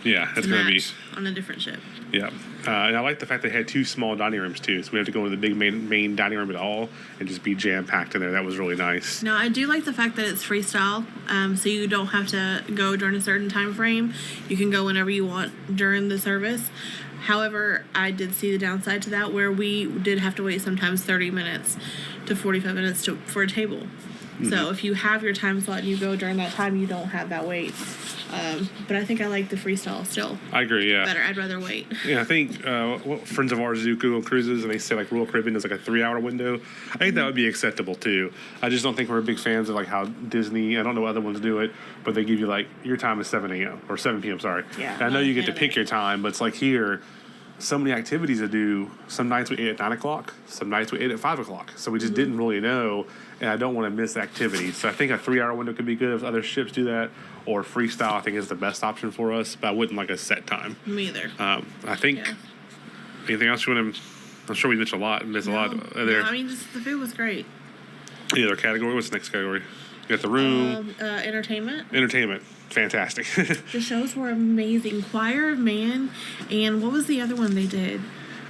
Yeah, it's gonna be on a different ship. Yeah, and I like the fact they had 2 small dining rooms too, so we have to go into the big main dining room at all and just be jam packed in there. That was really nice. No, I do like the fact that it's freestyle, so you don't have to go during a certain time frame. You can go whenever you want during the service. However, I did see the downside to that, where we did have to wait sometimes 30 minutes to 45 minutes for a table. So if you have your time slot and you go during that time, you don't have that wait. But I think I like the freestyle still. I agree, yeah. Better. I'd rather wait. Yeah, I think friends of ours do Google Cruises, and they say like Royal Caribbean is like a 3-hour window. I think that would be acceptable too. I just don't think we're big fans of like how Disney, I don't know other ones do it, but they give you like, your time is 7 a.m. or 7 p.m., sorry. Yeah. And I know you get to pick your time, but it's like here, so many activities to do. Some nights we ate at 9 o'clock, some nights we ate at 5 o'clock. So we just didn't really know, and I don't want to miss activities. So I think a 3-hour window could be good if other ships do that, or freestyle I think is the best option for us, but I wouldn't like a set time. Me either. I think, anything else you want to, I'm sure we missed a lot there. No, I mean, just the food was great. Any other category? What's the next category? You got the room. Entertainment. Entertainment. Fantastic. The shows were amazing. Choir of Man, and what was the other one they did?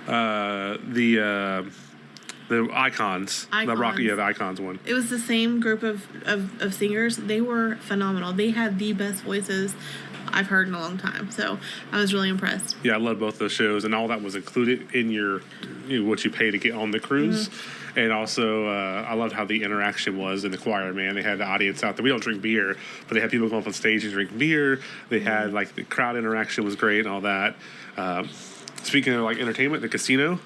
The Icons. The Icons one. It was the same group of singers. They were phenomenal. They had the best voices I've heard in a long time. So I was really impressed. Yeah, I love both those shows, and all that was included in your what you pay to get on the cruise. And also, I loved how the interaction was in the choir, man. They had the audience out there. We don't drink beer, but they had people go up on stage and drink beer. They had, like, the crowd interaction was great and all that. Speaking of like entertainment, the casino.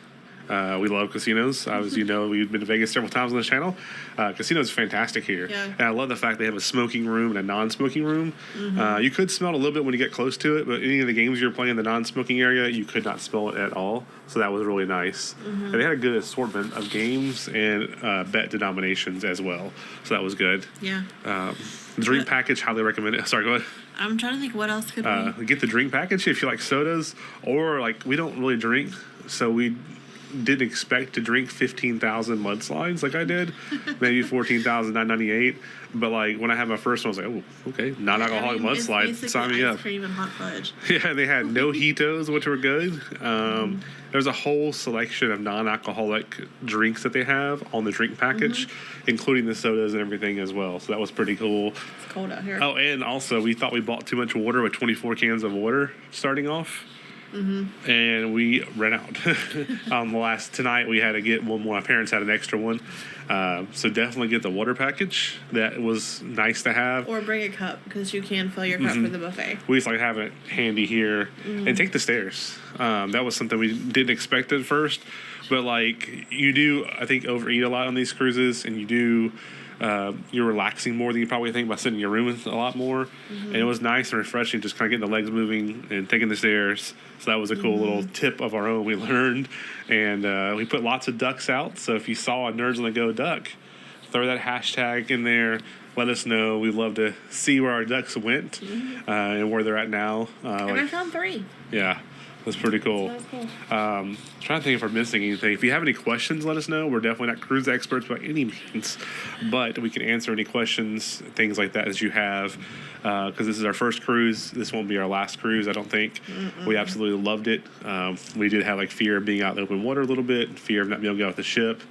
We love casinos. As you know, we've been to Vegas several times on this channel. Casinos fantastic here. Yeah. And I love the fact they have a smoking room and a non-smoking room. Mhm. You could smell it a little bit when you get close to it, but any of the games you're playing in the non-smoking area, you could not smell it at all. So that was really nice. Mhm. And they had a good assortment of games and bet denominations as well. So that was good. Yeah. Drink package, highly recommend it. Sorry, go ahead. I'm trying to think what else could we. Get the drink package if you like sodas, or like we don't really drink, so we didn't expect to drink 15,000 mudslides like I did, maybe 14,998. But like when I had my first one, I was like, oh, okay, non-alcoholic mudslide, sign me up. Ice cream and hot fudge. Yeah, they had mojitos, which were good. There's a whole selection of non-alcoholic drinks that they have on the drink package, including the sodas and everything as well. So that was pretty cool. It's cold out here. Oh, and also we thought we bought too much water with 24 cans of water starting off. And we ran out. Tonight we had to get one more. My parents had an extra one. So definitely get the water package. That was nice to have. Or bring a cup, because you can fill your cup for the buffet. We just like have it handy here. And take the stairs. That was something we didn't expect at first. But like you do, I think, overeat a lot on these cruises, and you do. You're relaxing more than you probably think by sitting in your room a lot more. And it was nice and refreshing just kind of getting the legs moving and taking the stairs. So that was a cool little tip of our own we learned. And we put lots of ducks out. So if you saw a Nerds on the Go duck, throw that hashtag in there. Let us know. We'd love to see where our ducks went and where they're at now. And I found 3. Yeah. That's pretty cool. That was cool. Trying to think if we're missing anything. If you have any questions, let us know. We're definitely not cruise experts by any means, but we can answer any questions, things like that as you have. Because this is our first cruise. This won't be our last cruise, I don't think. We absolutely loved it. We did have like fear of being out in the open water a little bit, fear of not being able to get off the ship,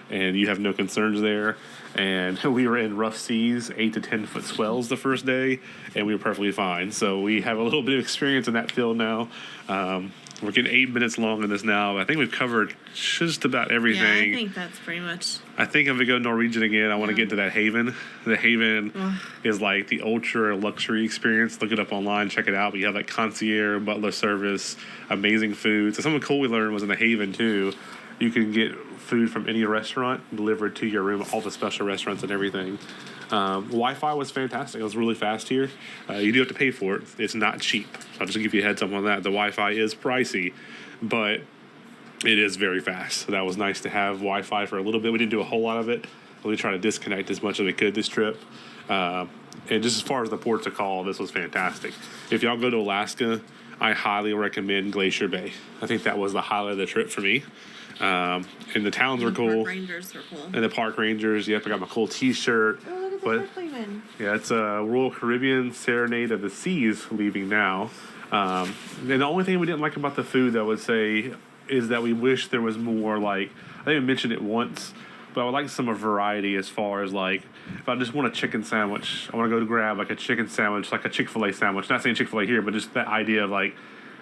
and you have no concerns there. And we were in rough seas, 8 to 10 foot swells the first day, and we were perfectly fine. So we have a little bit of experience in that field now. We're getting 8 minutes long in this now. I think we've covered just about everything. Yeah, I think that's pretty much. I think if we go Norwegian again, I want to get to that Haven. The Haven is like the ultra luxury experience. Look it up online, check it out. But you have like concierge, butler service, amazing food. So something cool we learned was in the Haven too. You can get food from any restaurant delivered to your room, all the special restaurants and everything. Wi-Fi was fantastic. It was really fast here. You do have to pay for it. It's not cheap. So I'll just give you a heads up on that. The Wi-Fi is pricey, but it is very fast. So that was nice to have Wi-Fi for a little bit. We didn't do a whole lot of it. We tried to disconnect as much as we could this trip. And just as far as the ports of call, this was fantastic. If y'all go to Alaska, I highly recommend Glacier Bay. I think that was the highlight of the trip for me. And the towns were cool. Park rangers were cool. And the park rangers. Yep, I got my cool T-shirt. Oh, look at the Berkeleyman. Yeah, it's a Royal Caribbean Serenade of the Seas leaving now. And the only thing we didn't like about the food, I would say, is that we wish there was more, like, I think I mentioned it once, but I would like some variety as far as, like, if I just want a chicken sandwich, I want to go to grab, like, a chicken sandwich, like a Chick-fil-A sandwich. Not saying Chick-fil-A here, but just that idea of, like,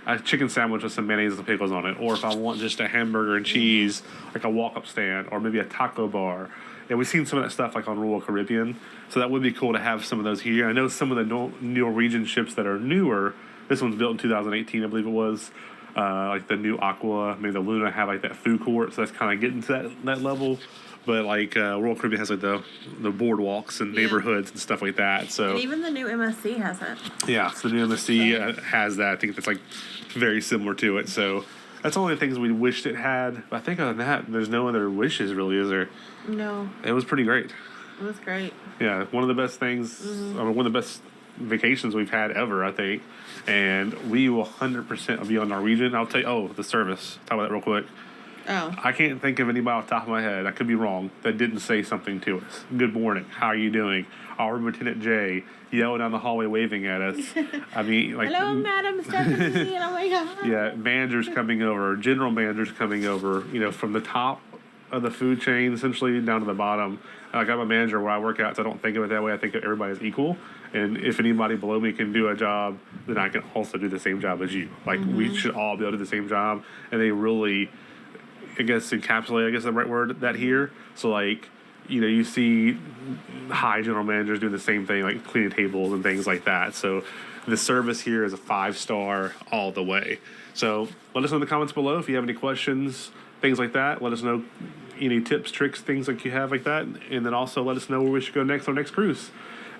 a chicken sandwich with some mayonnaise and pickles on it. Or if I want just a hamburger and cheese, like a walk-up stand, or maybe a taco bar. And we've seen some of that stuff, like, on Royal Caribbean. So that would be cool to have some of those here. I know some of the Norwegian ships that are newer, this one's built in 2018, I believe it was, like the new Aqua, maybe the Luna have like that food court, so that's kind of getting to that level. But like Royal Caribbean has like the boardwalks and neighborhoods and stuff like that. So And even the new MSC has it. yeah, so the new MSC has that. I think that's like very similar to it. So that's one of the things we wished it had. But I think other than that, there's no other wishes really, is there? No. It was pretty great. It was great. Yeah, one of the best things, I mean, one of the best vacations we've had ever, I think. And we will 100% be on Norwegian. I'll tell you, the service. Talk about that real quick. Oh. I can't think of anybody off the top of my head, I could be wrong, that didn't say something to us. Good morning. How are you doing? Our Lieutenant Jay yelling down the hallway waving at us. I mean, like... Hello, Madam Stephanie. Oh, my God. Yeah, managers coming over, general managers coming over, you know, from the top of the food chain, essentially, down to the bottom. I got my manager where I work out, so I don't think of it that way. I think that everybody is equal. And if anybody below me can do a job, then I can also do the same job as you. Like, we should all be able to do the same job. And they really... I guess encapsulate, I guess the right word, that here. So, like, you see high general managers doing the same thing, like cleaning tables and things like that. So the service here is a 5-star all the way. So let us know in the comments below if you have any questions, things like that. Let us know any tips, tricks, things like you have like that. And then also let us know where we should go next on our next cruise.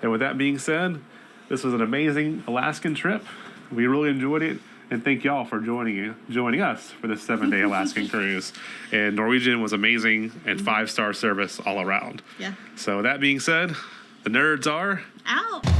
And with that being said, this was an amazing Alaskan trip. We really enjoyed it. And thank y'all for joining us for this 7-day Alaskan cruise. And Norwegian was amazing and 5-star service all around. Yeah. So that being said, the nerds are out.